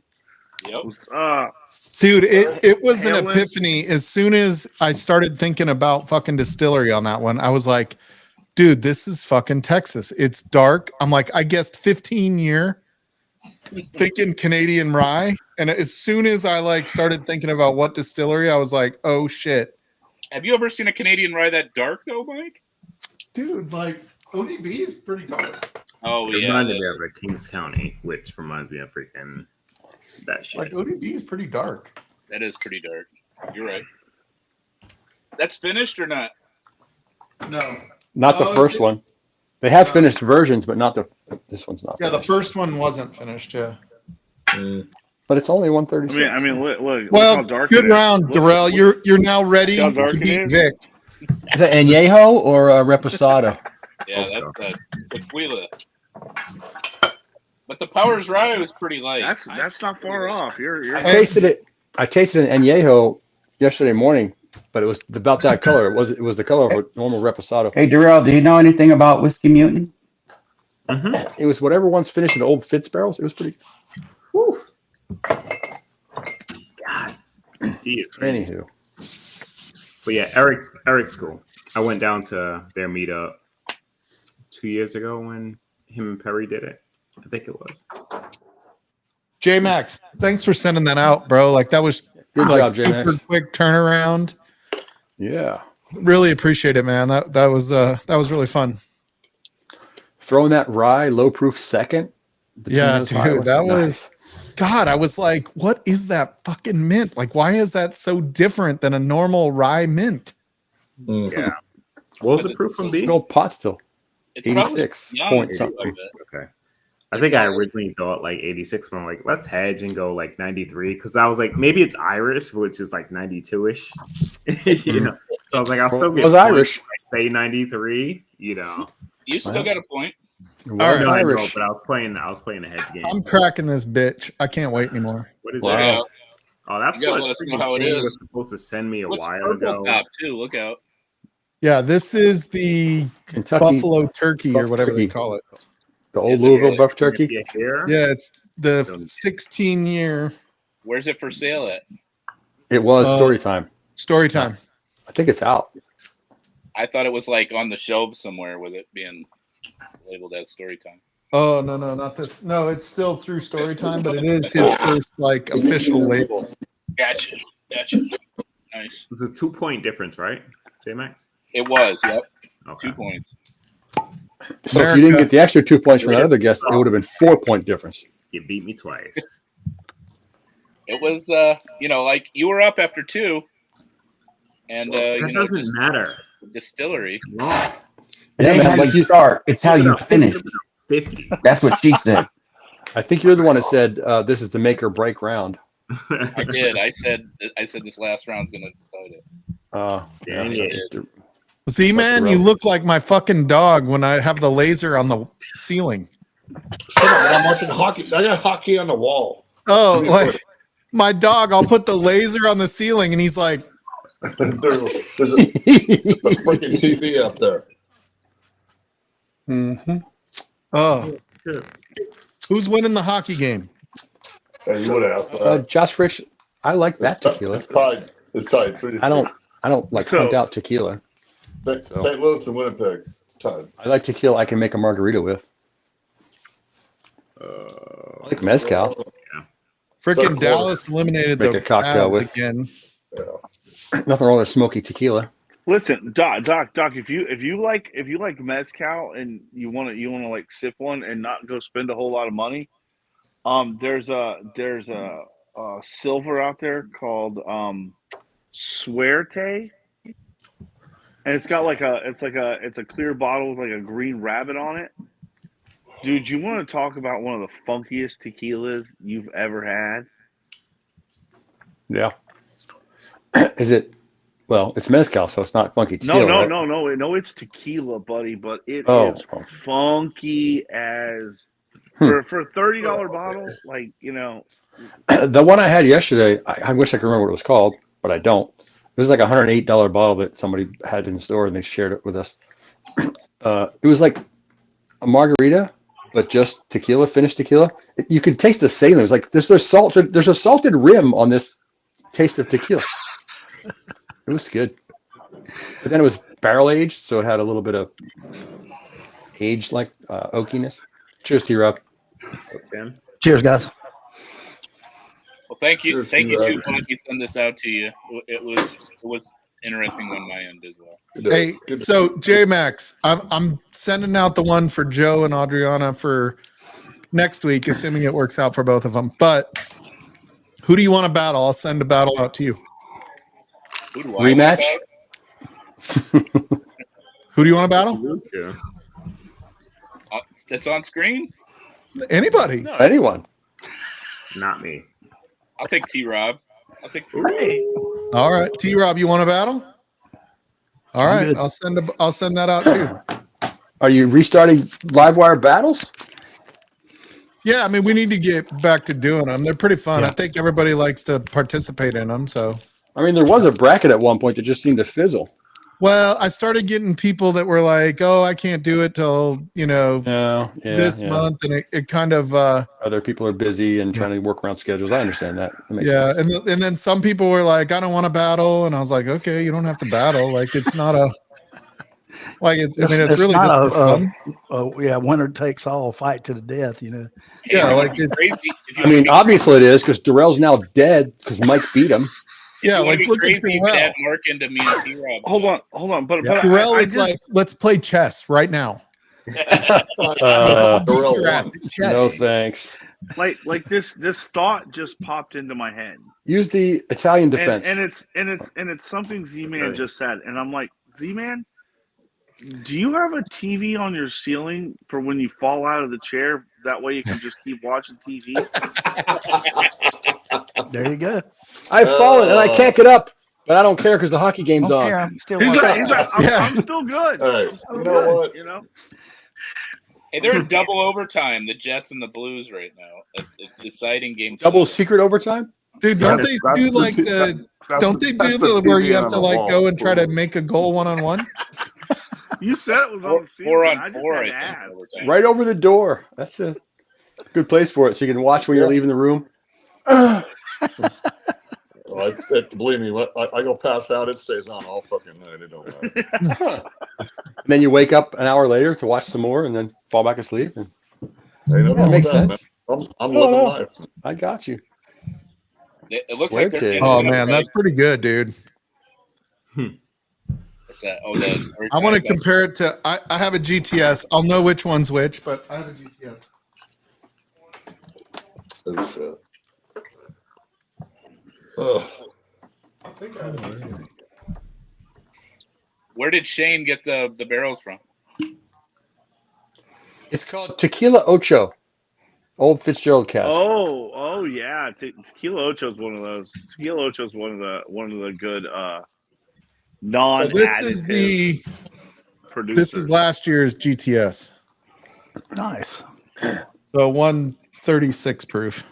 Yep. what's up? Dude, it was an Helen. epiphany. As soon as I started thinking about fucking distillery on that one, I was like, dude, this is fucking Texas. It's dark. I'm like, I guessed 15-year, thinking Canadian rye. And as soon as I like started thinking about what distillery, I was like, oh shit. Have you ever seen a Canadian rye that dark though, Mike? Dude, like ODB is pretty dark. Oh It yeah. reminded me of a Kings County, which reminds me of freaking that shit. Like ODB is pretty dark. That is pretty dark. You're right. That's finished or not? No. not the Oh, first shit. one? They have finished versions, but not this one's not. Yeah, the finished. first one wasn't finished, yeah. But it's only 136. I mean, look how Well, dark good it is. round, Look- Durell. You're now ready how dark to it beat is. Vic. Is that añejo or reposado? Yeah, that's tequila. But the Powers Rye was pretty light. That's not far off. You're I tasted it. I tasted an añejo yesterday morning, but it was about that color. It was the color of a normal reposado. Hey, Durell, do you know anything about Whiskey Mutant? It was whatever one's finished in old Fitz barrels. It was pretty. Whew. God. Anywho. But yeah, Eric's cool. I went down to their meetup 2 years ago when him and Perry did it. I think it was. J Max, thanks for sending that out, bro. Like that was Good like job, J super Max. quick turnaround. Yeah. Really appreciate it, man. That was really fun. Throwing that rye low proof second. Yeah, those dude, highlights, that nice. was God. I was like, what is that fucking mint? Like, why is that so different than a normal rye mint? Yeah. What was the proof from B? Good old pot still. It's probably 86 young point too, something. I bet. Okay. I think I originally thought like 86, but I'm like, let's hedge and go like 93 because I was like, maybe it's Irish, which is like 92-ish. You know, so I was like, I'll still get was Irish. Like, say 93. You know, You still got a point. It All was right. I know, Irish. but I was playing a hedge game. I'm cracking this bitch. I can't wait anymore. What is Wow. that? Yeah. Oh, that's You gotta what let us know freaking how it Shane is. was supposed to send me a What's while purple ago. top too? Look out. Yeah, this is the Kentucky, Buffalo turkey or Buff whatever they turkey. call it. the old Is it Louisville really? buff turkey. Yeah, here. Yeah, it's the So- 16-year Where's it for sale at? It was Uh, story time. story time. I think it's out. I thought it was like on the shelves somewhere with it being labeled as story time. Oh no, not this. No, it's still through story time, but it is his first like official label. Gotcha. Nice. It's a 2-point difference, right, J-Max? It was, yep. Okay. 2 points. So if you didn't get the extra 2 points from that other guest, it would have been 4-point difference. You beat me twice. It was like you were up after 2. And That doesn't matter. distillery. Wrong. It Yeah, ain't man, how like you start, it's how you finish. 50. That's what she said. I think you're the one that said this is the make or break round. I did. I said this last round's gonna decide it. Dang I it. did. See, man, you look like my fucking dog when I have the laser on the ceiling. I'm watching hockey. I got hockey on the wall. Oh, like my dog, I'll put the laser on the ceiling and he's like, There's a freaking TV up there. Mm-hmm. oh, who's winning the hockey game? Hey, you would ask Josh Rich, I like that tequila. It's tied. It's tied. 3-3. I don't like So- hunt out tequila. St. Louis and Winnipeg. It's tied. I like tequila I can make a margarita with. I like mezcal. Freaking Dallas eliminated Make the a cocktail Avs with. again. Nothing wrong with smoky tequila. Listen, Doc. If you like mezcal and you want to like sip one and not go spend a whole lot of money, there's a silver out there called Suerte, and it's got it's a clear bottle with like a green rabbit on it. Dude, you want to talk about one of the funkiest tequilas you've ever had? Yeah. Is it? Well, it's mezcal, so it's not funky tequila. right? No, it's tequila, buddy, but it Oh. is funky as for a $30 bottle, like, The one I had yesterday, I wish I could remember what it was called, but I don't. It was like a $108 bottle that somebody had in the store and they shared it with us. It was like a margarita, but just tequila, finished tequila. You could taste the saline. It was like there's a salted rim on this taste of tequila. It was good. But then it was barrel aged, so it had a little bit of aged like oakiness. Cheers to you, Rob. Tim? Cheers, guys. Well, thank you Cheers, too Rob. for letting me send this out to you. It was interesting on my end as well. Hey, so J Max, I'm sending out the one for Joe and Adriana for next week, assuming it works out for both of them. But who do you want to battle? I'll send a battle out to you. Who do I want Rematch? about? Who do you want to battle? Lose to. It's on screen. Anybody? Anyone? Not me. I'll take T-Rob. I'll take T-Rob. All right, T Rob, you want to battle? All I'm right, good. I'll send that out too. Are you restarting Livewire battles? Yeah, I mean, we need to get back to doing them. They're pretty fun. Yeah. I think everybody likes to participate in them. So, I mean, there was a bracket at one point that just seemed to fizzle. well, I started getting people that were like, "Oh, I can't do it till this month," and it kind of Other people are busy and trying to work around schedules. I understand that. That makes yeah, sense. and then some people were like, "I don't want to battle," and I was like, "Okay, you don't have to battle. Like, it's not a like it's. I mean, it's really not just for fun." winner takes all, fight to the death. You know. Yeah, like it's crazy. If you I mean, obviously it is because Durell's now dead because Mike beat him. yeah, you wanna like be look at crazy, you could Durell. add Mark into me and T-Rob. Hold on. But Durell I is just, like, let's play chess right now. Durell Your ass won. at chess. No thanks. like this thought just popped into my head. Use the Italian defense. And it's something Z-Man just said, and I'm like, Z-Man, do you have a TV on your ceiling for when you fall out of the chair? That way you can just keep watching TV. There you go. I've fallen and I can't get up, but I don't care because the hockey game's Don't on. care. I'm still He's watching. like, I'm still good. Hey, I'm you still know good, what? You know? Hey, they're in double overtime, the Jets and the Blues right now. A deciding game. Double secret overtime? Dude, don't they do like the? Don't they do the where you have to like go and try to make a goal 1-on-1? You said it was on the season. 4 I on just 4, had I to think. ask. Overtime. Right over the door. That's a good place for it, so you can watch when you're leaving the room. Believe me, when I go pass out, it stays on all fucking night. It don't matter. And then you wake up an hour later to watch some more and then fall back asleep. And Hey, no that makes problem with sense. that, man. I'm Oh, living no. life. I got you. It looks Swear like they're to. getting Oh it man, right. that's pretty good, dude. What's that? Oh, that's I want to compare it to. I have a GTS. I'll know which one's which, but I have a GTS. Oh shit. Ugh. I think I have a GTS. Where did Shane get the barrels from? It's called Tequila Ocho. Old Fitzgerald cast. Oh yeah. Tequila Ocho is one of those. Tequila Ocho is one of the good non. So this is the. producer. This is last year's GTS. Nice. So 136 proof.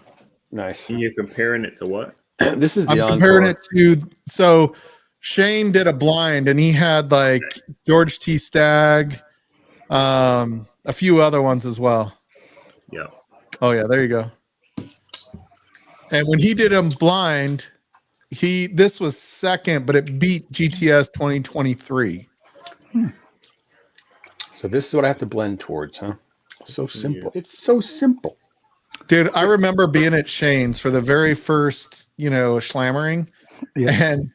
Nice. And you're comparing it to what? This is the I'm encore. comparing it to. So Shane did a blind, and he had like George T. Stagg, a few other ones as well. Yeah. Oh yeah, there you go. And when he did them blind, this was second, but it beat GTS 2023. So this is what I have to blend towards, huh? So simple. It's so simple. Dude, I remember being at Shane's for the very first, schlammering, and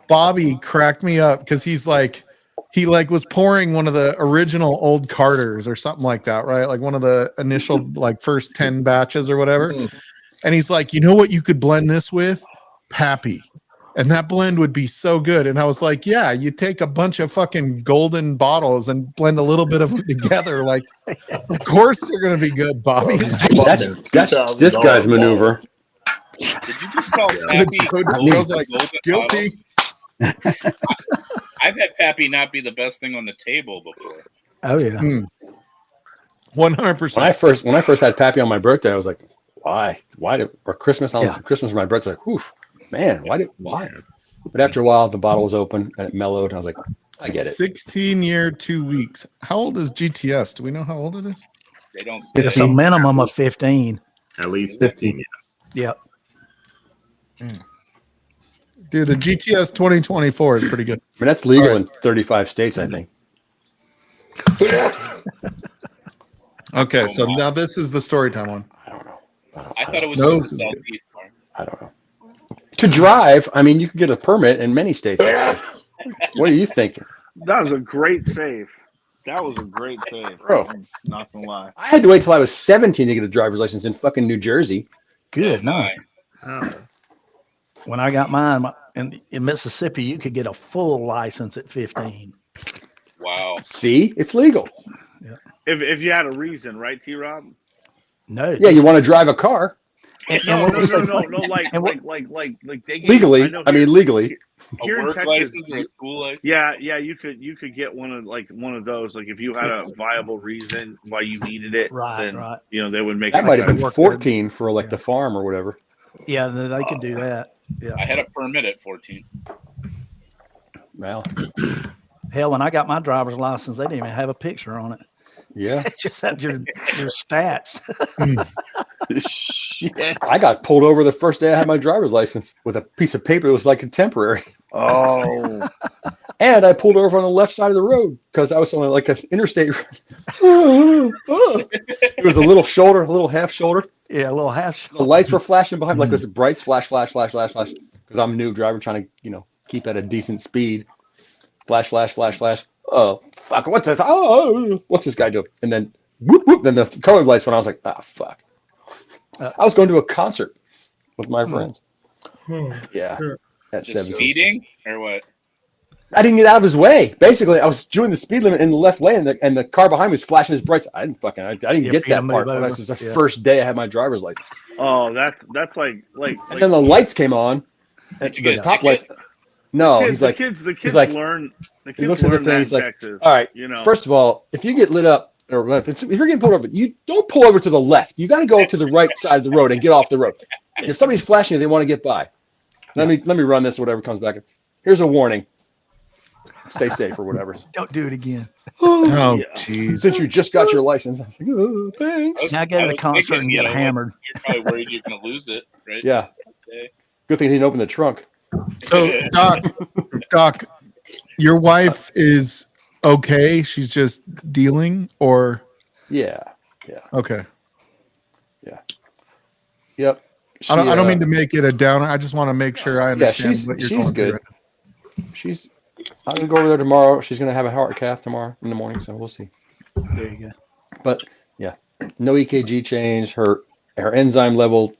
Bobby cracked me up because he was pouring one of the original old Carters or something like that, right? Like one of the initial first 10 batches or whatever. And he's like, you know what you could blend this with? Pappy. And that blend would be so good. And I was like, yeah, you take a bunch of fucking golden bottles and blend a little bit of them together. Like, of course they're going to be good, Bobby. That's this guy's maneuver. Did you just call Pappy? I was like, guilty. I've had Pappy not be the best thing on the table before. Oh yeah. 100%. When I first had Pappy on my birthday, I was like, why or Christmas on Christmas for my birthday? Like, oof, man, why? But after a while, the bottle was open and it mellowed. And I was like, I get it. 16 year, 2 weeks. How old is GTS? Do we know how old it is? They don't. It's a minimum of 15. At least 15. Yep. Dude, the GTS 2024 is pretty good. I mean, that's legal in 35 states, I think. Okay, so now this is the story time one. I don't know. I thought it was No, just the Southeast part. I don't know. To drive, I mean, you can get a permit in many states. What are you thinking? That was a great save. Bro. I'm not gonna lie. I had to wait till I was 17 to get a driver's license in fucking New Jersey. Good. No. Oh. When I got mine in Mississippi, you could get a full license at 15. Wow. See, it's legal. If you had a reason, right, T-Rob? No. Yeah, you want to drive a car. No, when no, we say no, no, like and what- they gave, Legally, know I mean, here- legally. A here in work Texas, license or a school license? Yeah, you could get one of those. Like if you had a viable reason why you needed it, Right, then right. they would make That it might have been effective. work there. 14 for like the farm or whatever. Yeah, they could do that. Yeah. I had a permit at 14. Well, Hell, when I got my driver's license, they didn't even have a picture on it. yeah. It just had your stats. Shit. I got pulled over the first day I had my driver's license with a piece of paper that was like a temporary. Oh. And I pulled over on the left side of the road because I was on like an interstate. It was a little half shoulder. Yeah, a little half. The lights were flashing behind, like this brights, flash. Because I'm a new driver trying to, keep at a decent speed. Flash. Oh, fuck. What's this? Oh, what's this guy doing? And then, whoop, whoop. Then the colored lights went on. I was like, ah, fuck. I was going to a concert with my friends. Yeah. At Just 17. speeding or what? I didn't get out of his way. Basically, I was doing the speed limit in the left lane, and the car behind me was flashing his brights. I didn't get that part. But this was the first day I had my driver's license. Oh, that's like. And then the lights came on. Did you The get a top ticket? lights. No, the he's like, kids he's like, learn. The he kids looks at the learn thing. that He's in like, Texas. all right. You First of all, if you get lit up, or if you're getting pulled over, you don't pull over to the left. You got to go to the right side of the road and get off the road. If somebody's flashing you, they want to get by. Let me run this. Whatever comes back. Here's a warning. Stay safe or whatever. Don't do it again. Oh, Yeah. jeez. Since you just got your license, I was like, oh, thanks. Now go to the was concert thinking, and get hammered. You're probably worried you're going to lose it, right? Yeah. Okay. Good thing he didn't open the trunk. So, Doc, your wife is okay. She's just dealing, or Yeah. okay. Yep. I don't mean to make it a downer. I just want to make sure I understand what you're she's going through. good. I'm gonna go over there tomorrow. She's gonna have a heart cath tomorrow in the morning, so we'll see. There you go. But yeah, no EKG change. Her enzyme level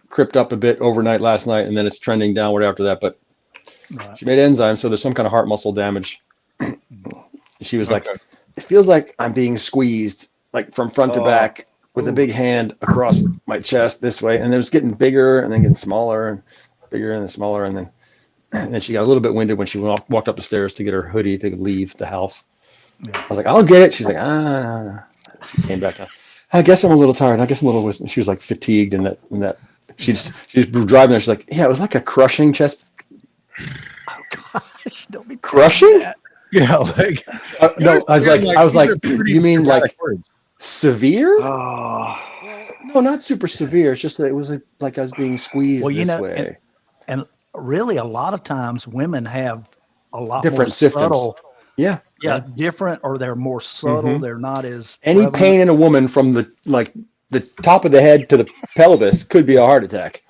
crept up a bit overnight last night, and then it's trending downward after that. But Right. she made enzymes, so there's some kind of heart muscle damage. She was like, it feels like I'm being squeezed, like from front to back, with a big hand across my chest this way, and it was getting bigger and then getting smaller and bigger and then smaller, and then she got a little bit winded when she walked up the stairs to get her hoodie to leave the house. Yeah. I was like, I'll get it. She's like, no. She came back down. I guess I'm a little tired. I guess I'm a little. She was like fatigued and that she's driving there. She's like, yeah, it was like a crushing chest. Oh gosh, don't be Crushing? that. Yeah, like No, I was like, you mean like words. severe? Oh. No, not super severe. It's just that it was like I was being squeezed Well, this way. And really, a lot of times women have a lot Different more symptoms. subtle. Yeah. Yeah, different, or they're more subtle. Mhm. They're not as Any prevalent. pain in a woman from the top of the head to the pelvis could be a heart attack.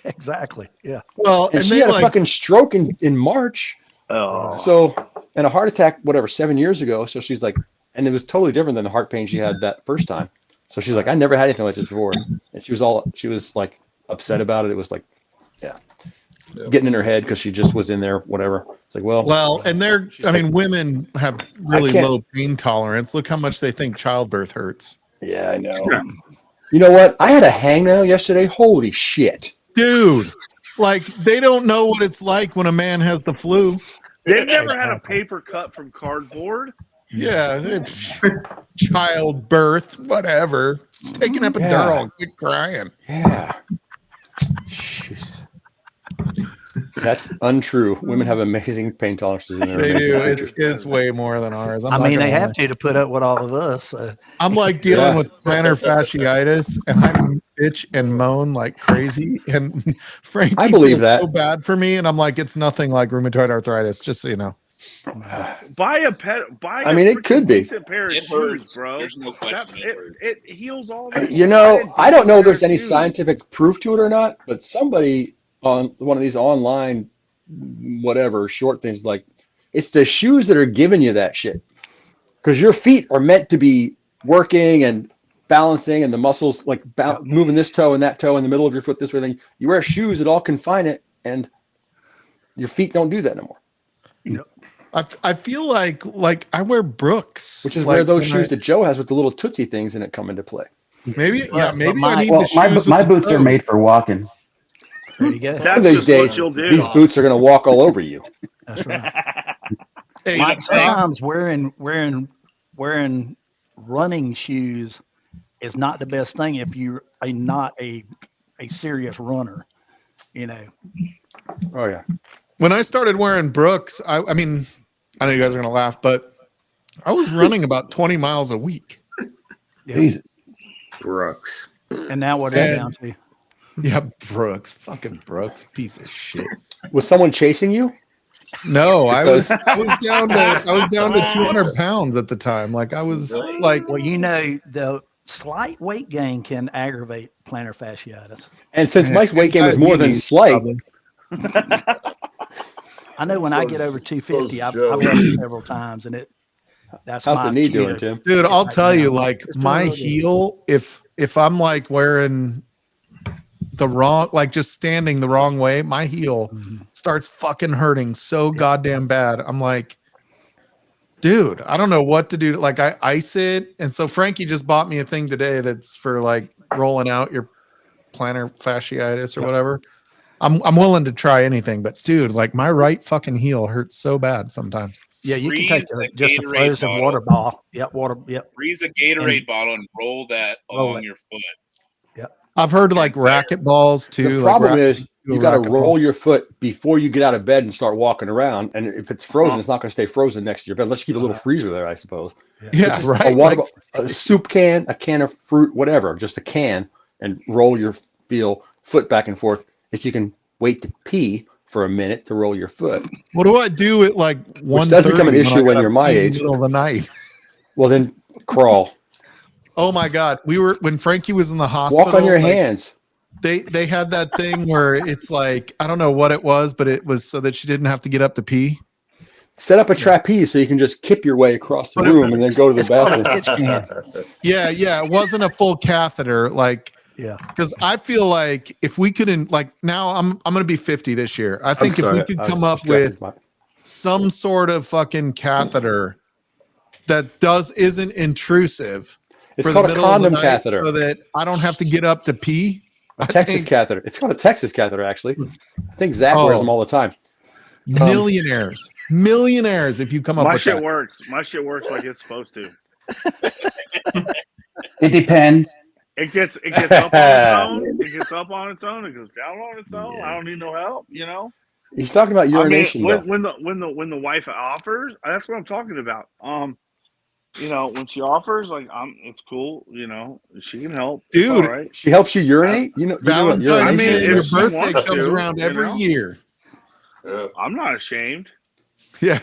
Exactly. Yeah. Well, And she had a fucking stroke in March. Oh. So, and a heart attack, whatever, 7 years ago. So she's like, and it was totally different than the heart pain she had that first time. So she's like, I never had anything like this before. And she was like upset about it. It was like, getting in her head because she just was in there, whatever. It's like, well, and women have really low pain tolerance. Look how much they think childbirth hurts. Yeah, I know. You know what? I had a hangnail yesterday. Holy shit. Dude, like they don't know what it's like when a man has the flu. They've never had a paper cut from cardboard. Yeah, it's childbirth, whatever. Taking up a Durell, quit crying. Yeah. Jeez. That's untrue. Women have amazing pain tolerances in their They do. creatures. It's way more than ours. I mean, they have to put up with all of us. I'm like dealing with plantar fasciitis, and I bitch and moan like crazy. And Frankie I believe feels that. so bad for me, and I'm like, it's nothing like rheumatoid arthritis. Just so you know. Buy a pet. I mean, it could be. decent pair of It shoes, hurts. bro. There's no question. It hurts. It heals all that. You know, I don't know if there's any scientific proof to it or not, but somebody on one of these online whatever short things, like, it's the shoes that are giving you that shit, because your feet are meant to be working and balancing, and the muscles like moving this toe and that toe in the middle of your foot this way. Then you wear shoes that all confine it, and your feet don't do that no more. I feel like I wear Brooks, Which is like where those when shoes that Joe has with the little Tootsie things in it come into play. Maybe, yeah, maybe my- I need Well, the shoes. my with the boots are toes. made for walking. There you go. One That's of these just what days, you'll do. these boots are going to walk all over you. That's right. Hey, Mike, stop. sometimes wearing running shoes is not the best thing if you are not a serious runner. You know, Oh yeah. When I started wearing Brooks, I mean, I know you guys are gonna laugh, but I was running about 20 miles a week. Jesus. Brooks. and now what are they And- down to? Yeah, Brooks, fucking Brooks, piece of shit. Was someone chasing you? No, I was Because- down to 200 pounds at the time. Like I was like, Well, you know, the slight weight gain can aggravate plantar fasciitis. And since Mike's weight gain was more than diabetes, slight, probably. I know when I get over 250, I've had it several times, and that's how's my the knee cue doing, to- Tim? Dude, I'll Right tell now. you, like It's doing my really good. heel, if I'm like wearing the wrong, like just standing the wrong way, my heel starts fucking hurting so goddamn bad. I'm like, dude, I don't know what to do. Like I ice it, and so Frankie just bought me a thing today that's for like rolling out your plantar fasciitis or whatever. I'm willing to try anything, but dude, like my right fucking heel hurts so bad sometimes. Yeah, you can Freeze take a just a Gatorade frozen bottle. water ball. Yep, water. Yep. Freeze a Gatorade bottle and roll that Roll along it. your foot. I've heard like racket balls too. The problem like is do you a got to racket roll ball. your foot before you get out of bed and start walking around. And if it's frozen, it's not going to stay frozen next to your bed. Let's keep a little freezer there, I suppose. Yeah, Just right. A water Like, bottle, a soup can, a can of fruit, whatever, just a can, and roll your foot back and forth. If you can wait to pee for a minute to roll your foot, what do I do at like 1:30 which does become an issue when I you're my gotta pee in age. the middle of the night? Well, then crawl. Oh my god, when Frankie was in the hospital. Walk on your like, hands. They had that thing where it's like I don't know what it was, but it was so that she didn't have to get up to pee. Set up a trapeze so you can just kip your way across the room and then go to the It's called a bathroom. pitch can. Yeah, it wasn't a full catheter, like Yeah. because I feel like if we couldn't, like now I'm gonna be 50 this year. I think if we could come up with some sort of fucking catheter that isn't intrusive. It's for called the a middle of the condom night catheter. so that I don't have to get up to pee. A Texas catheter. It's called a Texas catheter, actually. I think Zach wears them all the time. Millionaires if you come up My with shit that. works. My shit works like it's supposed to. It depends. It gets up on its own. It gets up on its own. It goes down on its own. I don't need no help. You know. He's talking about urination. I though. mean, when the wife offers, that's what I'm talking about. You know, when she offers, like, it's cool. You know, she can help. It's Dude, all right. She helps you urinate. You know what Valentine's urination Day, I mean, your if she birthday wants comes to, around you every know? year. Yeah. I'm not ashamed. Yeah.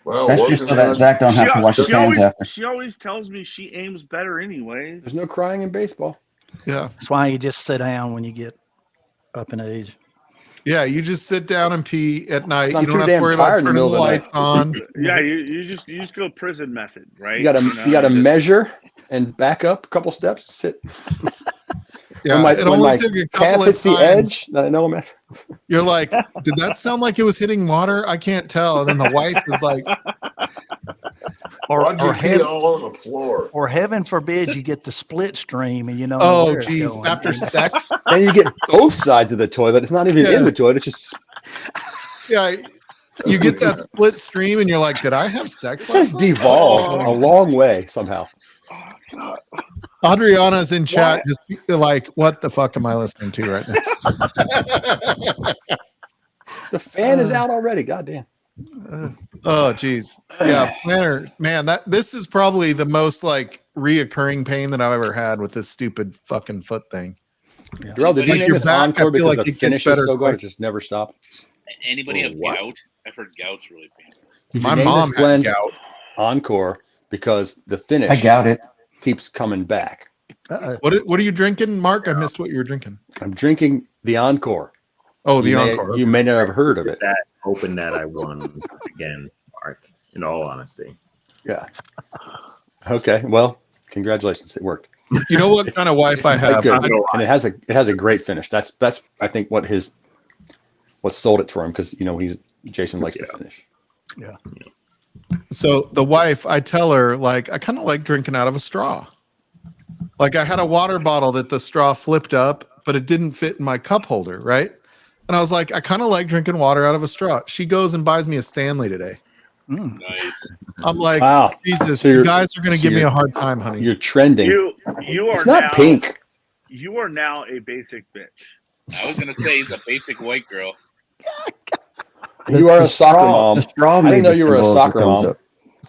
Well, That's working just so that man. Zach don't have to wash his hands after. She always tells me she aims better anyways. There's no crying in baseball. Yeah. That's why you just sit down when you get up in age. Yeah. You just sit down and pee at night. I'm You don't too have to damn worry about tired in the turning the middle of the lights on. Yeah, you just go prison method, right? You gotta just- measure and back up a couple steps. Sit. Yeah. When It my only took a calf couple of hits the times. edge, then I know I'm at. You're like, did that sound like it was hitting water? I can't tell. And then the wife is like, Why'd you pee all on the floor? Or heaven forbid you get the split stream and you know. oh, where it's geez. going. After sex? Then you get both sides of the toilet. It's not even Yeah. in the toilet. It's just Yeah. You get that split stream and you're like, did I have sex? it says last night? devolved a long way somehow. Adriana's in chat, just like, what the fuck am I listening to right now? The fan is out already. Goddamn. Oh, geez. Yeah, planner, man, this is probably the most like reoccurring pain that I've ever had with this stupid fucking foot thing. Durell, did you Like name your this back, I encore feel because like the it gets finish is better so good? quick. It just never stopped. Anybody have what? gout? I've heard gout's really painful. Did you My name mom this had blend gout. Encore because the finish I doubt it. keeps coming back. What are you drinking, Mark? I missed what you were drinking. I'm drinking the Encore. Oh, the You may- Encore. You may not have heard of it. That hoping that I won again, Mark. In all honesty, Yeah. Okay. Well, congratulations. It worked. You know what kind of wife I It's quite have? good. And it has a great finish. That's I think what sold it for him because Jason likes to finish. So the wife, I tell her like I kind of like drinking out of a straw. Like I had a water bottle that the straw flipped up, but it didn't fit in my cup holder, right? And I was like, I kind of like drinking water out of a straw. She goes and buys me a Stanley today. Nice. I'm like, Wow. Jesus, So you you're- guys are going to so give me a you're- hard time, honey. You're trending. You are It's not now pink. You are now a basic bitch. I was gonna say he's a basic white girl. You are a soccer straw- mom. The straw I didn't made know the you were a symbol soccer comes mom. up.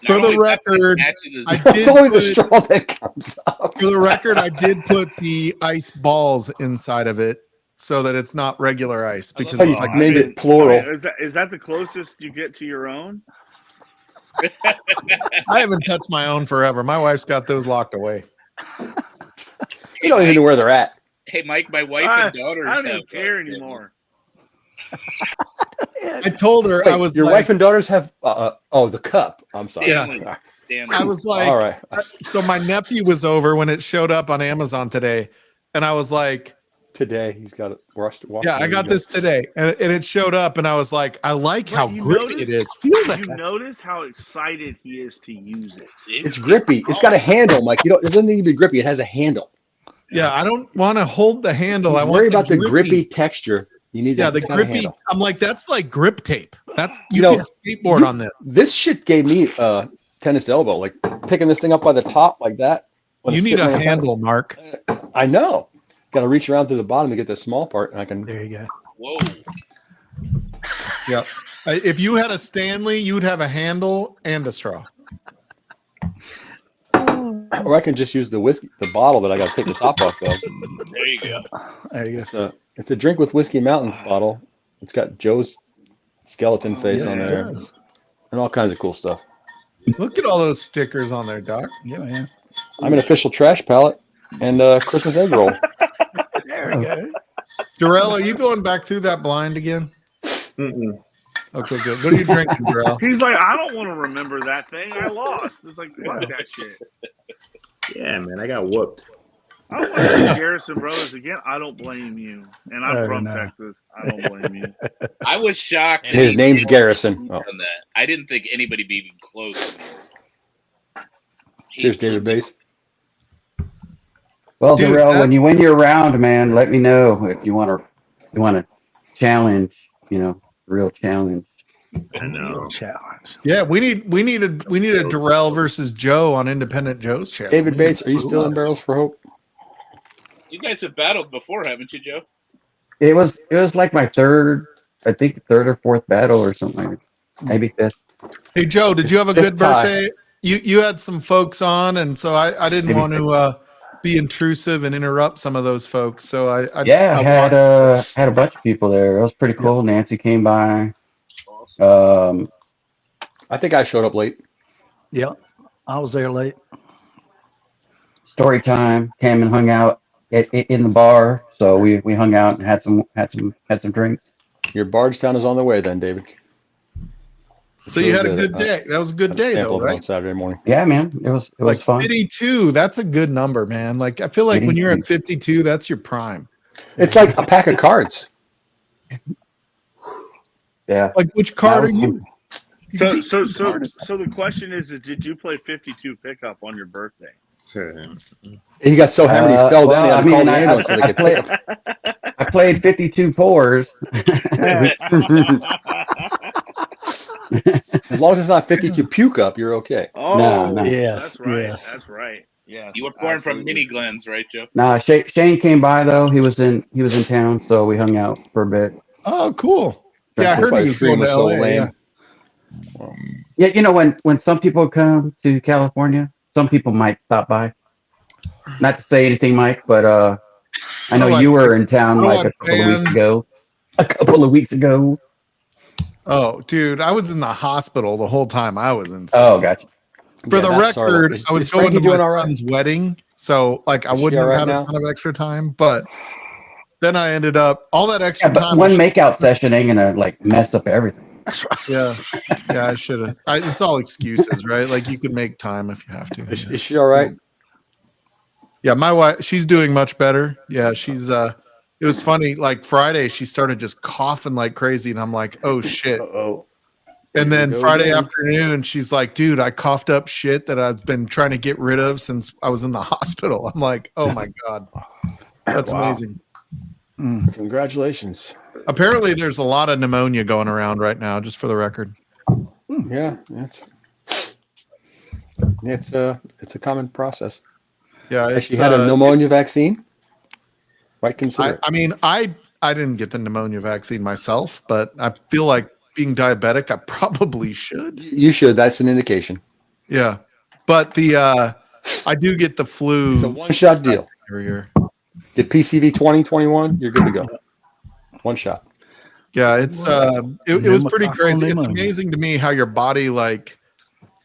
For Not the only that, but it record, matches his- I It's did only the put, straw that comes up. for the record, I did put the ice balls inside of it so that it's not regular ice because Oh, it's you like named it plural. Is that the closest you get to your own? I haven't touched my own forever. My wife's got those locked away. You don't even know where they're at. Hey, Mike, my wife I and daughters don't even have care anymore. I told her Wait, I was your like, wife and daughters have the cup. I'm sorry. Stanley. All Stanley. I was like, right. so my nephew was over when it showed up on Amazon today, and I was like, Today he's got it washed. yeah, I got this today, and it showed up, and I was like, I like how But you grippy notice- it is. Feel that. You notice how excited he is to use it. It's grippy. It's got a handle, Mike. It doesn't need to be grippy. It has a handle. Yeah, I don't want to hold the handle. He's I worried want about the grippy texture. You need Yeah, that. the grippy. I'm like, that's like grip tape. That's you know, can skateboard on this. This shit gave me tennis elbow. Like picking this thing up by the top like that. when You it's need sitting a on the handle, Mark. I know. Got to reach around to the bottom to get the small part, and I can. There you go. Whoa. Yep. If you had a Stanley, you would have a handle and a straw. Or I can just use the whiskey, the bottle that I got to take the top off of. There you go. There you go. It's a drink with Whiskey Mountains bottle. It's got Joe's skeleton face Yes, on it there, does. and all kinds of cool stuff. Look at all those stickers on there, Doc. Yeah, man. I'm an official trash pallet and Christmas egg roll. There we go. Durell, are you going back through that blind again? Mm-mm. Okay, good. What are you drinking, Durell? He's like, I don't want to remember that thing. I lost. It's like, fuck that shit. Yeah, man, I got whooped. I don't want to see Garrison Brothers again. I don't blame you. And I'm Oh, from no. Texas. I don't blame you. I was shocked. And his name's Garrison. Oh. On that. I didn't think anybody be even close. Cheers, David Bass. Well, Dude, Durell, that- when you win your round, man, let me know if you want to challenge. Real challenge. I know. Challenge. Yeah, we need a Durell versus Joe on Independent Joe's channel. David Bass, are you still in Barrels for Hope? You guys have battled before, haven't you, Joe? It was like my third or fourth battle or something like that. Maybe fifth. Hey Joe, did you have a Fifth good tie. birthday? You had some folks on, and so I didn't Maybe want to be intrusive and interrupt some of those folks. So I had a bunch of people there. It was pretty cool. Nancy came by. Awesome. I think I showed up late. Yeah, I was there late. Story time. Came and hung out in the bar. So we hung out and had some drinks. Your Bardstown is on the way then, David. So you had a good day. That was a good day, though, On right? Saturday morning. Yeah, man. It was Like fun. 52. That's a good number, man. Like I feel like when you're at 52, that's your prime. It's like a pack of cards. Yeah. Like which card are you? So the question is, did you play 52 pickup on your birthday? He got so hammered he fell down. He had to call the I ambulance so they could pick him. I played 52 pours. As long as it's not 52 puke up, you're okay. Oh, No. Yes, that's right. yes. That's right. Yeah. You were born from absolutely. Mini Glens, right, Joe? Nah, Shane came by though. He was in town, so we hung out for a bit. Oh, cool. Yeah, I That's heard why he the was stream going to was so LA. lame. Yeah. Yeah, when some people come to California, some people might stop by. Not to say anything, Mike, but I know you were in town like a couple of weeks ago. A couple of weeks ago. Oh, dude, I was in the hospital the whole time I was in. Oh, gotcha. For Yeah, the that's sort of- record, is- I was is going to Frankie my doing all right? son's wedding, so like I Is she wouldn't all have right had now? a ton of extra time, but then I ended up all that extra Yeah, but time. one makeout session ain't gonna like mess up everything. Yeah, I should have. It's all excuses, right? Like you could make time if you have to. Is she all right? Yeah, my wife, she's doing much better. Yeah, she's it was funny, like Friday she started just coughing like crazy and I'm like, "Oh shit." Uh-oh. And Here then we go Friday again. afternoon, she's like, dude, I coughed up shit that I've been trying to get rid of since I was in the hospital. I'm like, oh my God. That's Wow. amazing. Congratulations. Apparently there's a lot of pneumonia going around right now, just for the record. Yeah, it's a common process. Yeah, Has it's she had a pneumonia vaccine? Right, consider it. I mean, I didn't get the pneumonia vaccine myself, but I feel like being diabetic, I probably should. You should. That's an indication. Yeah. But I do get the flu. It's a one-shot deal. every year. Get PCV 2021, you're good to go. One shot. Yeah, it's it was pretty Pneumococcal crazy. It's pneumonia. amazing to me how your body like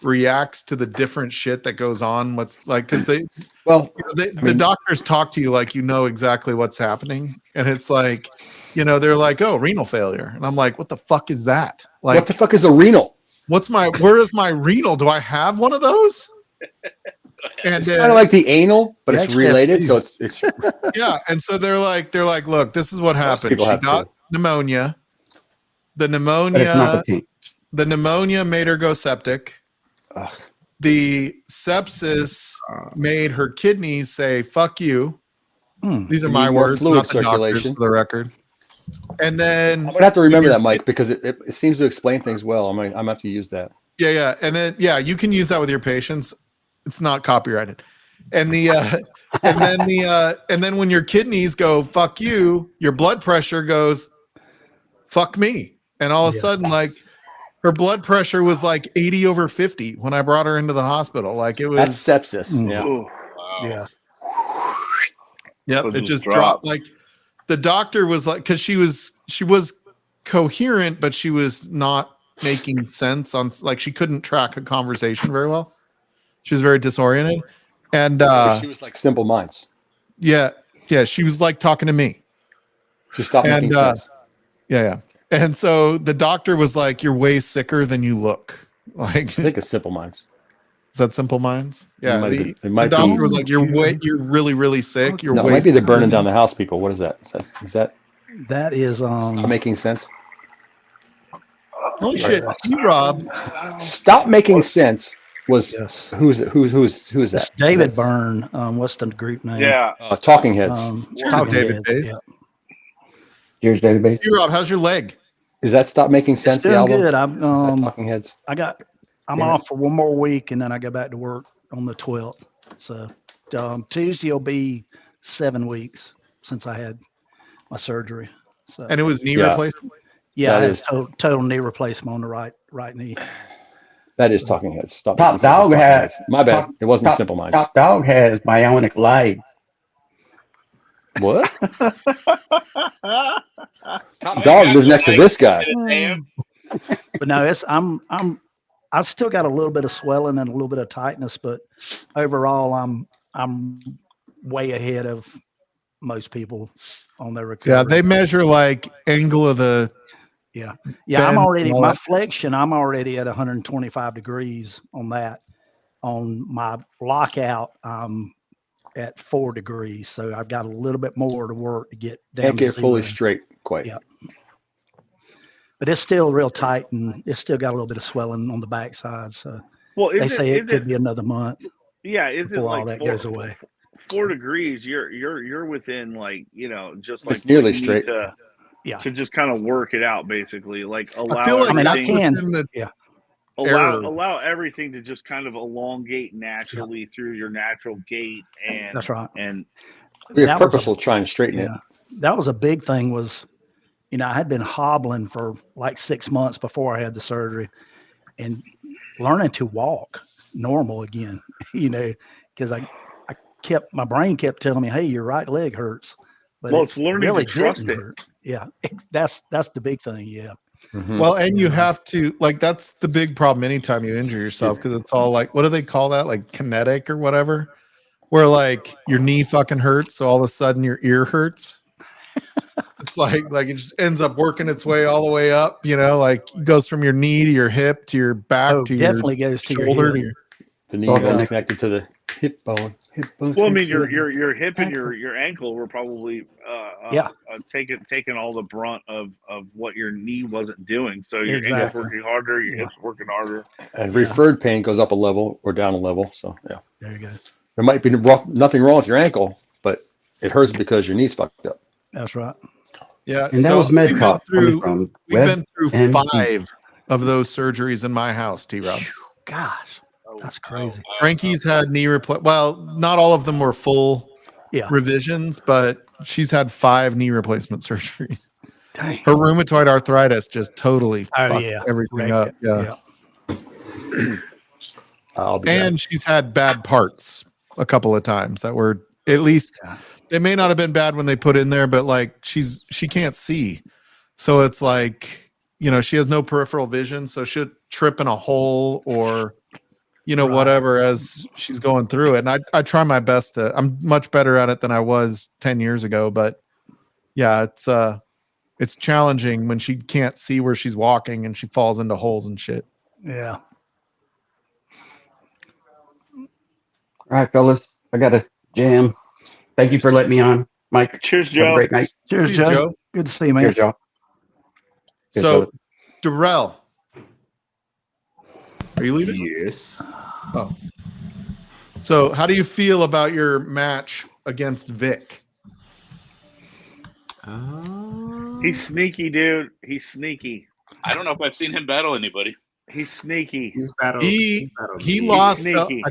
reacts to the different shit that goes on. What's like because they Well, the doctors talk to you like you know exactly what's happening, and it's like they're like, oh, renal failure, and I'm like, what the fuck is that? Like, what the fuck is a renal? where is my renal? Do I have one of those? And It's kind of like the anal, but You it's actually have related. two. So it's yeah, and so they're like, look, this is what happened. people She have got two. pneumonia. The But it's not the pneumonia, the pneumonia made her go septic. Ugh. The sepsis made her kidneys say "fuck you." These are You my need more words, fluid not the doctors, circulation. for the record. And then I'm gonna have to remember that, Mike, because it seems to explain things well. I'm gonna have to use that. yeah, and then you can use that with your patients. It's not copyrighted. And and then when your kidneys go "fuck you," your blood pressure goes "fuck me," and all of a sudden, like her blood pressure was like 80/50 when I brought her into the hospital. Like it was That's sepsis. Yeah. Ooh, Yeah. Yep, So it just just dropped. dropped. Like the doctor was like, because she was coherent, but she was not making sense on like she couldn't track a conversation very well. She was very disoriented, and So she was like Simple Minds. yeah, she was like talking to me. She stopped making sense. Yeah. And so the doctor was like, "You're way sicker than you look." Like, I think it's Simple Minds. is that Simple Minds? Yeah. It The might doctor be. was like, "You're really, really sick. You're No, it way might be the sicker burning than down the house people. What is that? Is that That is stop making sense? Holy shit, Rob. Stop making sense was yes. who's that? That's David That's, Byrne. What's the group name? yeah. Talking Heads. Cheers, Talking David Heads, Bass. yeah. Cheers, David Bass. Rob, how's your leg? Is that Stop Making Sense? It's The doing album? good. Is that Talking Heads? I'm Damn it. off for one more week, and then I go back to work on the 12th. So Tuesday will be 7 weeks since I had my surgery. So And it was knee Yeah. replacement. yeah, that I had is- total knee replacement on the right knee. That is Talking Heads. Stop Top Making Sense is Dog Talking has- Heads. My bad. Top- It wasn't top- Simple Minds. Top Dog has bionic legs. What? Top Dog lives next to this guy. But no, I've still got a little bit of swelling and a little bit of tightness, but overall I'm way ahead of most people on their recovery. Yeah, they measure like angle of the. Yeah, bend I'm already and all my that. flexion. I'm already at 125 degrees on that. On my lockout, I'm at 4 degrees, so I've got a little bit more to work to get down. Can't to get fully zero. straight quite. Yeah. But it's still real tight, and it's still got a little bit of swelling on the backside. So Well, they say it could be another month yeah, is it before all like that goes away. 4 degrees? You're within like just like It's nearly what you need straight. Yeah. to just kind of work it out, basically. Like allow. I feel like I mean, I that's can. within the. allow error. allow everything to just kind of elongate naturally through your natural gait, and That's right. And We're That was a- purposeful trying to straighten it. Yeah, that was a big thing. Was I had been hobbling for like 6 months before I had the surgery, and learning to walk normal again. Because my brain kept telling me, "Hey, your right leg hurts," but well, it's learning really to trust didn't it. hurt. Yeah, that's the big thing. Yeah, Mhm. Well, and you have to like that's the big problem anytime you injure yourself because it's all like what do they call that, like kinetic or whatever, where like your knee fucking hurts, so all of a sudden your ear hurts. It's like it just ends up working its way all the way up, like it goes from your knee to your hip to your back to definitely your goes to your shoulder hip. to your. The knee Okay. bone's connected to the hip bone. both Well, I mean, hips, yeah. your hip and Ankle. your ankle were probably Yeah. taking all the brunt of what your knee wasn't doing. So your ankle's Exactly. working harder, your Yeah. hips working harder. And Yeah. referred pain goes up a level or down a level. So yeah, There you go. there might be nothing wrong with your ankle, but it hurts because your knee's fucked up. That's right. Yeah. And that So was we've been MedCop coming through from we've been through WebMD. 5 of those surgeries in my house, T-Rob. Phew, gosh, Oh, that's crazy. Frankie's had knee well, not all of them were full Yeah. revisions, but she's had 5 knee replacement surgeries. Dang. Her rheumatoid arthritis just totally Oh fucked yeah. everything Wrecked up. it. Yeah. I'll be back. And she's had bad parts a couple of times that were at least Yeah. they may not have been bad when they put in there, but like she can't see. So it's like, she has no peripheral vision, so she'll trip in a hole or Right. whatever as she's going through it. And I try my best I'm much better at it than I was 10 years ago, but yeah, it's challenging when she can't see where she's walking and she falls into holes and shit. Yeah. All right, fellas, I got a jam. Thank you for letting me on, Mike. Cheers, Have a Joe. great night. Cheers, Cheers, Joe. Joe. Good to see you, man. Cheers, y'all. Cheers, So, fellas. Durell, are you leaving? Yes. Oh. So, how do you feel about your match against Vic? He's sneaky, dude. He's sneaky. I don't know if I've seen him battle anybody. He's sneaky. He's battled. He He's lost. sneaky.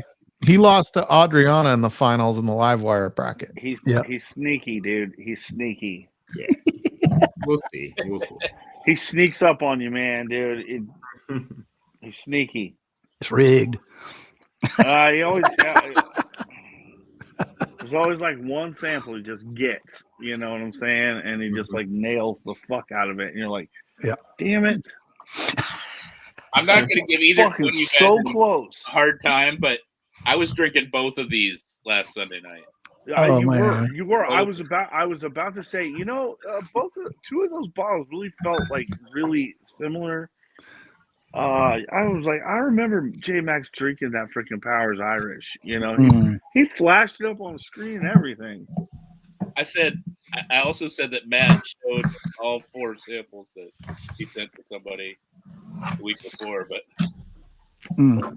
He lost to Adriana in the finals in the live wire bracket. He's Yeah. he's sneaky, dude. He's sneaky. We'll see. We'll see. He sneaks up on you, man, dude. He's sneaky. It's rigged. He always there's always like one sample he just gets. You know what I'm saying? And he just like nails the fuck out of it. And you're like, Yeah. damn it. I'm not going to give either one Fucking of you guys so a close. hard time, but I was drinking both of these last Sunday night. Oh, you man. were. You were. I Both. was about to say, two of those bottles really felt like really similar. I was like, I remember J Max drinking that freaking Powers Irish. Mm. He flashed it up on the screen and everything. I also said that Matt showed all 4 samples that he sent to somebody the week before, but Mm.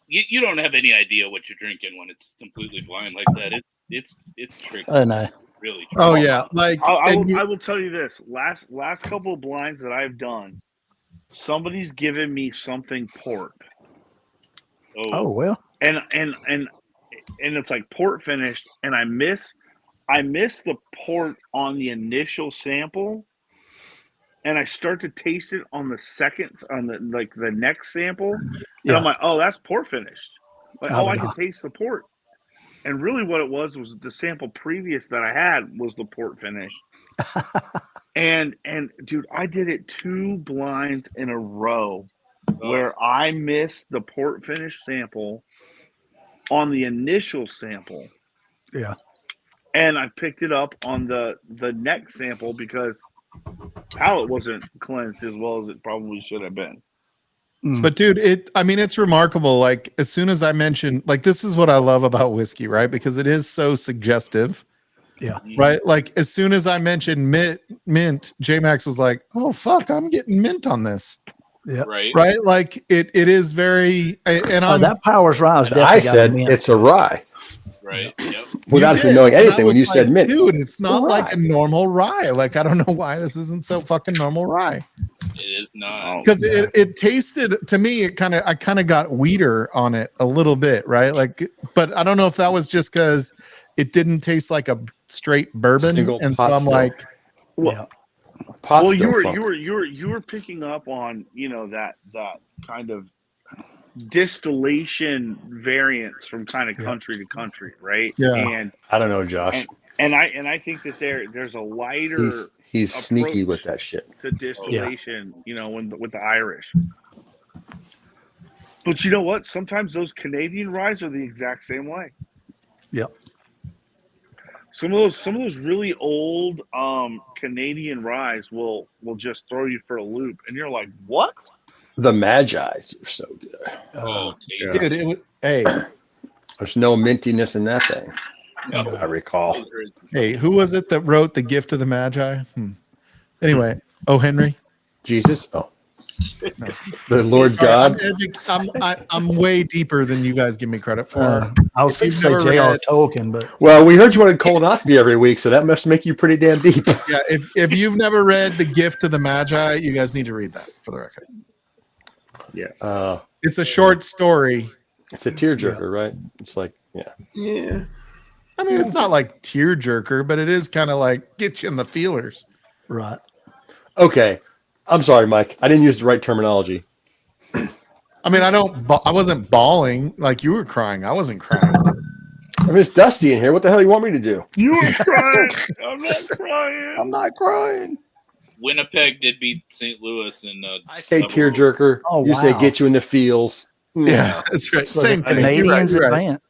you don't have any idea what you're drinking when it's completely blind like that. It's tricky. Oh no. Really tricky. Oh yeah, like I and will tell you this: last couple of blinds that I've done, somebody's given me something port, Oh well. and it's like port finished, and I miss the port on the initial sample, and I start to taste it on the next sample, and Yeah. I'm like, oh, that's port finished. Like, Oh, I no. can taste the port. And really what it was the sample previous that I had was the port finish. And dude, I did it 2 blinds in a row where I missed the port finish sample on the initial sample. Yeah. And I picked it up on the next sample because palate wasn't cleansed as well as it probably should have been. Mm. But dude, it's remarkable. Like as soon as I mentioned, like this is what I love about whiskey, right? Because it is so suggestive. Yeah. Right. Like as soon as I mentioned mint, J Max was like, "Oh fuck, I'm getting mint on this." Yeah. Right. Right. Like it is very, and Oh, I'm that Powers Rise And definitely I got said mint. it's a rye Right. Yep. without You even did, knowing and I anything when was you said like, mint. dude, it's not like Rye. a normal rye. Like I don't know why this isn't so fucking normal rye. It is not. Because it tasted to me, I kind of got weeder on it a little bit, right? Like, but I don't know if that was just because it didn't taste like a straight bourbon, Single and so pot I'm still. like, Yeah. Pot Well, still funk. you were picking up on that kind of distillation variance from kind of country to country, right? Yeah. And I don't know, Josh. I think that there's a lighter He's sneaky approach with that shit. to distillation, with the Irish. But you know what? Sometimes those Canadian ryes are the exact same way. Yep. Some of those really old Canadian ryes will just throw you for a loop, and you're like, what? The Magi's are so good. Oh, Uh, tasty. dude, There's no mintiness in that thing. No. I recall. Hey, who was it that wrote the Gift of the Magi? Anyway, oh Henry. Jesus. Oh, the Lord Sorry, God. I'm way deeper than you guys give me credit for. I was If going you've to say never J.R. read- Tolkien, but Well, we heard you wanted colonoscopy every week, so that must make you pretty damn deep. Yeah, if you've never read The Gift of the Magi, you guys need to read that for the record. It's a short story. It's a tearjerker, right? It's like, Yeah. I mean, it's not like tearjerker, but it is kind of like get you in the feelers. right. Okay. I'm sorry, Mike. I didn't use the right terminology. I mean, I wasn't bawling like you were crying. I wasn't crying. I mean, it's dusty in here. What the hell do you want me to do? You were crying. I'm not crying. I'm not crying. Winnipeg did beat St. Louis, and I say tearjerker. Oh, You say wow. get you in the feels. Yeah, that's right. So Same the thing. You're right, Canadians you're right. advance.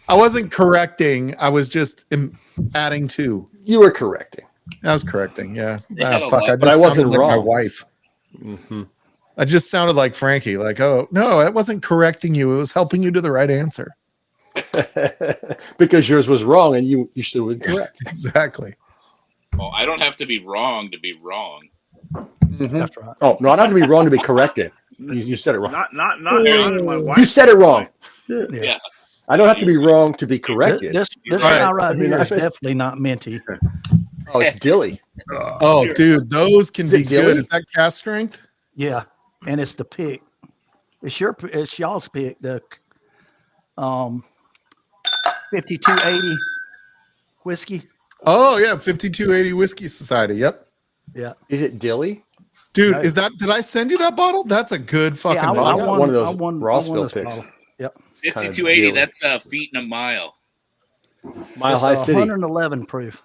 I wasn't correcting. I was just adding to. You were correcting. I was correcting. Yeah. They had a Fuck. lot- I But I just wasn't sounded like my wrong. wife. Mm-hmm. I just sounded like Frankie. Like, oh no, that wasn't correcting you. It was helping you to the right answer. Because yours was wrong and you should have been correct. Exactly. Well, I don't have to be wrong to be wrong. Mhm. That's right. Oh, no, not to be wrong, to be corrected. You said it wrong. Not my wife. You said it wrong. Yeah. I don't have to be wrong to be corrected. This All guy right. right I mean, here is I- definitely not minty. Oh, it's dilly. Oh, dude, those can Is be it dilly? good. Is that cast strength? Yeah, and it's the pick. It's y'all's pick. The 5280 whiskey. Oh yeah, 5280 Whiskey Society. Yep. Yeah, Is it dilly? Dude, No. is that? Did I send you that bottle? That's a good fucking yeah. I bottle. got one of those I won Rossville this picks. bottle. Yep, Kinda 5280, dealy. that's feet in a mile. Mile It's High City. 111 proof.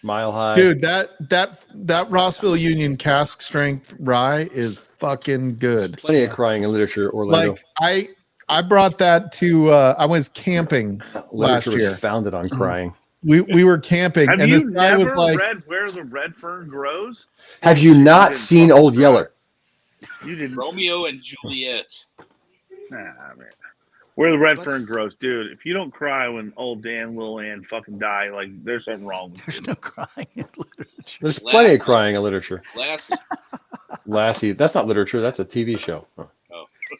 Mile High. Dude, that Rossville Union cask strength rye is fucking good. Plenty of crying in literature, Orlando. Like I brought that to I was camping last literature was year. founded on crying. We were camping Have and you this guy never was like, read Where the Red Fern Grows? Have you not seen Old Yeller? You didn't. Romeo and Juliet. Nah, man. Where the Red Fern Grows, dude. If you don't cry when old Dan, Lil Ann fucking die, like there's something wrong with There's you. no crying in literature. There's plenty of Lassie. crying in literature. Lassie. Lassie, that's not literature. That's a TV show. Oh.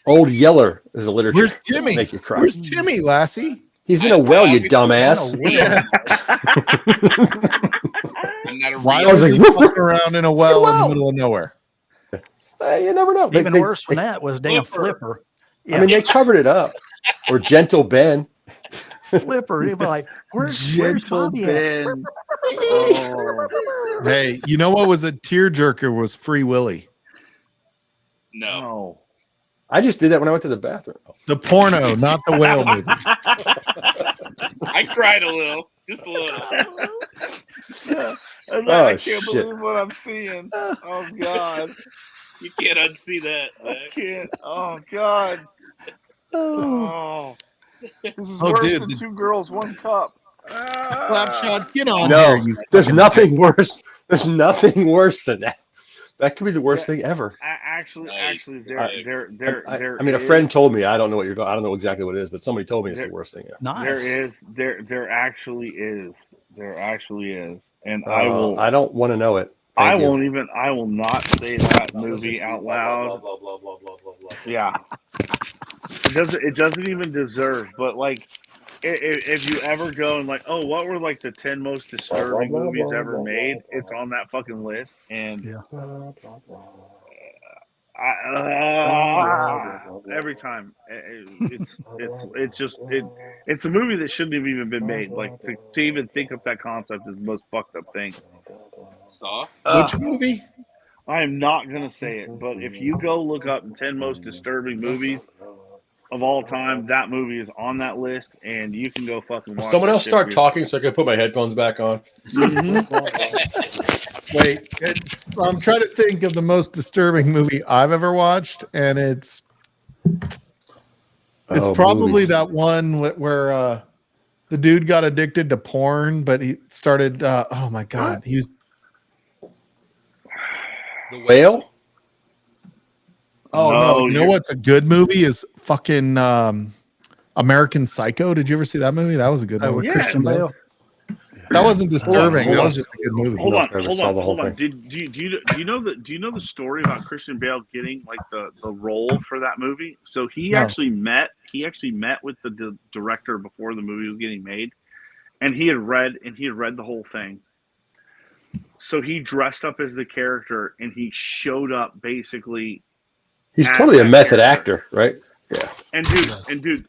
Old Yeller is a literature. "Where's Timmy? Make you cry. Where's Timmy, Lassie?" He's in a well, you obviously- dumbass. Yeah. I'm not a Why real- was he like, fucking around in a well in well. the middle of nowhere? You never know. Even worse than that was damn Flipper. I mean, they covered it up. Or Gentle Ben. Flipper. He'd be like, where's Gentle Bobby at? Ben. Oh, Hey, you know what was a tearjerker was Free Willy. No. no. I just did that when I went to the bathroom. The porno, not the whale movie. I cried a little. Just a little. I can't shit. believe what I'm seeing. Oh God. You can't unsee that. I Mac. can't. Oh God. Oh. This is Oh, worse dude, than the- Two Girls, One Cup. Slapshot, get on No, here. You there's fucking- nothing worse. There's nothing worse than that. That could be the worst thing ever. Actually, Nice. there. I mean, a friend told me. I don't know what you're. I don't know exactly what it is, but somebody told me it's the There- worst thing ever. Nice. There actually is. There actually is, and I will. I don't want to know it. I Thank you. won't even. I will not say that movie out loud. Yeah, it doesn't even deserve. But like, if you ever go and like, oh, what were like the 10 most disturbing movies ever made? It's on that fucking list, and Yeah. every time it's a movie that shouldn't have even been made. Like to even think of that concept is the most fucked up thing. Saw? Which movie? I am not gonna say it, but if you go look up the 10 most disturbing movies of all time, that movie is on that list, and you can go fucking watch. Someone that else shit start for talking so I can put my headphones back on. Wait, I'm trying to think of the most disturbing movie I've ever watched, and it's probably movies. that one where the dude got addicted to porn, but he started. Oh my god, he was. The Whale. Oh no, No, you know you're- what's a good movie is fucking. American Psycho. Did you ever see that movie? That was a good Oh, movie. with Yeah. Christian Bale. That wasn't disturbing. hold That on. was just a good movie. Hold on, Never hold saw on, the whole hold on. thing. Do you know the story about Christian Bale getting like the role for that movie? So he No. actually met with the director before the movie was getting made, and he had read the whole thing. So he dressed up as the character and he showed up basically. He's as totally a that method character. actor, right? And dude,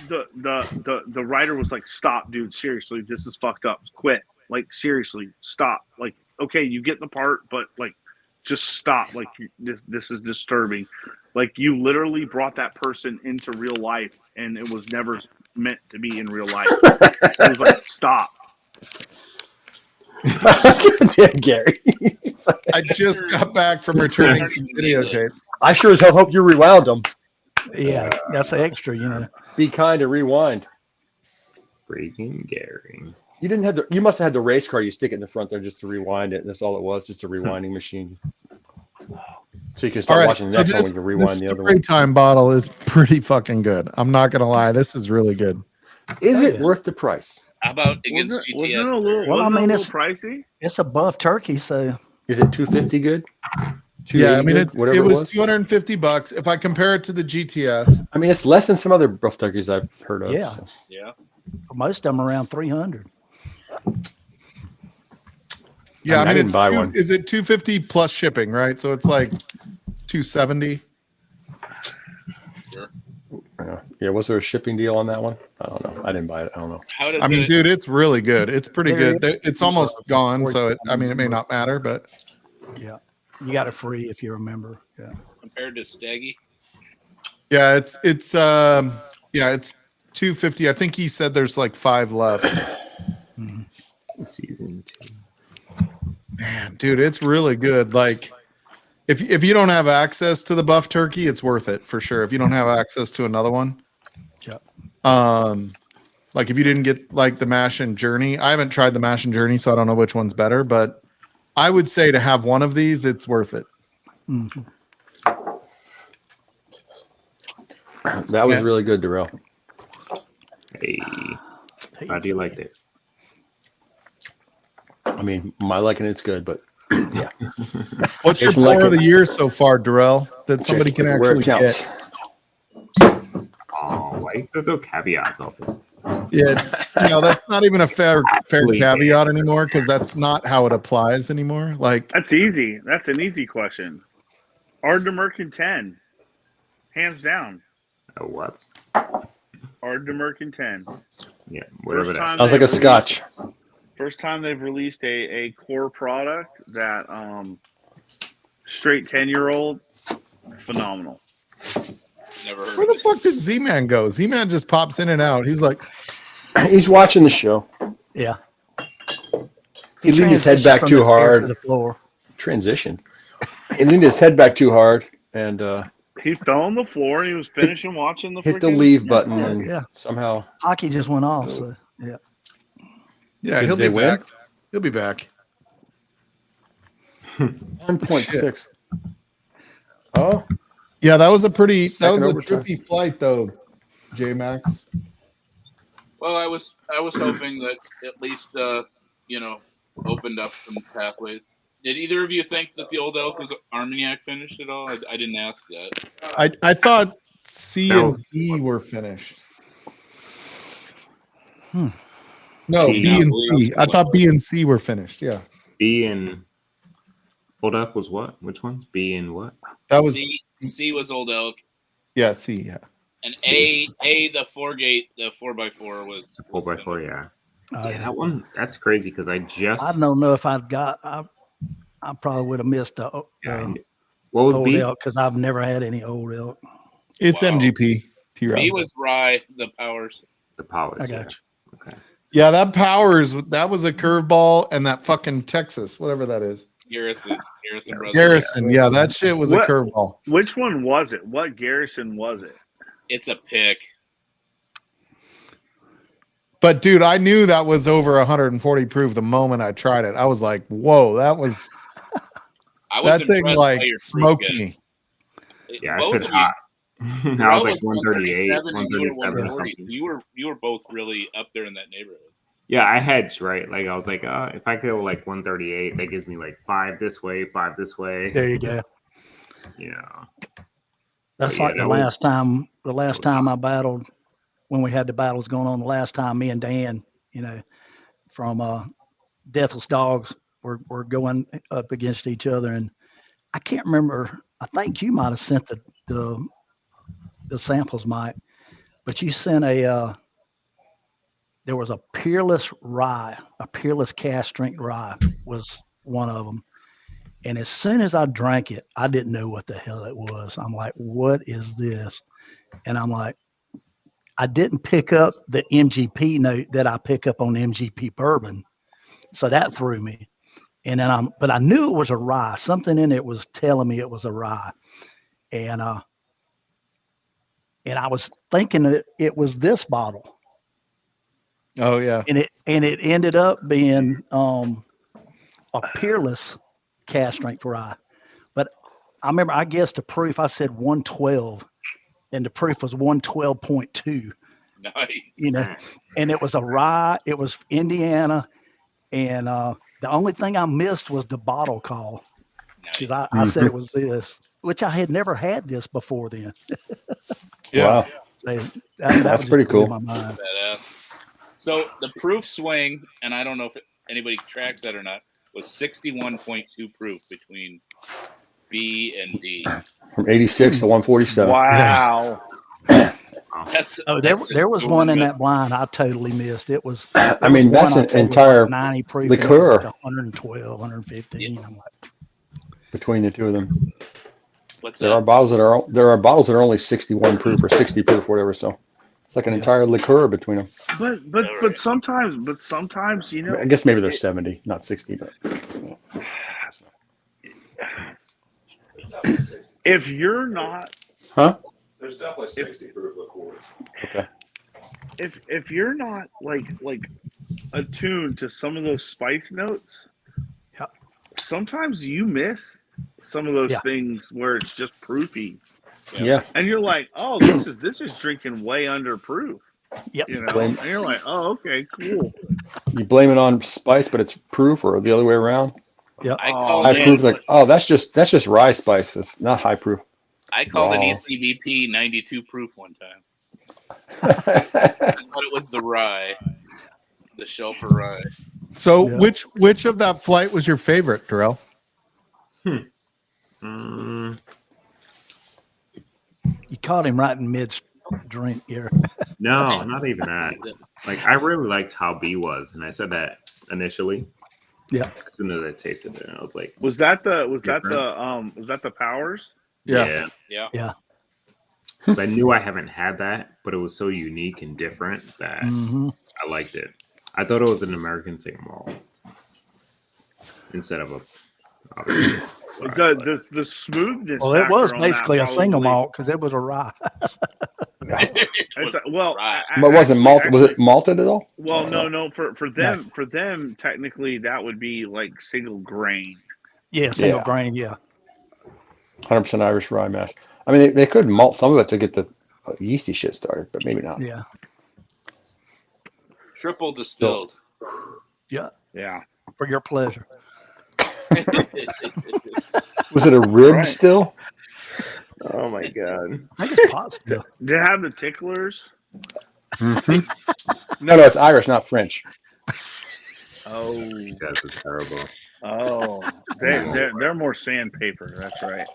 the writer was like, "Stop, dude! Seriously, this is fucked up. Quit! Like seriously, stop! Like, okay, you get the part, but like, just stop! Like, this is disturbing. Like, you literally brought that person into real life, and it was never meant to be in real life. It was like, stop." Yeah, Gary. I just got back from returning some videotapes. I sure as hell hope you rewound them. Yeah, that's extra, you know. Be kind and rewind. Freaking Gary. You didn't have the. You must have had the race car. You stick it in the front there just to rewind it. That's all it was, just a rewinding machine. So you can start watching the next one when you rewind the other one. Story time bottle is pretty fucking good. I'm not gonna lie, this is really good. Is it yeah. worth the price? How about against Wasn't it GTS? a little, Well, I wasn't it mean, a it's- little pricey? It's above turkey, so Is it 250 good? Yeah, I 280 mean good? it Whatever was it was. $250. If I compare it to the GTS, I mean, it's less than some other buff turkeys I've heard of. Yeah. so. Yeah. for most of them around 300. yeah, I I mean, didn't it's buy one. Is it 250 plus shipping, right? So it's like 270. Yeah, was there a shipping deal on that one? I don't know. I didn't buy it. I don't know. How does I mean, it dude, it's really good. It's pretty There good. It's almost gone, so it may not matter, but Yeah, you got it free if you remember. Yeah, compared to Staggy? yeah, it's 250. I think he said there's like 5 left. Mhm. Season 2. Man, dude, it's really good. Like, if you don't have access to the buff turkey, it's worth it for sure. If you don't have access to another one, Yep. like if you didn't get like the mash and journey, I haven't tried the mash and journey, so I don't know which one's better. But I would say to have one of these, it's worth it. Mhm. That was Yeah. really good, Durell. Hey, how do you like it? I mean, my liking it's good, but yeah. What's your Jason, like pour of it- the year so far, Durell? That somebody Jason, can like it where actually it get. counts. Oh, why you throw caveats off it? Yeah, that's not even a fair Absolutely. caveat anymore because that's not how it applies anymore. Like, That's easy. That's an easy question. Ardnamurkin 10, hands down. A what? Ardnamurkin 10. Yeah, whatever First that time Sounds like a scotch. First time they've released a core product that straight 10-year-old, phenomenal. Never heard where of the fuck did Z-Man go? Z-Man just pops in and out. He's like, He's watching the show. Yeah. He leaned his head Transitioned back from too the chair hard. to the floor. Transition. He leaned his head back too hard and He fell on the floor and he was finishing watching the hit the freaking- leave button Yeah, and yeah. somehow Hockey just went off. So yeah. yeah, Did he'll they be win? back. He'll be back. 1.6. Oh, Yeah, that was a Second overtime. trippy flight though, J Max. Well, I was hoping that at least opened up some pathways. Did either of you think that the Old Elk was Armagnac finished at all? I didn't ask that. I thought C That and was- D were finished. Hmm. No, D. B and C. I thought B and C were finished. Yeah, B and Old Elk was what? Which ones? B and what? that was C was Old Elk, yeah C. Yeah, and C. A the 4-gate, the 4x4 was 4x4, yeah. Oh, Yeah, that one, that's crazy because I just. I don't know if I've got. I probably would have missed the Yeah, what was old B? elk because I've never had any old elk. it's Wow. MGP. T-Rob. B was Rye, the Powers. The Powers. I yeah. got you. Okay. Yeah, that Powers. That was a curveball, and that fucking Texas, whatever that is. Garrison brothers. Garrison. Yeah, that shit was a What? curveball. Which one was it? What Garrison was it? It's a pick. But dude, I knew that was over 140 proof the moment I tried it. I was like, "Whoa, that was I was that thing impressed like by your smoked proof me." get. Yeah, I Both said of hot. I was like 138, 137, and you were 137 or 140. something. So you were both really up there in that neighborhood. Yeah, I hedged, right? Like I was like, if I go like 138, that gives me like 5 this way, 5 this way. There you go. Yeah. That's But yeah, like the that last was- time. The last was time I battled, when we had the battles going on. The last time me and Dan, from Deathless Dogs, were going up against each other, and I can't remember. I think you might have sent the samples, Mike, but you sent there was a Peerless rye, a Peerless cast strength rye was one of them. And as soon as I drank it, I didn't know what the hell it was. I'm like, what is this? And I'm like, I didn't pick up the MGP note that I pick up on MGP bourbon. So that threw me. And then but I knew it was a rye. Something in it was telling me it was a rye. And I was thinking that it was this bottle. Oh yeah. And it ended up being a Peerless cast strength rye. But I remember I guessed the proof, I said 112, and the proof was 112.2. Nice. And it was a rye, it was Indiana, and the only thing I missed was the bottle call. Because I said it was this, which I had never had this before then. Yeah. Wow. So That's pretty blew cool. my mind. So the proof swing, and I don't know if anybody tracks that or not, was 61.2 proof between B and D. From 86 to 147. Wow. There was one in that blind I totally missed. It was. I mean, that's an entire 90 proof. liqueur. Like 112, 115. Yeah. I'm like, Between the two of them. What's There that? are bottles that are only 61 proof or 60 proof, whatever. So it's like an entire liqueur between them. But sometimes I guess maybe they're 70, not 60. But if you're not, There's definitely 60 proof liqueur. okay. if you're not like attuned to some of those spice notes, sometimes you miss some of those things where it's just proofy. Yeah. And you're like, oh, this is drinking way under proof. Yep. And you're like, oh, okay, cool. You blame it on spice, but it's proof, or the other way around. Yep. I call High it proof, like, that's just rye spice. It's not high proof. I called an Wow. ECBP 92 proof one time. I thought it was the rye, the shelf of rye. So which of that flight was your favorite, Durell? You caught him right in mid drink here. No, not even that. Like I really liked how B was, and I said that initially. Yeah. As soon as I tasted it, I was like, Was that the Powers? Yeah. Yeah. Because I knew I haven't had that, but it was so unique and different that I liked it. I thought it was an American single malt instead of a. Obviously, The smoothness. Well, it was factor on basically that a single probably- malt because it was a rye. But wasn't malt? Was it malted at all? Well, no. For them, technically, that would be like single grain. Yeah, single grain. Yeah. 100% Irish rye mash. I mean, they could malt some of it to get the yeasty shit started, but maybe not. Yeah. Triple distilled. Yeah. Yeah. For your pleasure. Was it a rib still? Oh my god! I think it's pot still. Did it have the ticklers? No, it's Irish, not French. Oh, You guys are terrible. oh, they're more sandpaper. That's right.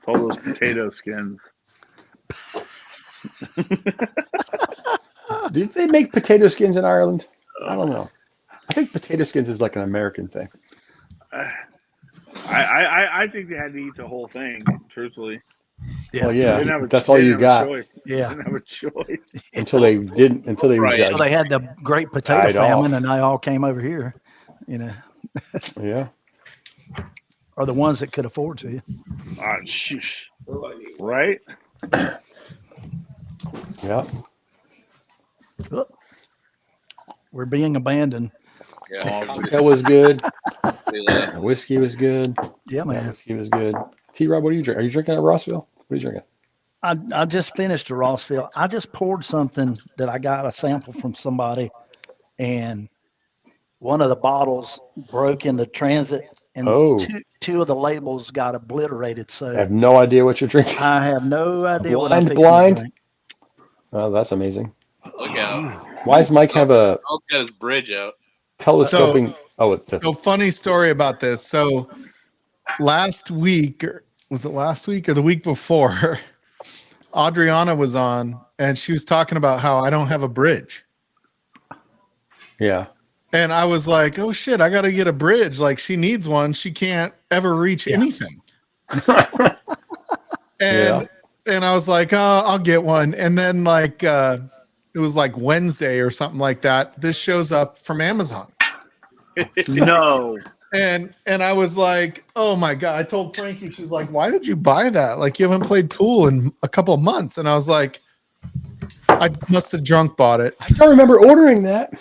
All those potato skins. Did they make potato skins in Ireland? I don't know. I think potato skins is like an American thing. I think they had to eat the whole thing. Truthfully. Well, They yeah, didn't have a- that's all they you didn't have a got choice. Yeah. They didn't have a choice. until they didn't. Until they Right. So they had the great potato Died off. famine, and they all came over here. You know, yeah. or the ones that could afford to. Sheesh. Right? Yeah. Look, we're being abandoned. Yeah. Cocktail was good. They left. Whiskey was good. Yeah, man. Whiskey was good. T-Rob, what are you drinking? Are you drinking at Rossville? What are you drinking? I just finished a Rossville. I just poured something that I got a sample from somebody, and one of the bottles broke in the transit, and Oh. two of the labels got obliterated. I So have no idea what you're drinking. I have no idea what I'm Blind, fixing blind? to drink. Oh, that's amazing. Look out. Why does Mike have a Charles got his bridge out. telescoping? It's a So funny story about this. So last week, or was it last week or the week before? Adriana was on, and she was talking about how I don't have a bridge. yeah. And I was like, oh shit, I got to get a bridge. Like, she needs one. She can't ever reach anything. And I was like, oh, I'll get one. And then like it was like Wednesday or something like that. This shows up from Amazon. No. And I was like, oh my God. I told Frankie, she's like, why did you buy that? Like, you haven't played pool in a couple of months. And I was like, I must have drunk bought it. I don't remember ordering that.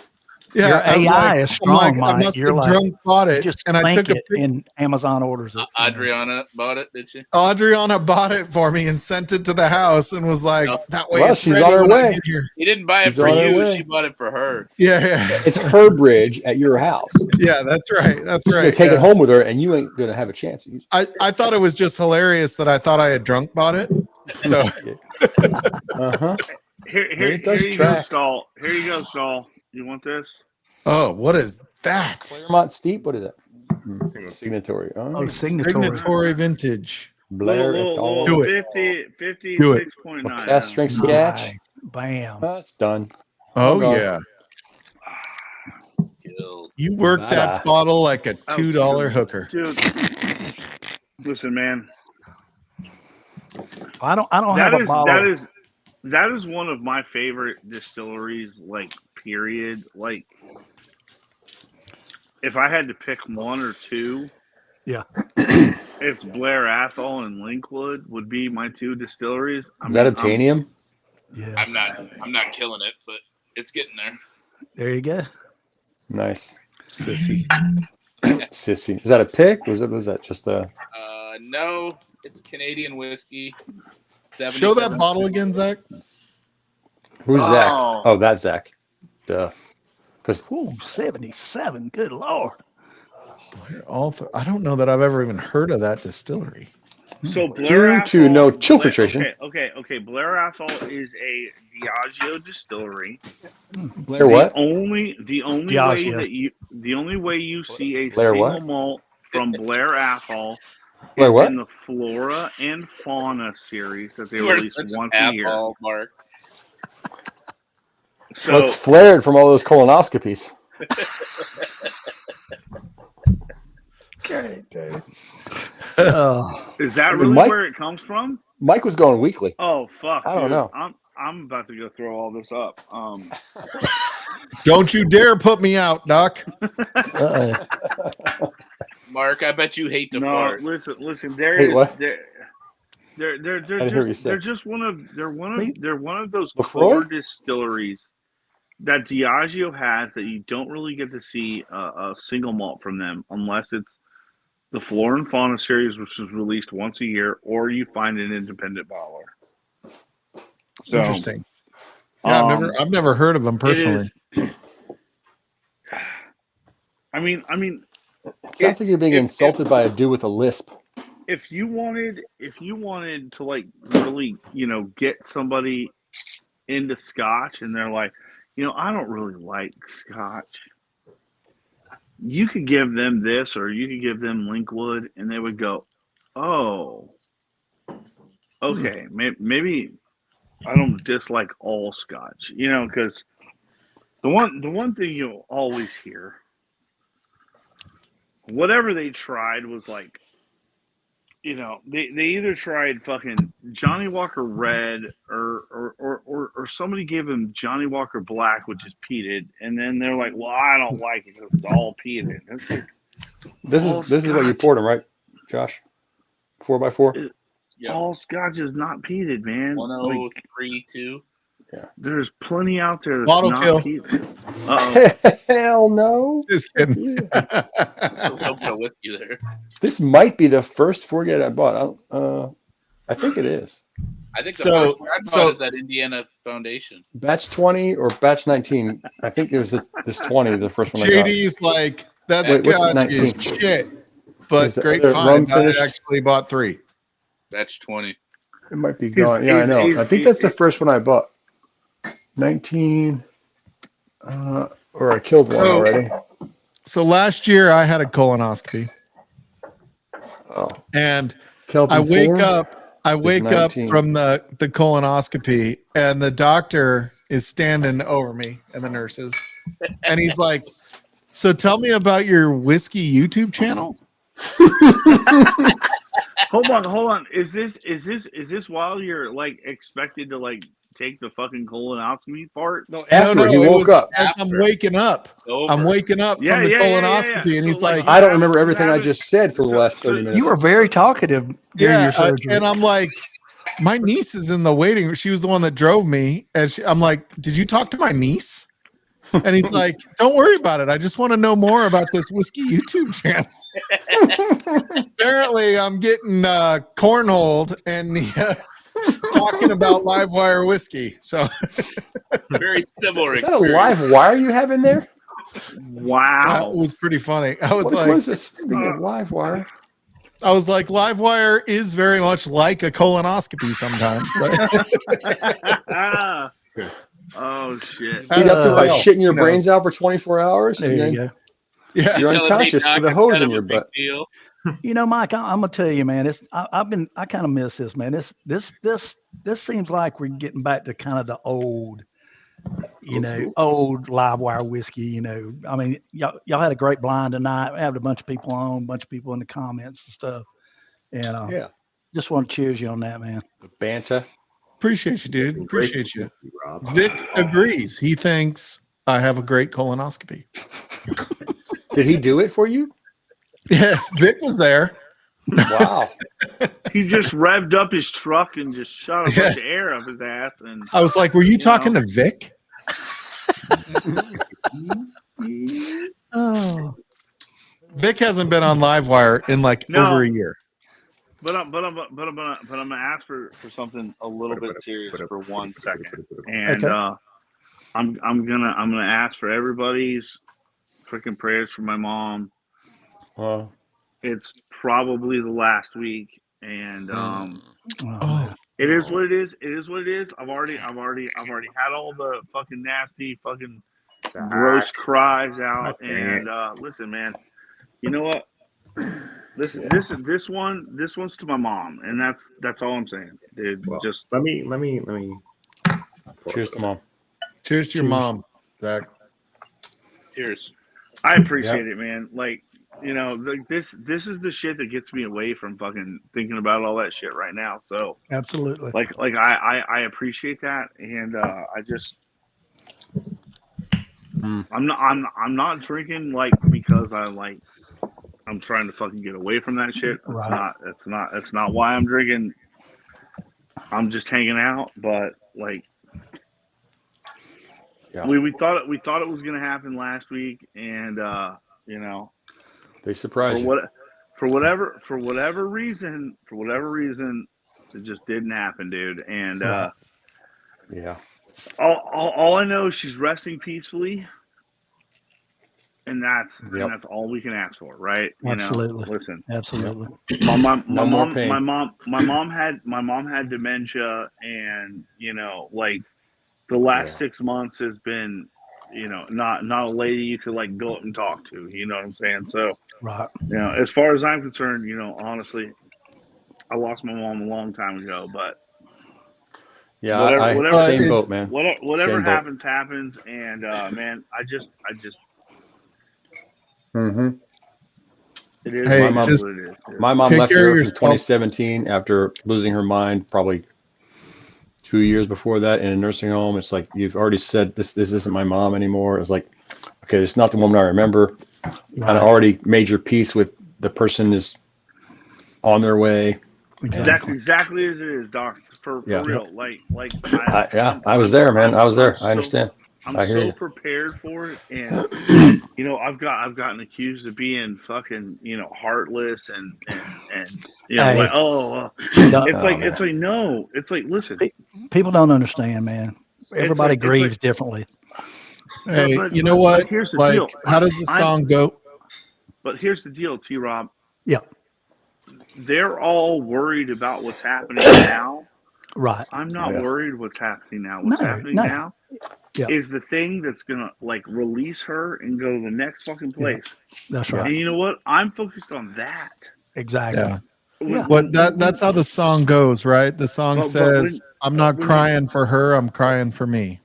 Yeah, Your I was AI like, is strong, I Mike. must You're have like, drunk bought it. Just And I took a it in Amazon orders it. Adriana bought it, did she? Adriana bought it for me and sent it to the house and was like, No. that way Well, it's she's ready on her when I way. get here. He didn't buy it She's for on her you. way. She bought it for her. Yeah. It's her bridge at your house. Yeah, that's right. That's She's gonna right. take yeah. it home with her, and you ain't gonna have a chance. I thought it was just hilarious that I thought I had drunk bought it. So Uh-huh. Here It does you go, track. Saul. Here you go, Saul. You want this? oh, what is that? Claremont Steep. What is that? Signatory. Oh, signatory. Signatory vintage. Blair et al. Do it. 56.9. Cast strength sketch. Nice. Bam. That's done. Oh God. yeah. Killed. You worked that bottle like a $2 hooker. Dude, listen, man. I don't have a bottle. That is one of my favorite distilleries, like, period. Like, if I had to pick one or two, Yeah. it's Blair Athol and Linkwood would be my two distilleries. Is that obtainium? Yes. I'm not killing it, but it's getting there. There you go. Nice. Sissy. Sissy. Is that a pick? Was that just a? No, it's Canadian whiskey. Show that bottle again, Zach. Who's Zach? Oh, that's Zach. Duh. Because 77. Good Lord. I don't know that I've ever even heard of that distillery. So Blair due to no chill Blair- filtration. Okay. Blair Athol is a Diageo distillery. Blair what? The only way you see a Blair single what? malt from Blair Athol Blair is what? in the Flora and Fauna series that they You are release such once an a year. apple, Mark. So Well, it's flared from all those colonoscopies. Okay, dude. is that I mean, really Mike- where it comes from? Mike was going weekly. Oh fuck! I don't dude. know. I'm about to go throw all this up. Don't you dare put me out, Doc. Mark, I bet you hate to No, fart. listen. There Hey, is what? they're didn't hear what you said. they're just one of those Lefroy? core distilleries that Diageo has that you don't really get to see a single malt from them unless it's the Flora and Fauna series, which is released once a year, or you find an independent bottler. So, Interesting. Yeah, I've never heard of them personally. I mean, Sounds like you're being insulted by a dude with a lisp. if you wanted to, like, really, get somebody into Scotch and they're like, I don't really like Scotch, you could give them this, or you could give them Linkwood, and they would go, oh, okay, maybe I don't dislike all Scotch, because the one thing you'll always hear, whatever they tried was like, they either tried fucking Johnny Walker Red or somebody gave them Johnny Walker Black, which is peated, and then they're like, well, I don't like it because it's all peated. It's like, This is what you poured them, right, Josh? 4x4. Yep. all Scotch is not peated, man. Like, 103.2. There's plenty out there that's Bottle not kill. people. Uh-oh. Hell no. Just kidding. A little bit of whiskey there. This might be the first 48 I bought. I think it is. I think the So- first one I so- bought is that Indiana Foundation. Batch 20 or batch 19. I think it was this 20, the first one I got. JD's like, that's Wait, what's the scotch is 19? shit. But Is the great other rum find. I finish? actually bought 3. Batch 20. It might be gone. Yeah, I know. I think that's the first one I bought. 19. Or I killed one So- already. So last year I had a colonoscopy, Oh. and Kelvin I wake 4? up 19. from the colonoscopy, and the doctor is standing over me and the nurses, and he's like, "So tell me about your whiskey YouTube channel." Hold on. Is this while you're like expected to like take the fucking colonoscopy part? No, after he it woke was up. as I'm waking up. Over. I'm waking up Yeah, from the yeah, colonoscopy, and So, he's like, like, I don't remember everything I just said for the So- last so 30 minutes. You were very talkative during your surgery. and I'm like, my niece is in the waiting room. She was the one that drove me. And I'm like, did you talk to my niece? And he's like, don't worry about it. I just want to know more about this whiskey YouTube channel. Apparently, I'm getting cornholed and talking about Livewire whiskey. So Very similar. Is that a live wire you have in there? that Wow. was pretty funny. I was What like, was this? Speaking of live wire. Livewire is very much like a colonoscopy sometimes. Oh shit. Eat up there by well, shitting your who knows? brains out for 24 hours There and you then go. Yeah. you're unconscious with a hose in your big butt. Deal. You know, Mike, I'm gonna tell you, man. I kind of miss this, man. This seems like we're getting back to kind of the old, old live wire whiskey. You know, I mean, y'all had a great blind tonight. We had a bunch of people on, a bunch of people in the comments and stuff. And Yeah. just want to cheers you on that, man. The Banta. Appreciate you, dude. Appreciate you. Rob. Vic agrees. He thinks I have a great colonoscopy. Did he do it for you? Yeah, Vic was there. Wow. He just revved up his truck and just shot a Yeah. bunch of air up his ass. And I was like, were you talking to Vic? Oh, Vic hasn't been on Livewire in like No. over a year. but I'm gonna ask for something a little bit serious for 1 second. And Okay. I'm gonna ask for everybody's freaking prayers for my mom. It's probably the last week, and Oh, it is what it is. It is what it is. I've already had all the fucking nasty, fucking gross cries out. And listen, man, you know what? This one's to my mom, and that's all I'm saying, dude. Well, Just let me. Cheers to mom. cheers to your mom, Zach. Cheers. I appreciate it, man. Like, like this is the shit that gets me away from fucking thinking about all that shit right now. So absolutely. like I appreciate that, and I just I'm not drinking like because I'm trying to fucking get away from that shit. Right. That's not why I'm drinking. I'm just hanging out, but like Yeah. we thought it was gonna happen last week, and They surprised you. for whatever reason, it just didn't happen, dude. And Yeah. all I know is she's resting peacefully, and Yep. that's all we can ask for, right? Absolutely. Listen, Absolutely. my more pain. mom had dementia, and like the last 6 months has been not a lady you could like go up and talk to, you know what I'm saying? So Right. as far as I'm concerned, honestly, I lost my mom a long time ago, but Yeah. Whatever- Same it's- boat, man. whatever Same boat. happens, and man, I just Mm-hmm. it is Hey, what just- it is, dude. My mom Take left care of Europe in yourself. 2017 after losing her mind probably 2 years before that in a nursing home. It's like, you've already said this isn't my mom anymore. It's like, okay, it's not the woman I remember. Kind of already made your peace with the person is on their way. That's exactly as it is, Doc. For Yeah. real. Like I was there, man. I was there. I so- understand. I'm I hear so you. prepared for it, and I've gotten accused of being fucking heartless and Hey. like it's like no, it's like listen, People don't understand, man. Everybody grieves differently. Hey, but you know what? here's the Like, deal. how does the song go? But here's the deal, T-Rob. Yeah. They're all worried about what's happening now. Right. I'm not Yeah. worried what's happening now. What's happening now is the thing that's gonna like release her and go to the next fucking place. That's right. And you know what? I'm focused on that. Exactly. Yeah. Yeah. What that's how the song goes, right? The song says, "I'm not crying for her, I'm crying for me."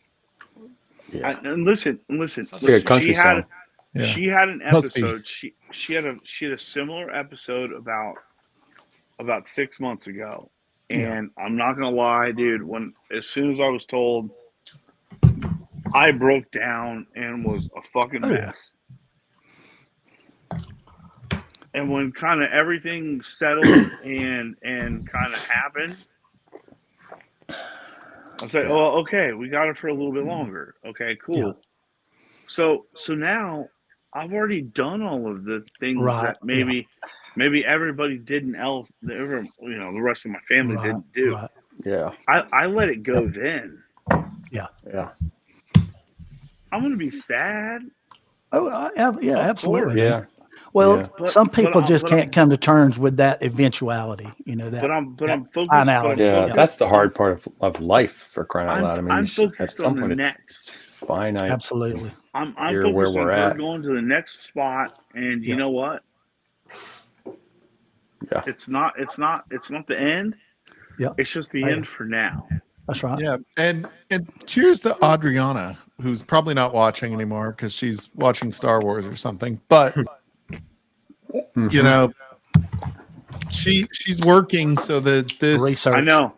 Yeah. And listen. Sounds like a country song. Yeah. She had an Must be. episode. She had a similar episode about 6 months ago. And I'm not gonna lie, dude. As soon as I was told, I broke down and was a fucking mess. And when kind of everything settled and kind of happened, I was like, "Oh, okay, we got it for a little bit longer. Okay, cool." Yeah. So now I've already done all of the things Right. that maybe everybody didn't else. The rest of my family didn't do. Right. Yeah. I let it go then. Yeah. Yeah. I'm gonna be sad. Oh, yeah, absolutely. man. Yeah. Well, But- some people but just I'm- can't come to terms with that eventuality. That. But I'm focused. finality. Yeah. Yeah. That's the hard part of life, for crying out loud. I mean, I'm at focused some on the point, next. it's finite. Absolutely. I'm Here, focused where on we're her at. going to the next spot, and you Yeah. know what? Yeah. It's not the end. Yeah. It's just the Oh, yeah. end for now. That's right. Yeah, and cheers to Adriana, who's probably not watching anymore because she's watching Star Wars or something. But you know, she's working so that this Research. I know,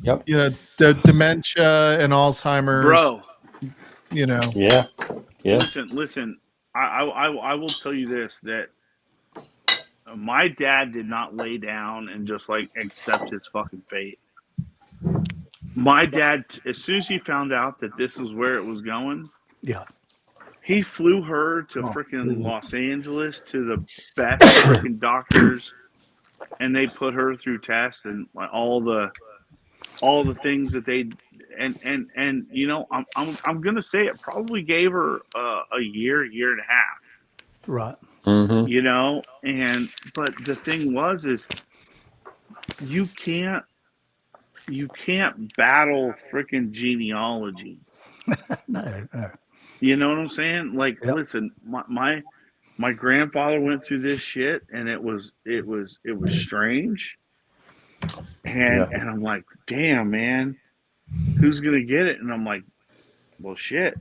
Yep. you know, the dementia and Alzheimer's, bro. you know, Yeah. Yeah. Listen. I will tell you this, that my dad did not lay down and just like accept his fucking fate. My dad, as soon as he found out that this is where it was going, Yeah. he flew her to Oh, freaking Los Angeles to the best freaking doctors, and they put her through tests and like all the things that they and I'm gonna say it probably gave her a year and a half. Right. Mm-hmm. But the thing is you can't battle freaking genealogy. No. You know what I'm saying? Like, Yep. listen, my grandfather went through this shit, and it was strange. And I'm like, damn, man, who's gonna get it? And I'm like, well, shit,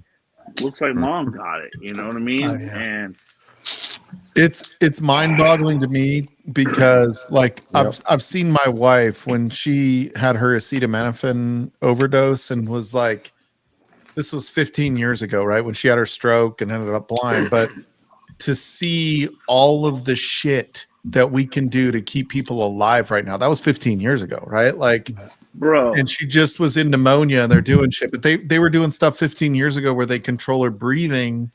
looks like mom got it. You know what I mean? Oh, yeah. And it's mind-boggling to me because like I've seen my wife when she had her acetaminophen overdose and was like, this was 15 years ago, right, when she had her stroke and ended up blind. But to see all of the shit that we can do to keep people alive right now, that was 15 years ago, right? Like, bro, and she just was in pneumonia and they're doing shit, but they were doing stuff 15 years ago where they control her breathing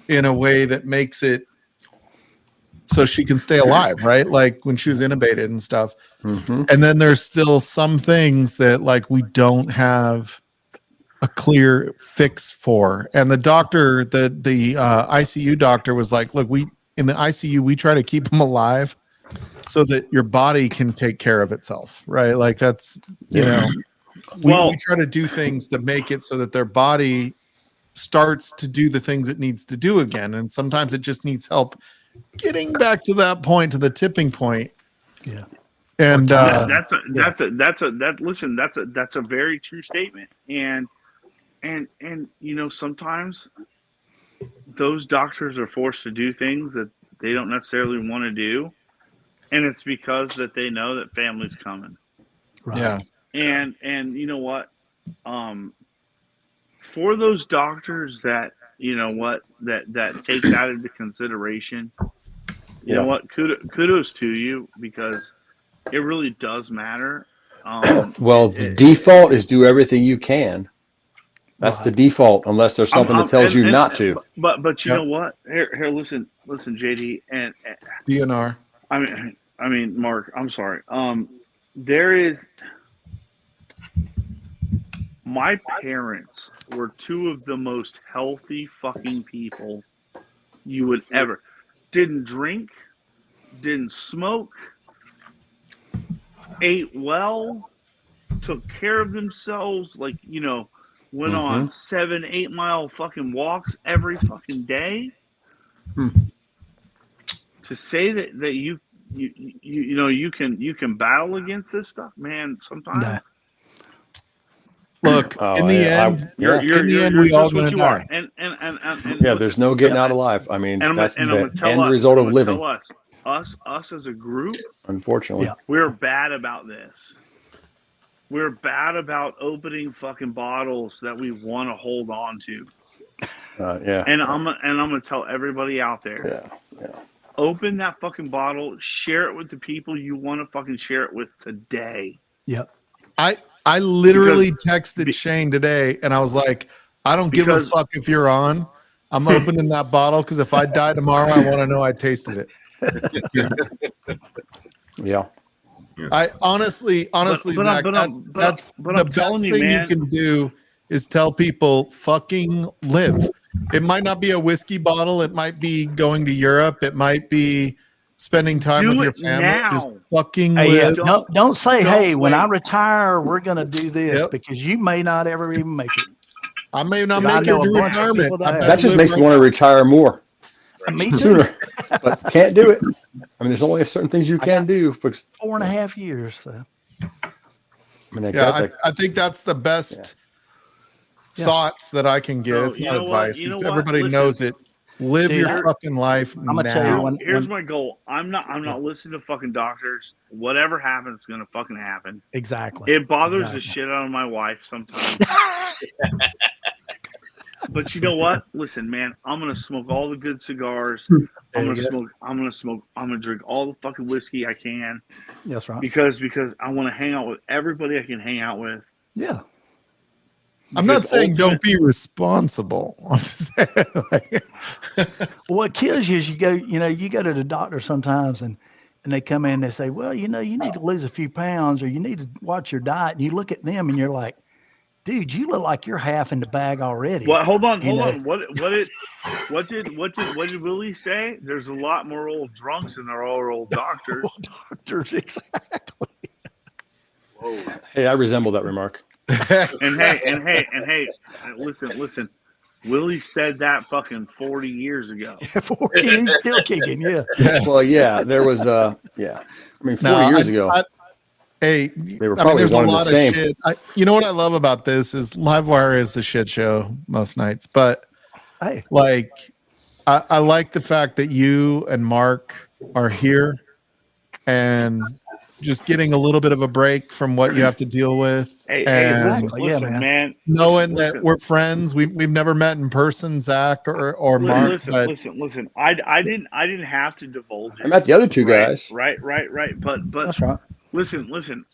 in a way that makes it so she can stay alive, right? Like when she was intubated and stuff. Mm-hmm. And then there's still some things that like we don't have a clear fix for. And the doctor, the ICU doctor was like, look, in the ICU, we try to keep them alive so that your body can take care of itself, right? Like that's, you know, we try to do things to make it so that their body starts to do the things it needs to do again. And sometimes it just needs help getting back to that point, to the tipping point. Yeah. And that's a very true statement. And sometimes those doctors are forced to do things that they don't necessarily want to do, and it's because that they know that family's coming. Right. yeah, And you know what? For those doctors that that take that into consideration, you know what? Kudos to you, because It really does matter. Well, the default is do everything you can. That's the default, unless there's something that tells you not to. But you know what? Here, listen, JD, and DNR. I mean, Mark. I'm sorry. There is. My parents were two of the most healthy fucking people you would ever. Didn't drink, didn't smoke, ate well, took care of themselves, like, you know, went on 7-8 mile fucking walks every fucking day. To say that you know you can battle against this stuff, man, sometimes. Nah. Look, in the end, we all gonna die. And Yeah, there's no getting out alive. I mean, that's the end result of living. Us as a group, unfortunately, we're bad about this. We're bad about opening fucking bottles that we want to hold on to. And I'm gonna tell everybody out there. Open that fucking bottle. Share it with the people you want to fucking share it with today. Yep. I literally texted Shane today, and I was like, I don't give a fuck if you're on. I'm opening that bottle because if I die tomorrow, I want to know I tasted it. Yeah. I honestly, Zach, that's the best thing you can do is tell people fucking live. It might not be a whiskey bottle. It might be going to Europe. It might be spending time with your family. Now. Just fucking live. Don't say, hey, when I retire, we're going to do this, because you may not ever even make it. I may not make it to retirement. That just makes me want to retire more. Me too. Sooner, but can't do it. I mean, there's only certain things you can do. 4.5 years. So. I mean, I think that's the best thoughts that I can give. It's not advice. Everybody knows it. Live your fucking life. I'm gonna tell you. Here's my goal. I'm not listening to fucking doctors. Whatever happens is gonna fucking happen. Exactly. It bothers the shit out of my wife sometimes. But you know what? Listen, man, I'm gonna smoke all the good cigars. I'm gonna drink all the fucking whiskey I can. That's right. Because I want to hang out with everybody I can hang out with. Yeah. I'm not saying don't be responsible. I'm just saying, what kills you is you go to the doctor sometimes and they come in and they say, well, you need to lose a few pounds or you need to watch your diet. And you look at them and you're like, dude, you look like you're half in the bag already. Well, hold on. What did Willie say? There's a lot more old drunks than there are old doctors. Old doctors, exactly. Whoa. Hey, I resemble that remark. and hey, listen. Willie said that fucking 40 years ago. 40, he's still kicking, yeah. Well, yeah, there was, I mean, 40 years ago. Hey, they were probably there's a lot the of shit. You know what I love about this is Livewire is a shit show most nights, but I like the fact that you and Mark are here and just getting a little bit of a break from what you have to deal with. Listen, man. Knowing that we're friends, we've never met in person, Zach or Mark. Listen. I didn't have to divulge it. I met the other two guys. Right. But that's right. Listen.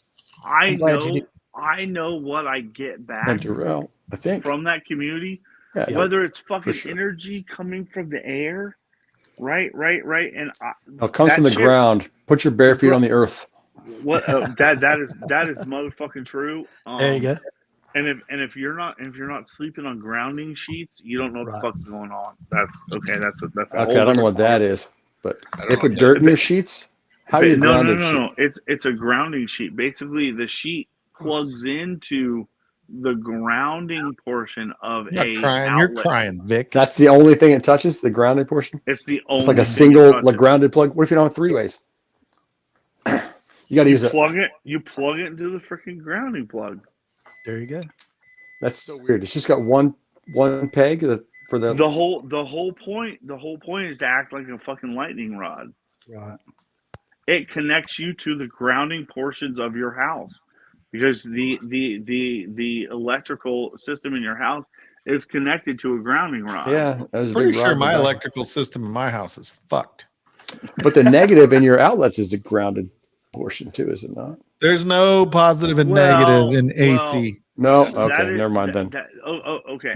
I know what I get back and Durell, I think, from that community. Yeah, whether it's fucking energy coming from the air, right, and it comes from the ground. Put your bare feet on the earth. What that is motherfucking true. There you go. And if you're not sleeping on grounding sheets, you don't know what the fuck's going on. That's okay. That's okay. I don't know what that is, but they put dirt in your sheets. How do you ground No. It's a grounding sheet. Basically, the sheet plugs into the grounding portion of outlet. You're crying, Vic. That's the only thing it touches, the grounding portion. It's the only. It's like a single grounded plug. What if you don't have three ways? You got to use it. You plug it into the freaking grounding plug. There you go. That's so weird. It's just got one peg for the whole point. The whole point is to act like a fucking lightning rod. Right. It connects you to the grounding portions of your house because the electrical system in your house is connected to a grounding rod. Yeah, pretty sure my electrical system in my house is fucked. But the negative in your outlets is the grounded portion too, is it not? There's no positive and negative in AC. No. That Okay, is- never mind then. Okay.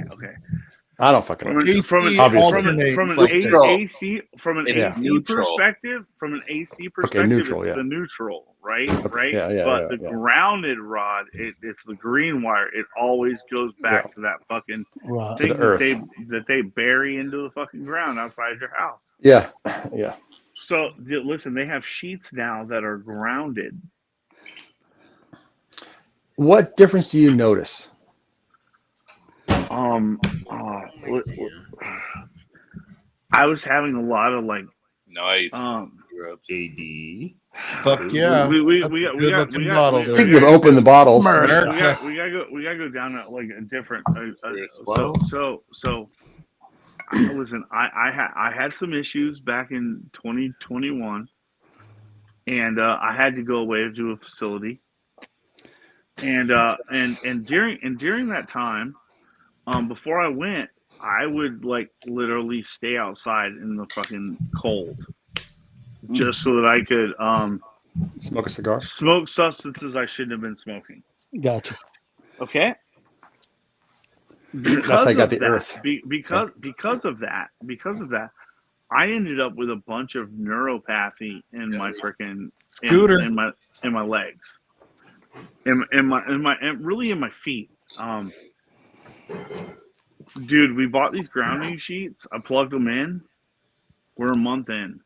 I don't fucking know. AC From an alternates like this. AC It's AC neutral. perspective, neutral, it's yeah. the neutral, right? Yeah, But the grounded rod, it's the green wire. It always goes back to that fucking Right. thing the earth. that they bury into the fucking ground outside your house. Yeah. So listen, they have sheets now that are grounded. What difference do you notice? I was having a lot of like Nice. JD. Fuck yeah. we That's got a we good got looking we bottle got there. Speaking of open the bottles, we gotta go down like a different. So listen, I had some issues back in 2021, and I had to go away to a facility, and during that time, before I went, I would like literally stay outside in the fucking cold, just so that I could smoke a cigar. smoke substances I shouldn't have been smoking. Gotcha. Okay. That's how you got the earth. Because of that, I ended up with a bunch of neuropathy in my freaking Scooter. in my legs, and really in my feet. Dude, we bought these grounding sheets. I plugged them in. We're a month in.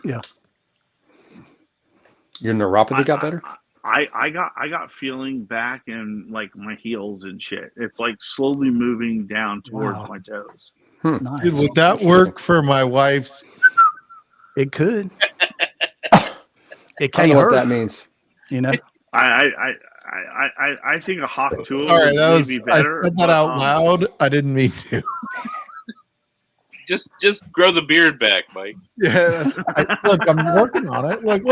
Yeah. Your neuropathy got better? I got feeling back in like my heels and shit. It's like slowly moving down towards Wow. my toes. Nice. Dude, would that work for my wife's? It could. It I don't can't know hurt. what that means. You know. I think a hawk tool All right, would that maybe was. be I better. said that out loud. I didn't mean to. Just grow the beard back, Mike. Yeah, look, I'm working on it. Look,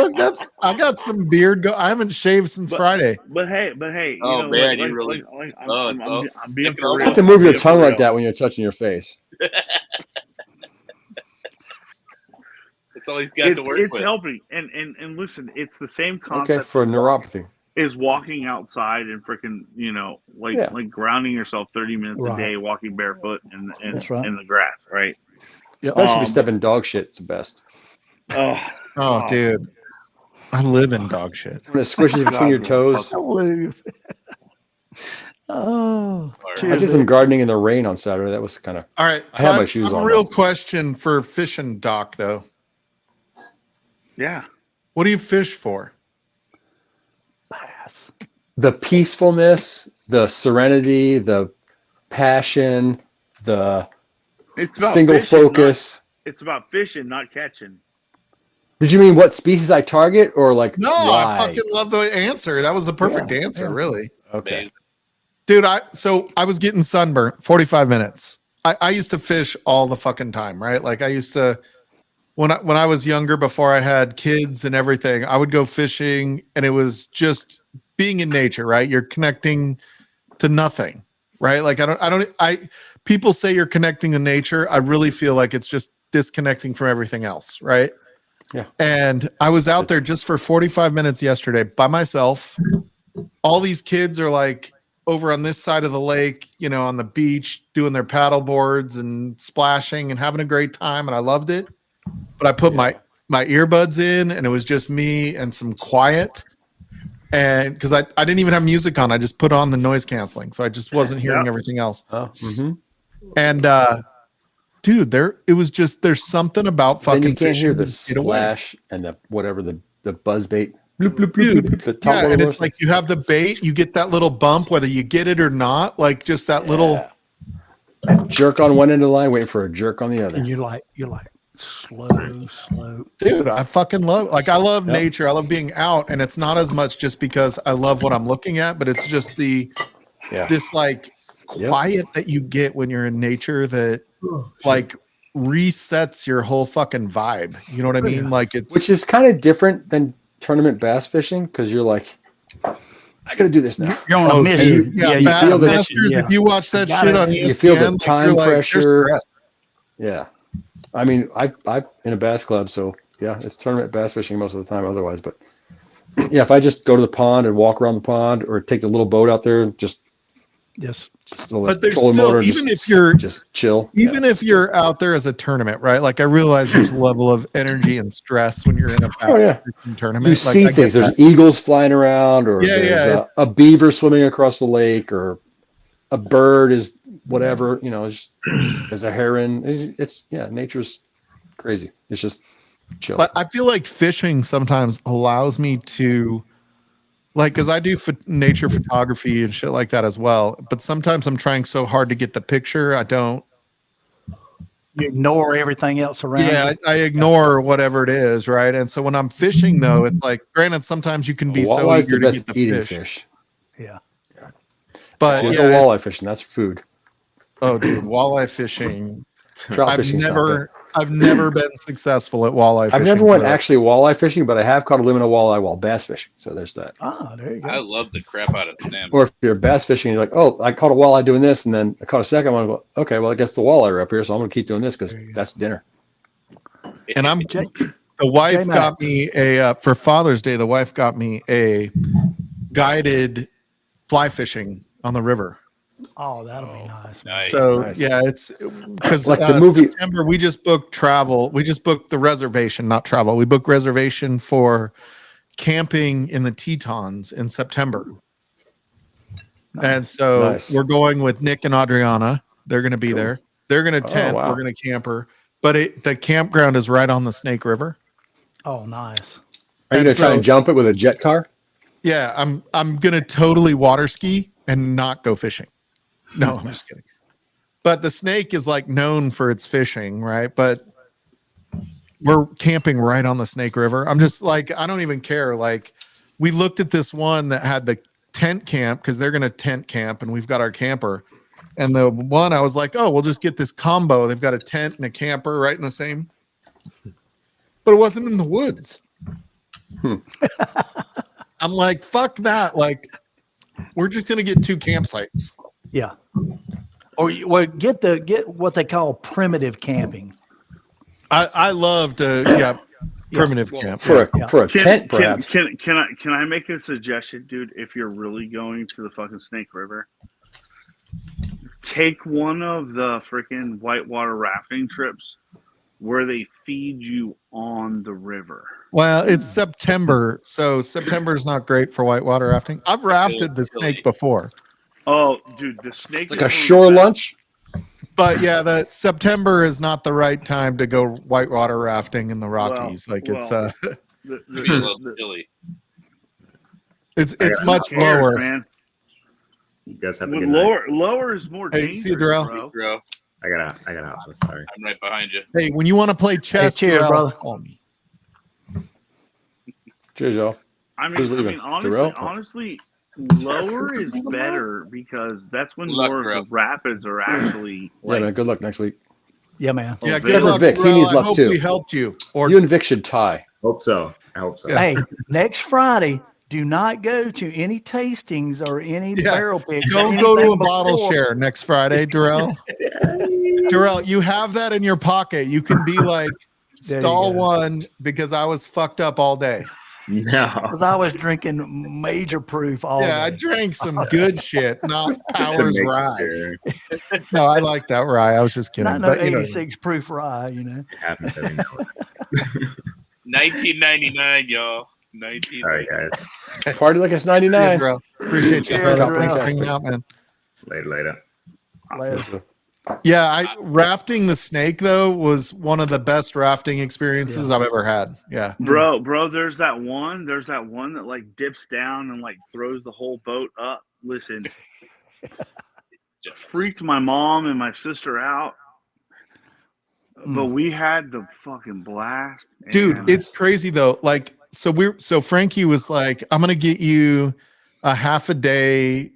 I got some beard. I haven't shaved since Friday. But hey, Oh, you know, man, you really- I'm being You for don't real. You have to move I'm your being tongue for like real. that when you're touching your face. That's all he's got to work It's with. helping, and listen, it's the same Okay, concept for neuropathy. is walking outside and freaking, you know, like Yeah. like grounding yourself 30 minutes Right. a day, walking barefoot in That's right. in the grass, right? Especially if you step in dog shit, it's the best. Oh, dude, I live in dog shit. When it squishes between your toes. Oh, I cheers, did some Vic. gardening in the rain on Saturday. That was kind of. All right, I had my shoes have on, a real though. question for fishing, Doc. Though, Yeah. what do you fish for? Pass. The peacefulness, the serenity, the passion, the It's about single fishing, focus. It's about fishing, not catching. Did you mean what species I target or like No, why? I fucking love the answer. That was the perfect Yeah, answer, yeah. really. Okay. Dude, I was getting sunburnt 45 minutes. I used to fish all the fucking time, right? Like I used to when I was younger, before I had kids and everything, I would go fishing and it was just being in nature, right? You're connecting to nothing, right? Like people say you're connecting to nature. I really feel like it's just disconnecting from everything else, right? Yeah. And I was out there just for 45 minutes yesterday by myself. All these kids are like over on this side of the lake, you know, on the beach, doing their paddle boards and splashing and having a great time. And I loved it. But I put my earbuds in and it was just me and some quiet. And because I didn't even have music on, I just put on the noise canceling. So I just wasn't hearing everything else. Oh, mm-hmm. And dude, there's something about fucking Then you can't hear the fishing. Get away. splash and the whatever the buzz bait. Bloop, bloop, bloop, Dude, bloop, the top yeah, one and of it's like you have the bait, you get that little bump, whether you get it or not, like just that little. jerk on one end of the line, waiting for a jerk on the other. And you're like slow. Dude, I fucking love, I love Yep. nature. I love being out, and it's not as much just because I love what I'm looking at, but it's just this like quiet that you get when you're in nature that like resets your whole fucking vibe. You know what I mean? Like it's Which is kind of different than tournament bass fishing because you're like, I gotta do this now. You're on a mission. Yeah, you feel the Masters, if you watch that shit on ESPN, you feel the like, time you're like, there's pressure. stress. Yeah, I mean, I in a bass club, so yeah, it's tournament bass fishing most of the time. Otherwise, but Yeah, if I just go to the pond and walk around the pond, or take the little boat out there, and just Yes. the But there's trolling still, motor, and even if you're just chill. even if you're out there as a tournament, right? Like I realize there's a level of energy and stress when you're in a Oh, yeah. tournament. You Like see I get things. There's that. eagles flying around, or Yeah, there's yeah, a beaver swimming across the lake, or a bird is whatever, there's a heron. It's nature's crazy. It's just chill. But I feel like fishing sometimes allows me to, like, because I do nature photography and shit like that as well. But sometimes I'm trying so hard to get the picture, I don't. You ignore everything else around Yeah, you. I ignore whatever it is, right? And so when I'm fishing, though, it's like, granted, sometimes you can be so Walleye's eager the to best get the eating fish. Yeah. But Don't yeah, go walleye fishing. That's food. oh, dude, walleye fishing. Trout fishing's not bad. I've never been successful at walleye fishing. I've never went actually walleye fishing, but I have caught a limit of walleye while bass fishing. So there's that. Ah, there you go. I love the crap out of salmon. Or if you're bass fishing, you're like, oh, I caught a walleye doing this, and then I caught a second one. Go, okay, well, I guess the walleye are up here, so I'm going to keep doing this because that's dinner. And the wife J-Mac. got me for Father's Day, the wife got me a guided fly fishing on the river. Oh, that'll be nice. Man. So Nice. yeah, it's because Like the movie- September we just booked travel. We just booked the reservation, not travel. We booked reservation for camping in the Tetons in September. And so Nice. we're going with Nick and Adriana. They're going to be there. They're going to tent. wow. We're going to camper. But the campground is right on the Snake River. Oh, nice. Are you And going to try so- and jump it with a jet car? Yeah, I'm going to totally water ski and not go fishing. No, I'm just kidding. But the Snake is like known for its fishing, right? But we're camping right on the Snake River. I'm just like, I don't even care. Like, we looked at this one that had the tent camp because they're going to tent camp and we've got our camper. And the one I was like, oh, we'll just get this combo. They've got a tent and a camper right in the same. But it wasn't in the woods. I'm like, fuck that. Like, we're just going to get 2 campsites. Yeah. Or get what they call primitive camping. I love to primitive camp For a tent, Can, perhaps. can I make a suggestion, dude? If you're really going to the fucking Snake River, take one of the freaking whitewater rafting trips where they feed you on the river. Well, it's September, so September is not great for whitewater rafting. I've rafted the Snake before, Oh, dude, the Snake Like is a one of the shore best. lunch? but yeah, the September is not the right time to go whitewater rafting in the Rockies. It's The- Maybe a little the- chilly. it's who much cares, lower. man. You guys have a With good night. lower is more Hey, dangerous, see you, Durell. bro. Bro, I gotta hop. Sorry. I'm right behind you. Hey, when you want to play chess, cheers, Durell, brother. call me. Cheers, y'all. I Who's leaving? mean, honestly, Durell? lower is better because that's when Good luck, more of Durell. the rapids are actually Yeah, like. man. Good luck next week. Yeah, man. Yeah, Except good for luck, Vic. He Durell. needs I luck, hope too. we helped you. Or You and Vic should tie. Hope so. I hope so. Yeah. Hey, next Friday, do not go to any tastings or any Yeah. barrel picks. don't or go to a anything bottle before. share next Friday, Durell. Durell, you have that in your pocket. You can be like There you stall go. one because I was fucked up all day. No. Because I was drinking major proof all Yeah, I day. drank some good shit, not Just to Powers make rye. sure. No, I like that rye. I was just kidding. Not no But, you know, 86 proof rye, you know. It happens every now and then. 1999, y'all. All right, guys. Party like it's yeah, 99. Durell. Appreciate you. Cheers, Thanks for Durell. hanging out, man. Later. Later. Yeah, rafting the Snake though was one of the best rafting experiences I've ever had. Yeah. Bro, there's that one that like dips down and like throws the whole boat up. Listen, freaked my mom and my sister out, but we had the fucking blast. Dude, and- it's crazy though. Like, so Frankie was like, I'm gonna get you a half a day,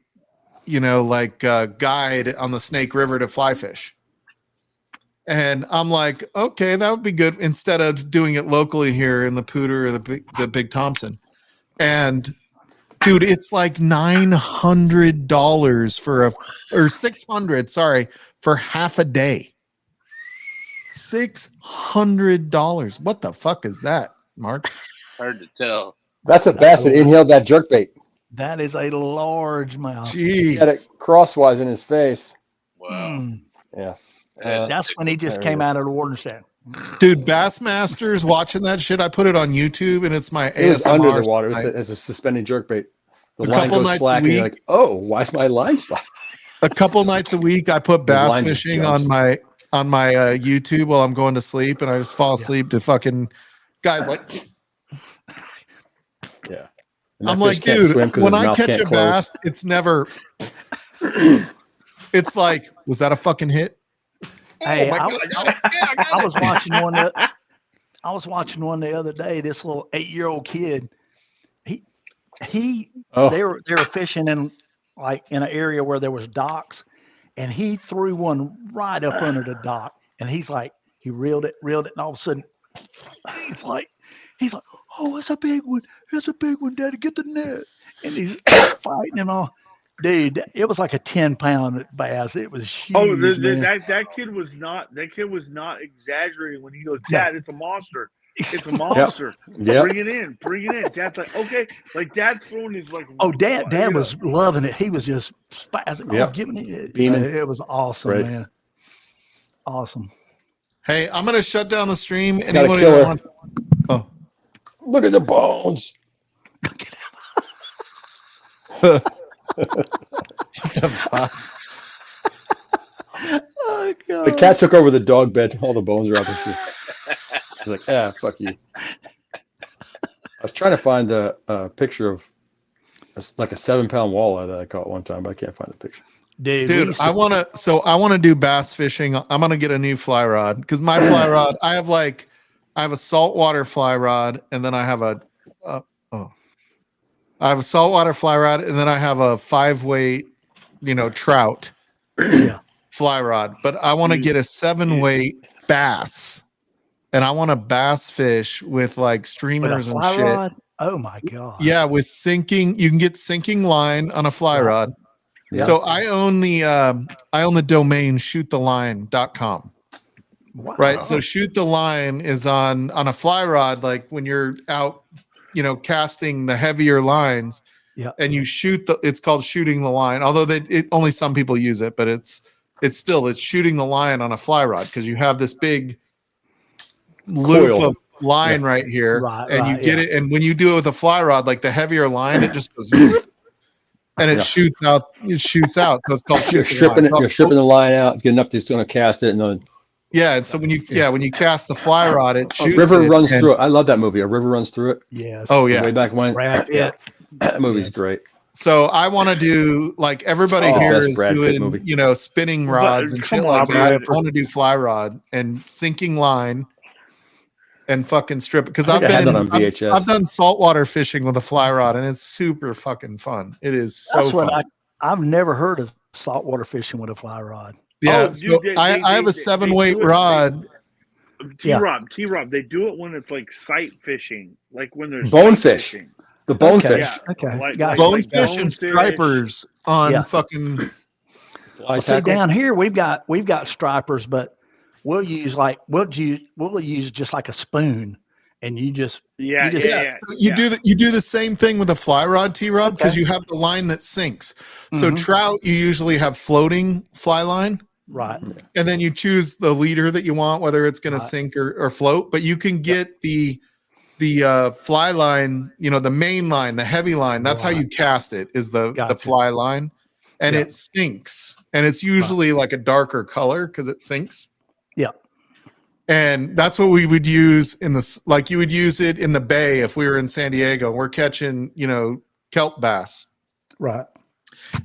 guide on the Snake River to fly fish. And I'm like, okay, that would be good instead of doing it locally here in the Pooter or the Big Thompson. And dude, it's like $900 or $600, for half a day. $600. What the fuck is that, Mark? Hard to tell. That's a bass that inhaled that jerkbait. That is a largemouth. He had it Jeez. crosswise in his face. Wow. Yeah. That's when he just there came he is. out of the water and said, Dude, Bassmasters watching that shit. I put it on YouTube and it's my It was ASMR. under the water. It was tonight. as a suspended jerkbait. The A line couple goes nights a slack, and you're week. like, "Oh, why is my line slack?" A couple nights a week I put The bass line just fishing jumps. on my YouTube while I'm going to sleep, and I just fall asleep to fucking guys like. Yeah. And that I'm fish like, can't dude, swim 'cause when his I mouth catch can't a close. bass, it's never. It's like, was that a fucking hit? "Hey, Oh my I, god, I got it! Yeah, I got I it!" was watching one. I was watching one the other day. This little 8-year-old kid. They Oh, were fishing in in an area where there was docks, and he threw one right up under the dock. And he reeled it, and all of a sudden, he's like, "Oh, it's a big one! It's a big one, Daddy! Get the net!" And he's fighting and all. Dude, it was like a 10-pound bass. It was Oh, huge, man. that kid was not exaggerating when he goes, No. Dad, it's a monster. It's a monster. Yep. Bring it in. Dad's like, okay. Like Dad's throwing his like. Oh, Dad you know. was loving it. He was just spazzing. Yep. Oh, give me it. Beaming. It was awesome, Right. man. Awesome. Hey, I'm gonna shut down the stream. Got a Anybody killer. that wants? Oh, look at the bones. what the fuck? Oh, God. The cat took over the dog bed. All the bones are up. And he's like, "Ah, fuck you." I was trying to find a picture of like a 7-pound walleye that I caught one time, but I can't find the picture. Dude, I want to do bass fishing. I'm gonna get a new fly rod because my fly rod. I have a saltwater fly rod, and then I have a saltwater fly rod, and then I have a 5-weight, trout fly rod. But I want to get a 7-weight bass, and I want to bass fish with like with a streamers and fly shit. rod? Oh my God. Yeah, with sinking, you can get sinking line on a fly rod. Yeah. So I own the domain shoottheline.com. Wow. Right. So shoot the line is on a fly rod, like when you're out, casting the heavier lines. Yeah. And you it's called shooting the line. Although only some people use it, but it's shooting the line on a fly rod because you have this big loop Coil. of line right here, Right, and you right, get yeah. it. And when you do it with a fly rod, like the heavier line, it just goes and it shoots out. It shoots out. So it's called You're shooting the line. You're stripping the line out, good enough that's going to cast it, and then Yeah, and so when you cast the fly rod, it a shoots. river it, runs and- through it. I love that movie. A river runs through it. Yes. Oh yeah. Way back when. Brad Pitt. Yeah. That movie's Yes. great. So I want to do like everybody Oh, here best is Brad Pitt doing, movie. spinning rods and come shit on, like that. Brad. I want to do fly rod and sinking line and fucking strip it because I think I had that on VHS. I've done saltwater fishing with a fly rod and it's super fucking fun. It is so That's what fun. I've never heard of saltwater fishing with a fly rod. Yeah, Oh, so dude, I have a they 7-weight do it- rod. T-Rob, they do it when it's like sight fishing, like when there's Bonefish. sight fishing. The bonefish. Yeah. Okay. Like- Gotcha. Bonefish and bonefish. stripers on Yeah. fucking. Fly See, tackle. down here we've got stripers, but we'll use just like a spoon, and you just Yeah, You just- yeah. You do the same thing with a fly rod, T-Rod, because Okay. you have the line that sinks. So Mhm. trout, you usually have floating fly line, right. and then you choose the leader that you want, whether it's going Right. to sink or float. But you can get the fly line, the main line, the heavy line. That's how Right. you cast it. Is the Gotcha. fly line, and Yeah. it sinks, and it's usually like a darker color because it sinks. Yeah. And that's what we would use like you would use it in the bay if we were in San Diego. We're catching, kelp bass. Right.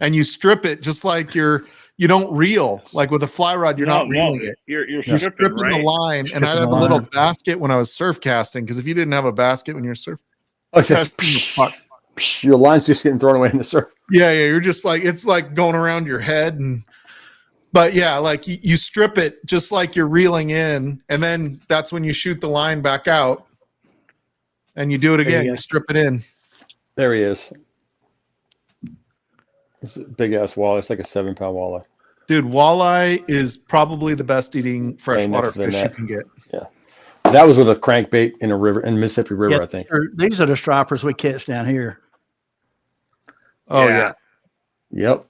And you strip it just like you don't reel. Like with a fly rod, you're not reeling it. You're You're stripping right? the line. And Stripping I'd have the a little line. basket when I was surf casting, because if you didn't have a basket when you're surf Okay. casting, Your line's just getting thrown away in the surf. yeah, you're just like, it's like going around your head. But yeah, like you strip it just like you're reeling in, and then that's when you shoot the line back out, and you do it There you again. go. You strip it in. There he is. It's a big ass walleye. It's like a 7-pound walleye. Dude, walleye is probably the best eating freshwater next to the fish you net. can get. That was with a crankbait in a river in Mississippi River, I think. These are the stripers we catch down here. Oh Yeah. Yep.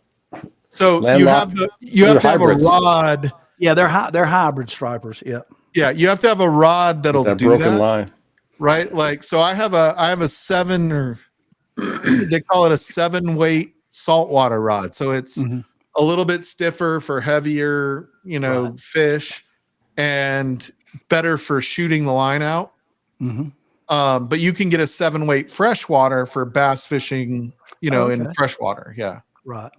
So Landlocked. you have to have a Hybrids. rod. Yeah, they're hybrid stripers. Yep. Yeah, you have to have a rod that'll That do broken that, line. right? Like, so I have a 7 or they call it a 7-weight saltwater rod. So it's a little bit stiffer for heavier, fish, and better for shooting the line out. But you can get a 7-weight freshwater for bass fishing, in freshwater. Yeah. Right.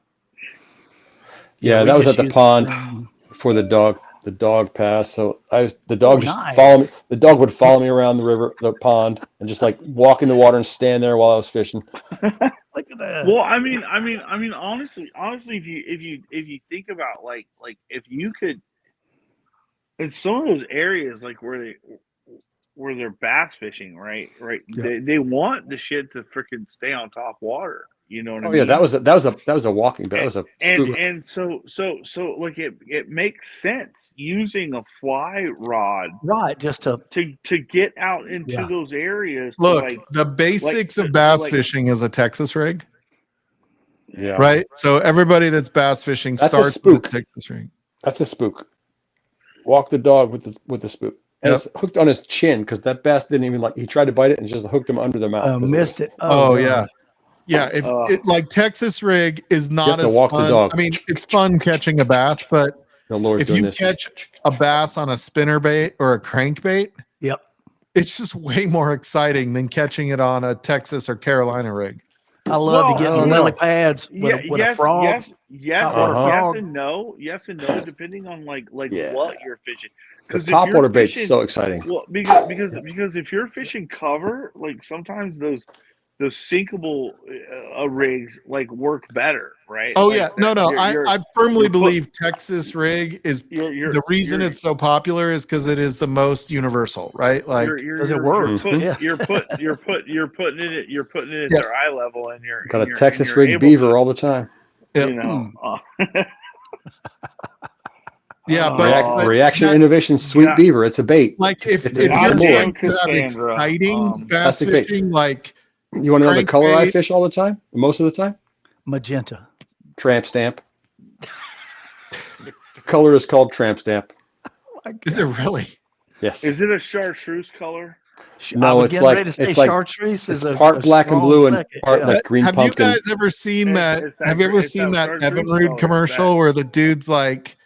Yeah, we that was just at the use pond for the dog pass. So the dog just nice. follow me. The dog would follow me around the pond, and just like walk in the water and stand there while I was fishing. Look at that. Well, I mean, honestly, if you think about like if you could, in some of those areas like where they're bass fishing, right? Yeah. They want the shit to freaking stay on top water. You know what I mean? Yeah, that was a walking. That was a spook. and so like it makes sense using a fly rod, Right, just to get out into those areas. Look, the basics of bass fishing is a Texas rig. Yeah. Right. So everybody that's bass fishing That's a starts spook. with a Texas rig. That's a spook. Walk the dog with the spook. And it's hooked on his chin because that bass didn't even he tried to bite it and just hooked him under the mouth. missed it. Oh yeah. Yeah, if it like Texas rig is not have to as walk the fun. dog. I mean, it's fun catching a bass, but The Lord's if doing you this. catch a bass on a spinner bait or a crankbait, Yep. it's just way more exciting than catching it on a Texas or Carolina rig. I love to get I don't lily know. pads with, a frog. Yes and no, depending on like what you're fishing. The If top you're water bait's fishing- so exciting. Well, because if you're fishing cover, like sometimes those sinkable rigs like work better, right? Oh Like, yeah, no, I firmly believe Texas rig is the reason it's so popular is because it is the most universal, right? Like Does it work? You're putting it at their eye level, and you're Got and a you're- Texas and you're rig able beaver to, all the time. Yep. you know. Yeah, but Reaction that- Innovation Sweet yeah. Beaver. It's a bait. like if It's you're a trying lure. to have Cassandra, exciting bass Plastic bait. fishing, like You want to know the color I crankbait. fish all the time? Most of the time? Magenta. Tramp stamp. The color is called tramp stamp. is it really? Yes. Is it a chartreuse color? No, I was it's getting like- ready to say it's like- chartreuse is It's a part black and strong blue and second, part yeah. like green Have pumpkin. you guys ever seen that? It's that Have you ever it's seen that chartreuse Evan color, Rude it's commercial that- where the dude's like,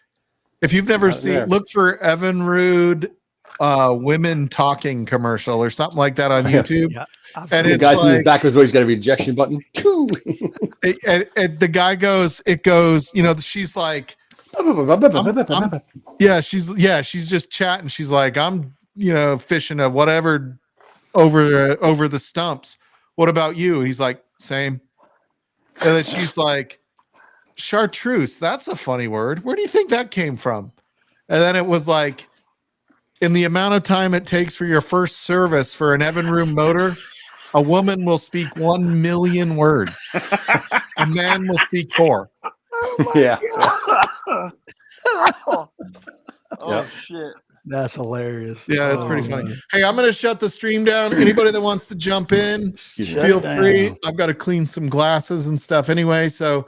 if you've never Not seen, there. look for Evan Rude women talking commercial or something like that on YouTube. Yeah, I've And the it's guy's in his like- back of his way. He's got a rejection button. And the guy goes, she's like, she's just chatting. She's like, I'm, fishing a whatever over the stumps. What about you? And he's like, same. And then she's like, chartreuse. That's a funny word. Where do you think that came from? And then it was like, in the amount of time it takes for your first service for an Evan Room motor, a woman will speak 1 million words. A man will speak 4. Yeah. Oh shit! That's hilarious. Yeah, that's Oh, pretty funny. man. Hey, I'm going to shut the stream down. Anybody that wants to jump in, Excuse me. Shut feel it free. down. I've got to clean some glasses and stuff anyway. So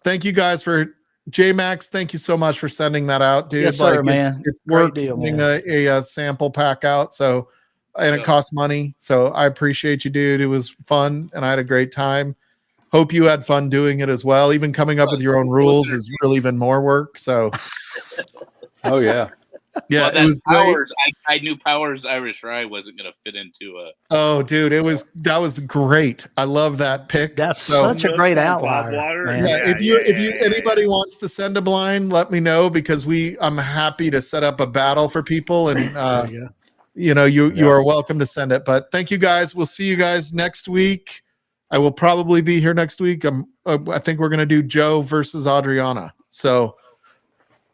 thank you guys for JMax. Thank you so much for sending that out, dude. Yes, sir, man. It's Great worth deal, sending man. a sample pack out. So, and it costs money. So I appreciate you, dude. It was fun and I had a great time. Hope you had fun doing it as well. Even coming up with your own rules is really even more work. So, Oh yeah. yeah, Well, it that was great. Powers, I knew Powers Irish Rye wasn't going to fit into a. Oh, dude, that was great. I love that pick. That's so such a great outlier. Topwater? man. yeah, if anybody wants to send a blind, let me know because I'm happy to set up a battle for people and There you go. you are welcome to send it. But thank you guys. We'll see you guys next week. I will probably be here next week. I think we're gonna do Joe versus Adriana. So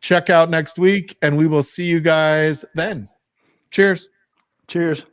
check out next week, and we will see you guys then. Cheers. Cheers.